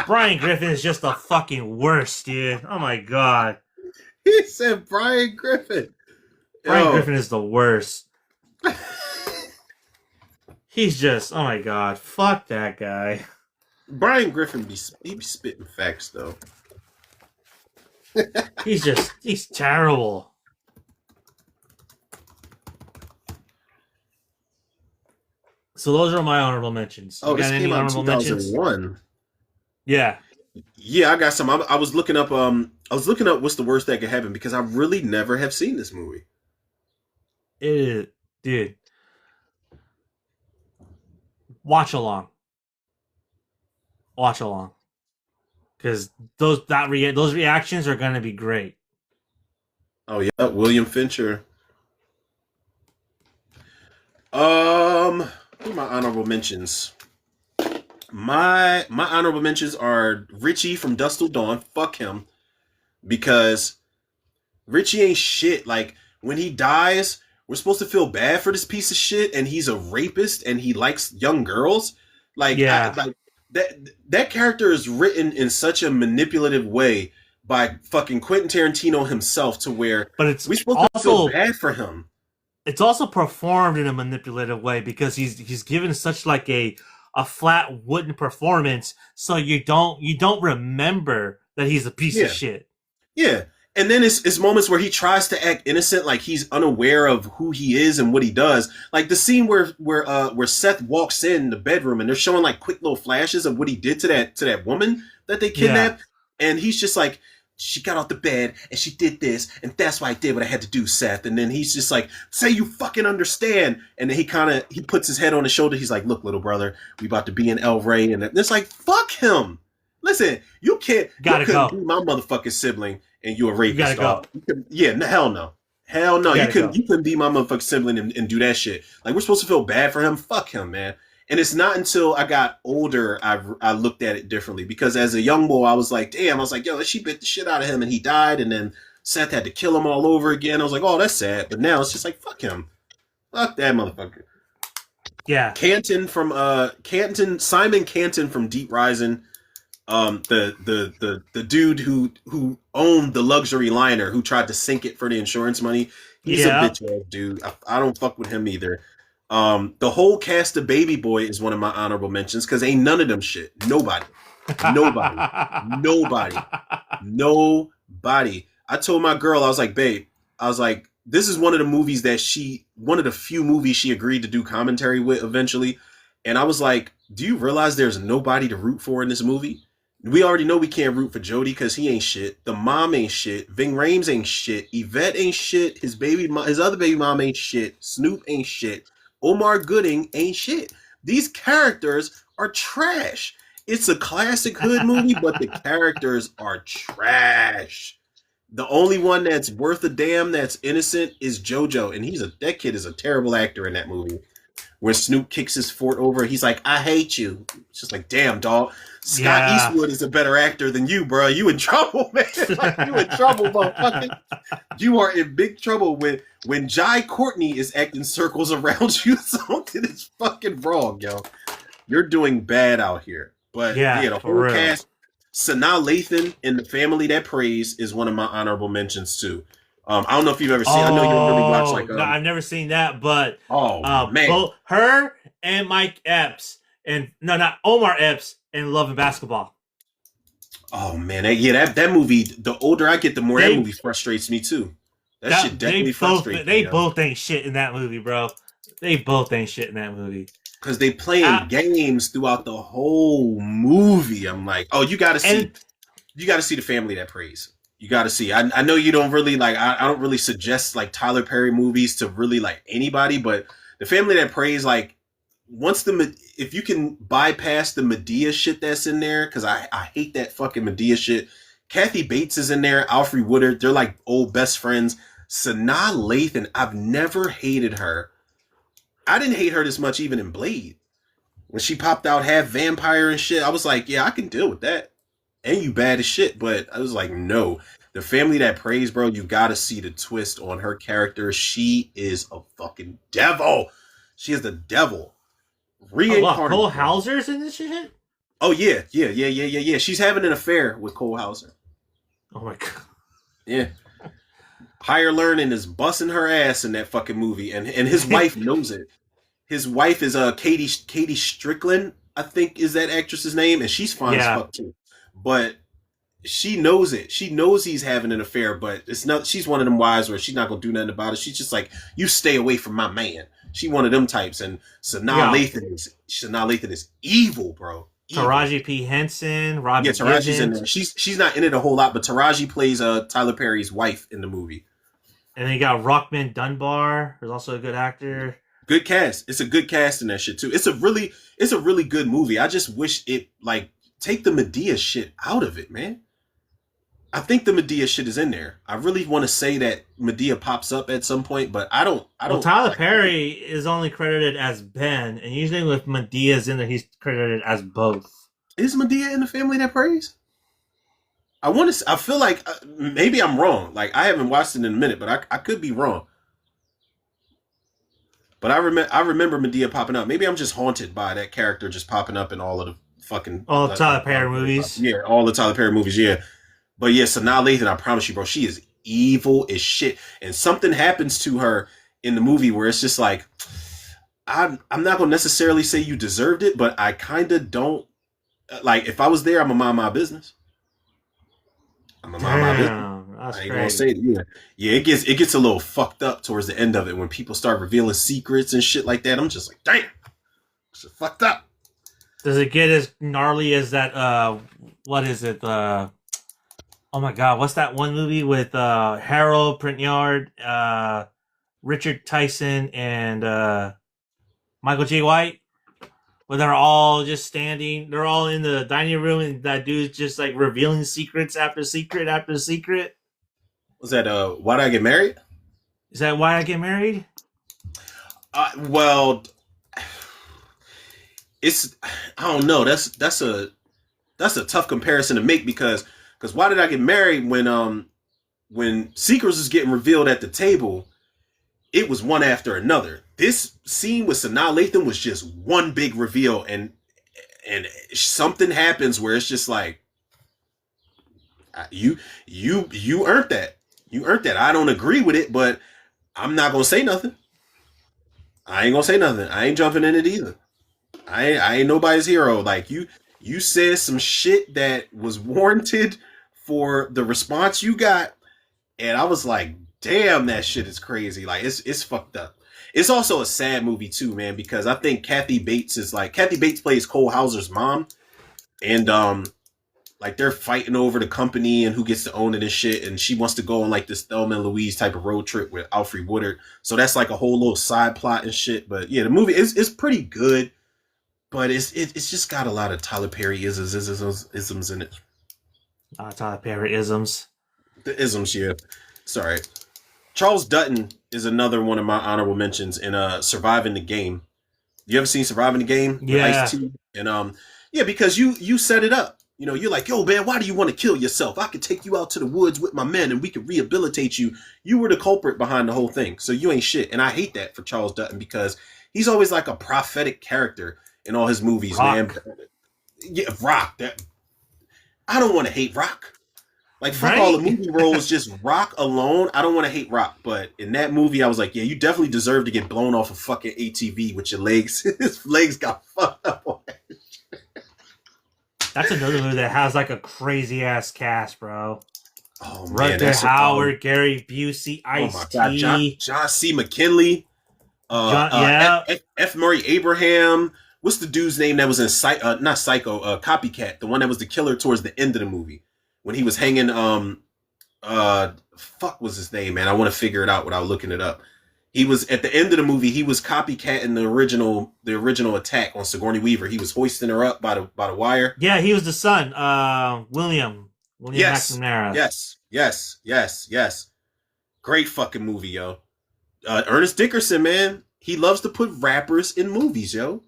Brian Griffin is just the fucking worst, dude. Oh my god, He said Brian Griffin. Brian Yo. Griffin is the worst. He's just, oh my god, fuck that guy. Brian Griffin be spitting facts though. He's terrible. So those are my honorable mentions. Oh, You this got any came out in honorable mentions? 2001. Yeah. Yeah, I got some. I was looking up. What's the worst that could happen because I really never have seen this movie. It is, dude. Watch along. Watch along. Because those reactions are gonna be great. Oh yeah, William Fincher. Who are my honorable mentions? My honorable mentions are Richie from Dust Till Dawn. Fuck him, because Richie ain't shit. Like when he dies, we're supposed to feel bad for this piece of shit, and he's a rapist and he likes young girls. Like Yeah. like that character is written in such a manipulative way by fucking Quentin Tarantino himself to where But it's we're supposed to feel also bad for him. it's also performed in a manipulative way because he's given such like a flat wooden performance, so you don't remember that he's a piece Yeah. of shit. Yeah. And then it's moments where he tries to act innocent, like he's unaware of who he is and what he does. Like the scene where Seth walks in the bedroom and they're showing like quick little flashes of what he did to that woman that they kidnapped, and he's just like, she got off the bed and she did this, and that's why I did what I had to do, Seth. And then he's just like, say you fucking understand. And then he puts his head on his shoulder. He's like, look, little brother, we about to be in El Rey. And it's like, fuck him. Listen, you couldn't be my motherfucking sibling and you a rapist. Hell no. Hell no. You couldn't be my motherfucking sibling and do that shit. Like, we're supposed to feel bad for him. Fuck him, man. And it's not until I got older I looked at it differently, because as a young boy I was like, damn, I was like, yo, she bit the shit out of him and he died, and then Seth had to kill him all over again. I was like, oh, that's sad. But now it's just like, fuck him. Fuck that motherfucker. Yeah. Simon Canton from Deep Rising, the dude who owned the luxury liner who tried to sink it for the insurance money. He's a bitch ass dude. I don't fuck with him either. The whole cast of Baby Boy is one of my honorable mentions because ain't none of them shit. Nobody, nobody, nobody, nobody. I told my girl, I was like, babe, I was like, this is one of the movies that one of the few movies she agreed to do commentary with eventually. And I was like, do you realize there's nobody to root for in this movie? We already know we can't root for Jody because he ain't shit. The mom ain't shit. Ving Rhames ain't shit. Yvette ain't shit. His other baby mom ain't shit. Snoop ain't shit. Omar Gooding ain't shit. These characters are trash. It's a classic hood movie, but the characters are trash. The only one that's worth a damn that's innocent is JoJo, and that kid is a terrible actor in that movie. When Snoop kicks his fort over, he's like, "I hate you." It's just like, damn, dog. Scott Yeah. Eastwood is a better actor than you, bro. You in trouble, man. Like, you in trouble, motherfucker. You are in big trouble when Jai Courtney is acting circles around you. Something is fucking wrong, yo. You're doing bad out here. But yeah, the for whole real. cast. Sanaa Lathan in The Family That Prays is one of my honorable mentions too. I don't know if you've ever seen. I know you don't really watch like. No, I've never seen that, but Oh man, both her and Mike Epps, and no, not Omar Epps, in Love and Basketball. oh man, that movie. The older I get, the more that movie frustrates me too. That shit definitely frustrates me. They both ain't shit in that movie, bro. They both ain't shit in that movie. Because they playing games throughout the whole movie. I'm like, oh, you got to see The Family That Prays. You got to see. I know you don't really like. I don't really suggest like Tyler Perry movies to really like anybody, but The Family That Prays, like if you can bypass the Medea shit that's in there, because I hate that fucking Medea shit. Kathy Bates is in there. Alfre Woodard. They're like old best friends. Sanaa Lathan. I've never hated her. I didn't hate her this much even in Blade. When she popped out half vampire and shit, I was like, yeah, I can deal with that. And you bad as shit, but I was like, no. The Family That Prays, bro, you gotta see the twist on her character. She is a fucking devil. She is the devil. Reincarnated. Cole Hauser's in this shit? Oh, yeah. She's having an affair with Cole Hauser. Oh my god. Yeah. Higher Learning is busting her ass in that fucking movie, and his wife knows it. His wife is Katie Strickland, I think is that actress's name, and she's fine as fuck too. But she knows it. She knows he's having an affair, but it's not. She's one of them wives where she's not gonna do nothing about it. She's just like, you stay away from my man. She one of them types, and Sanaa Lathan is evil, bro. Evil. Taraji P. Henson, Robbie Taraji's Gibbons. in there. She's not in it a whole lot, but Taraji plays Tyler Perry's wife in the movie. And then you got Rockman Dunbar, who's also a good actor. Good cast. It's a good cast in that shit too. It's a really good movie. I just wish it like take the Medea shit out of it, man. I think the Medea shit is in there. I really want to say that Medea pops up at some point, but I don't. Well, Tyler Perry is only credited as Ben, and usually with Medea's in there, he's credited as both. Is Medea in The Family That Prays? I feel like maybe I'm wrong. Like I haven't watched it in a minute, but I could be wrong. But I remember Medea popping up. Maybe I'm just haunted by that character just popping up in all of the fucking Tyler Perry movies. Yeah, all the Tyler Perry movies. Yeah, but yeah, Sanaa Lathan, I promise you, bro, she is evil as shit. And something happens to her in the movie where it's just like, I'm not gonna necessarily say you deserved it, but I kind of don't. Like, if I was there, I'm gonna mind my business. I'm gonna mind my business. I ain't gonna say it. Yeah, it gets a little fucked up towards the end of it when people start revealing secrets and shit like that. I'm just like, damn, it's fucked up. Does it get as gnarly as that? What is it? Oh my god, what's that one movie with Harold Printyard, Richard Tyson, and Michael J. White? Where they're all just standing, they're all in the dining room, and that dude's just like revealing secrets after secret after secret. Was that Why Did I Get Married? Is that Why I Get Married? Well, it's I don't know. That's a tough comparison to make because Why Did I Get Married when secrets was getting revealed at the table, it was one after another. This scene with Sanaa Lathan was just one big reveal, and something happens where it's just like you earned that. You earned that. I don't agree with it, but I'm not gonna say nothing. I ain't gonna say nothing. I ain't jumping in it either. I ain't nobody's hero. Like you said some shit that was warranted for the response you got, and I was like, damn, that shit is crazy. Like it's fucked up. It's also a sad movie too, man, because I think Kathy Bates plays Cole Hauser's mom, and like they're fighting over the company and who gets to own it and shit, and she wants to go on like this Thelma and Louise type of road trip with Alfred Woodard. So that's like a whole little side plot and shit. But yeah, the movie is pretty good, but it's just got a lot of Tyler Perry isms in it. Tyler Perry isms. The isms, yeah. Sorry. Charles Dutton is another one of my honorable mentions in Surviving the Game. You ever seen Surviving the Game with Yeah. Ice-T? And yeah, because you set it up. You know, you're like, yo, man, why do you want to kill yourself? I could take you out to the woods with my men and we could rehabilitate you. You were the culprit behind the whole thing. So you ain't shit. And I hate that for Charles Dutton because he's always like a prophetic character in all his movies, Rock. man. Yeah, Rock. That I don't want to hate Rock. Like, fuck Right? all the movie roles, just Rock alone. I don't want to hate Rock, but in that movie, I was like, yeah, you definitely deserve to get blown off a fucking ATV with your legs. His legs got fucked up on it. That's another movie that has like a crazy ass cast, bro. Oh man, Rutger Howard, Gary Busey, oh my Ice god, T. John C. McKinley, Yeah. F. Murray Abraham. What's the dude's name that was in not Psycho, Copycat, the one that was the killer towards the end of the movie when he was hanging. Fuck was his name, man? I want to figure it out without looking it up. He was at the end of the movie. He was copycatting the original attack on Sigourney Weaver. He was hoisting her up by the wire. Yeah, he was the son, William Yes, McNamara. yes. Great fucking movie, yo. Ernest Dickerson, man, he loves to put rappers in movies, yo.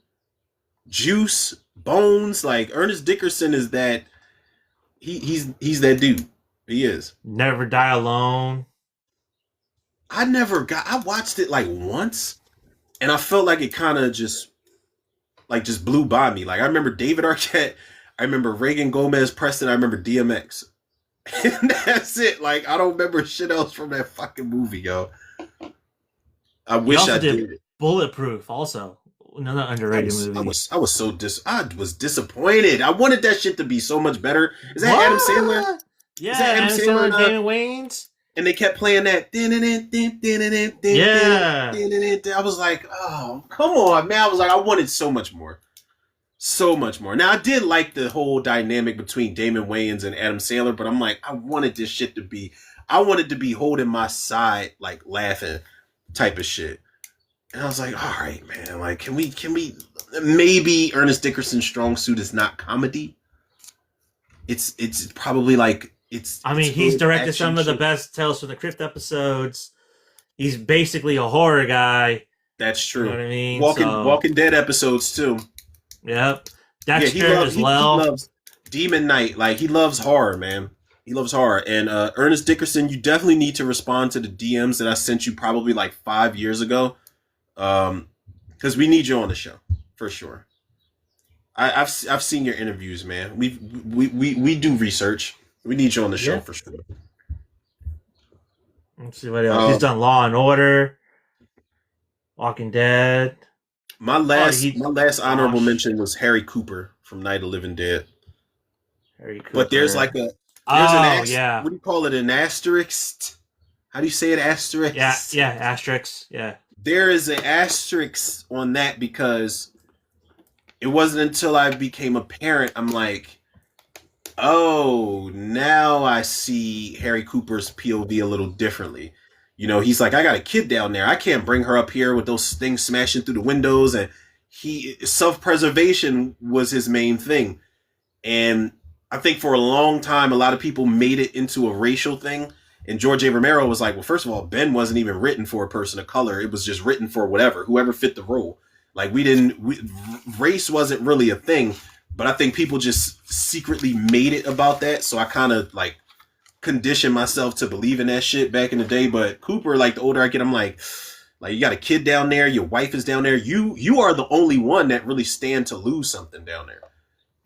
Juice, Bones, like Ernest Dickerson is that. He's that dude. He is. Never Die Alone. I watched it like once, and I felt like it kind of just blew by me. Like I remember David Arquette, I remember Reagan Gomez Preston, I remember DMX. And that's it. Like I don't remember shit else from that fucking movie, yo. I He wish also I did did. Bulletproof, also another underrated movie. I was disappointed. I wanted that shit to be so much better. Is that Adam Sandler? Yeah, Is that Adam Sandler, Damon Wayans. And they kept playing that. Yeah. I was like, oh, come on, man. I was like, I wanted so much more. So much more. Now, I did like the whole dynamic between Damon Wayans and Adam Sandler, but I'm like, I wanted to be holding my side, like laughing type of shit. And I was like, all right, man, like, can we, maybe Ernest Dickerson's strong suit is not comedy. It's probably like, He's directed some of the best Tales from the Crypt episodes. He's basically a horror guy. That's true. You know what I mean? Walking Dead episodes too. Yep. Dexter as well. He loves Demon Knight. Like he loves horror, man. He loves horror. And Ernest Dickerson, you definitely need to respond to the DMs that I sent you probably like 5 years ago. Because we need you on the show for sure. I've seen your interviews, man. We do research. We need you on the show for sure. Let's see what else. He's done Law and Order, Walking Dead. My last honorable mention was Harry Cooper from Night of the Living Dead. Harry Cooper. But there's like what do you call it? An asterisk? How do you say it? Asterisk? Yeah, asterisk. Yeah. There is an asterisk on that because it wasn't until I became a parent, I'm like, oh, now I see Harry Cooper's POV a little differently. You know, he's like, I got a kid down there. I can't bring her up here with those things smashing through the windows. And self-preservation was his main thing. And I think for a long time, a lot of people made it into a racial thing. And George A. Romero was like, well, first of all, Ben wasn't even written for a person of color. It was just written for whoever fit the role. Like race wasn't really a thing. But I think people just secretly made it about that. So I kind of like conditioned myself to believe in that shit back in the day. But Cooper, like the older I get, I'm like you got a kid down there. Your wife is down there. You are the only one that really stand to lose something down there.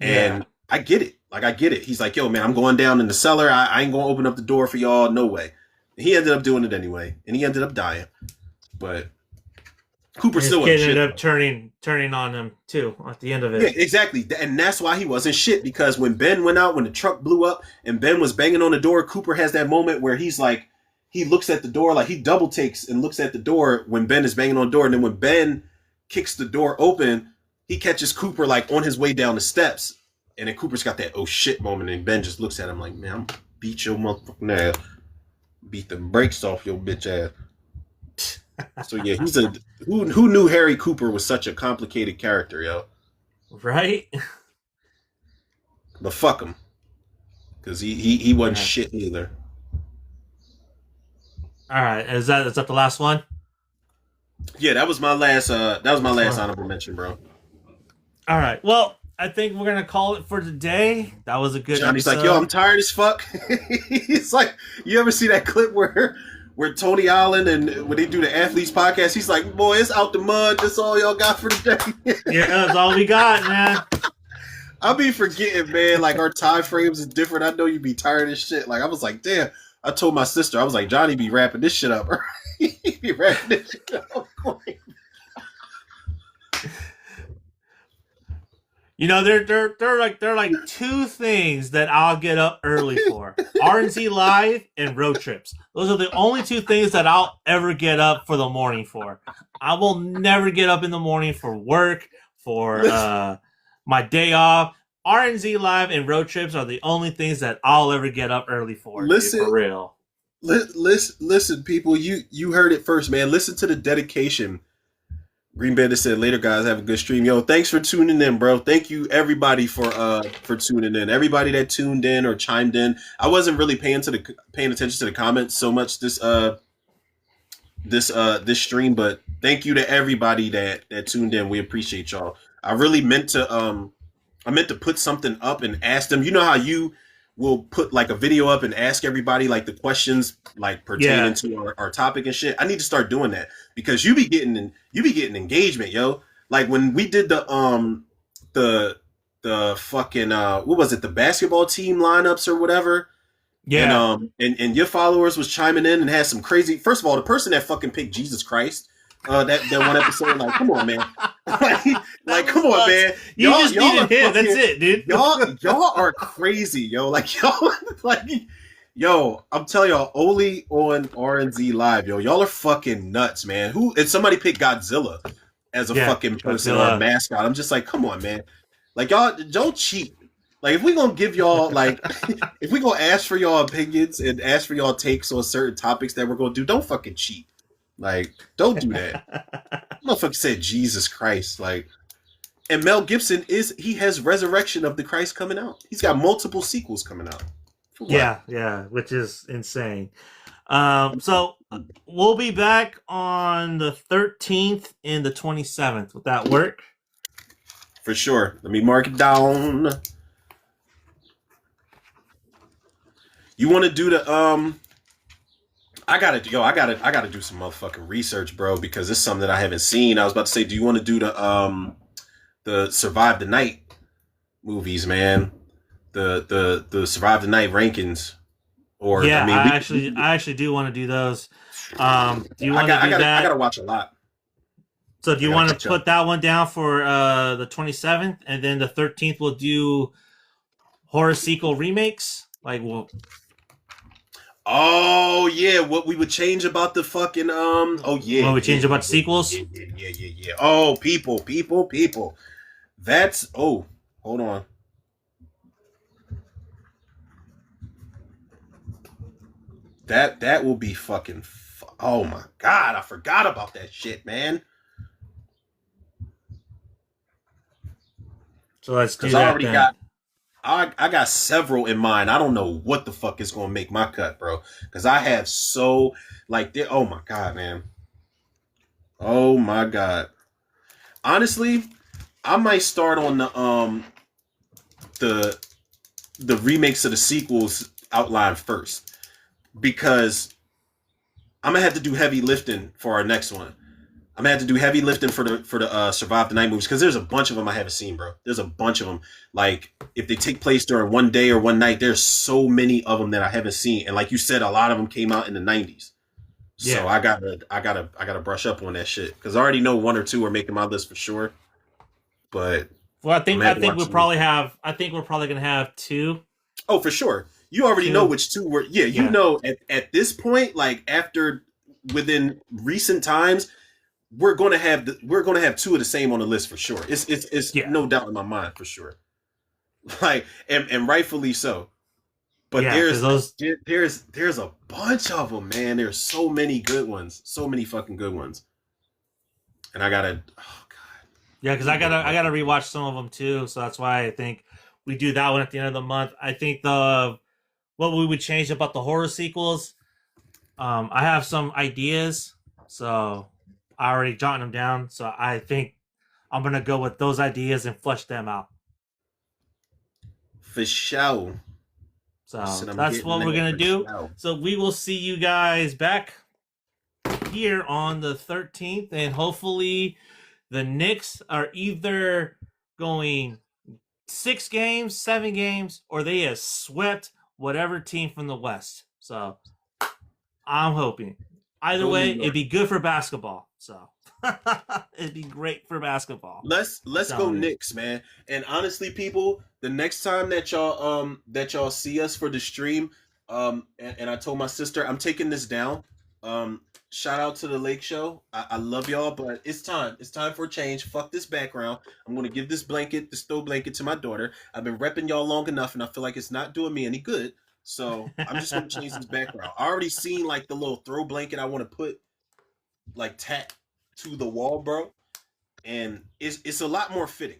And yeah. I get it. Like I get it. He's like, yo, man, I'm going down in the cellar. I ain't going to open up the door for y'all. No way. And he ended up doing it anyway. And he ended up dying. But Cooper And his still wasn't kid ended shit up though. turning on him too at the end of Yeah, it. exactly. And that's why he wasn't shit, because when Ben went out, when the truck blew up and Ben was banging on the door, Cooper has that moment where he's like, he looks at the door, like he double takes and looks at the door when Ben is banging on the door. And then when Ben kicks the door open, he catches Cooper like on his way down the steps. And then Cooper's got that oh shit moment. And Ben just looks at him like, man, I'm gonna beat your motherfucking ass. Beat the brakes off your bitch ass. So yeah, he's a who knew Harry Cooper was such a complicated character, yo. Right? But fuck him, because he wasn't Yeah. shit either. All right. Is that the last one? Yeah, that was my last. That was my Last last one. honorable mention, bro. All right. Well, I think we're gonna call it for today. That was a good Johnny's like, yo, episode. I'm tired as fuck. He's like, you ever see that clip where Tony Allen and when they do the athletes podcast, he's like, boy, it's out the mud. That's all y'all got for the day. Yeah, that's all we got, man. I'll be forgetting, man. Like our time frames is different. I know you be tired as shit. Like I was like, damn. I told my sister, I was like, Johnny be wrapping this shit up. He be wrapping this shit up. You know, they're like two things that I'll get up early for: R&Z Live and road trips. Those are the only two things that I'll ever get up for the morning for. I will never get up in the morning for work, for my day off. R&Z Live and road trips are the only things that I'll ever get up early for, dude, Listen, for real. listen, people. You heard it first, man. Listen to the dedication. Green Bandit said, "Later, guys. Have a good stream, yo. Thanks for tuning in, bro. Thank you, everybody, for tuning in. Everybody that tuned in or chimed in. I wasn't really paying attention to the comments so much this stream, but thank you to everybody that tuned in. We appreciate y'all. I really meant to put something up and ask them. You know how you will put like a video up and ask everybody like the questions like pertaining Yeah, to our topic and shit. I need to start doing that because you be getting engagement, yo. Like when we did the fucking what was it, the basketball team lineups or whatever. And yeah. and your followers was chiming in and had some crazy. First of all, the person that fucking picked Jesus Christ, that one episode, like, come on, man, like, come on, Nuts. man, You just y'all needed are him. fucking, That's it, dude. y'all are crazy, yo, like y'all, like, yo, I'm telling y'all, only on RNZ Live, yo, y'all are fucking nuts, man. Who and somebody picked Godzilla as a Yeah, fucking person or a Godzilla. mascot. I'm just like, come on, man, like y'all don't cheat. Like if we gonna give y'all like if we gonna ask for y'all opinions and ask for y'all takes on certain topics that we're gonna do, don't fucking cheat. Like, don't do that. Motherfucker said Jesus Christ. Like, and Mel Gibson he has Resurrection of the Christ coming out. He's got multiple sequels coming out. For what? Yeah, yeah, which is insane. So we'll be back on the 13th and the 27th. Would that work? For sure. Let me mark it down. You want to do the I gotta do some motherfucking research, bro, because it's something that I haven't seen. I was about to say, do you want to do the Survive the Night movies, man? The Survive the Night rankings, or Yeah, I mean, I actually do want to do those. Do you want to do I gotta that? watch a lot. So do I you gotta want catch to up. put that one down for the 27th, and then the 13th we'll do horror sequel remakes? Like, well, Oh yeah, what we would change about the fucking oh yeah, when we yeah, change about yeah, yeah, sequels? yeah, yeah, yeah, yeah, yeah. Oh, people. That's oh, hold on. That will be fucking. Oh my god, I forgot about that shit, man. So let's do Because I that already then. got I got several in mind. I don't know what the fuck is gonna make my cut, bro. Because I have so like, oh my god, man. Oh my god. Honestly, I might start on the the remakes of the sequels outline first because I'm gonna have to do heavy lifting for our next one. I'm gonna have to do heavy lifting for the Survive the Night movies because there's a bunch of them I haven't seen, bro. There's a bunch of them. Like if they take place during one day or one night, there's so many of them that I haven't seen. And like you said, a lot of them came out in the '90s. So Yeah. I gotta brush up on that shit because I already know one or two are making my list for sure. But Well, I'm gonna have to watch some of these. I think we're probably gonna have Oh, for sure. You already know two. which two were. Yeah, you Yeah. know at this point, like after within recent times, we're gonna have two of the same on the list for sure. It's Yeah. no doubt in my mind for sure. Like and rightfully so. But Yeah. Because those. there's a bunch of them, man. There's so many good ones, so many fucking good ones. And I gotta, oh god, Yeah. let Because me go I back. gotta rewatch some of them too. So that's why I think we do that one at the end of the month. I think the what we would change about the horror sequels. I have some ideas, so I already jotted them down. So I think I'm gonna go with those ideas and flesh them out. For sure. I said So I'm that's getting what we're that gonna for do. sure. So we will see you guys back here on the 13th, and hopefully the Knicks are either going 6 games, 7 games, or they have swept whatever team from the West. So I'm hoping. Either Go New way, it'd York. be good for basketball. So it'd be great for basketball. I'm Let's go telling you. Knicks, man. And honestly, people, the next time that y'all see us for the stream, and I told my sister I'm taking this down. Shout out to the Lake Show. I love y'all, but it's time. It's time for a change. Fuck this background. I'm gonna give this stove blanket to my daughter. I've been repping y'all long enough, and I feel like it's not doing me any good. So I'm just gonna change this background. I already seen like the little throw blanket I want to put like tack to the wall, bro, and it's a lot more fitting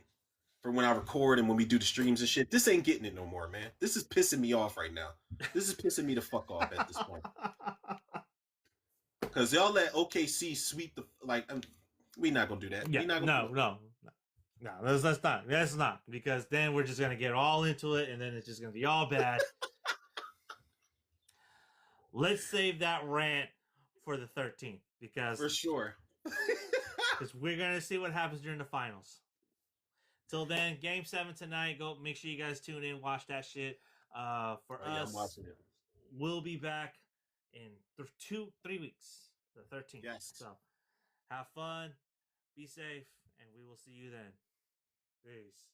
for when I record and when we do the streams and shit. This ain't getting it no more, man. This is pissing me off right now. This is pissing me the fuck off at this point because y'all let OKC sweep the like. We not gonna do that. Yeah, We not gonna do no, that. no, no, no. That's not. That's not because then we're just gonna get all into it, and then it's just gonna be all bad. Let's save that rant for the 13th For sure. because we're gonna see what happens during the finals. Till then, Game 7 tonight. Go make sure you guys tune in, watch that shit. For Oh yeah, I'm us, watching it. we'll be back in 3 weeks, the 13th. Yes. So have fun, be safe, and we will see you then. Peace.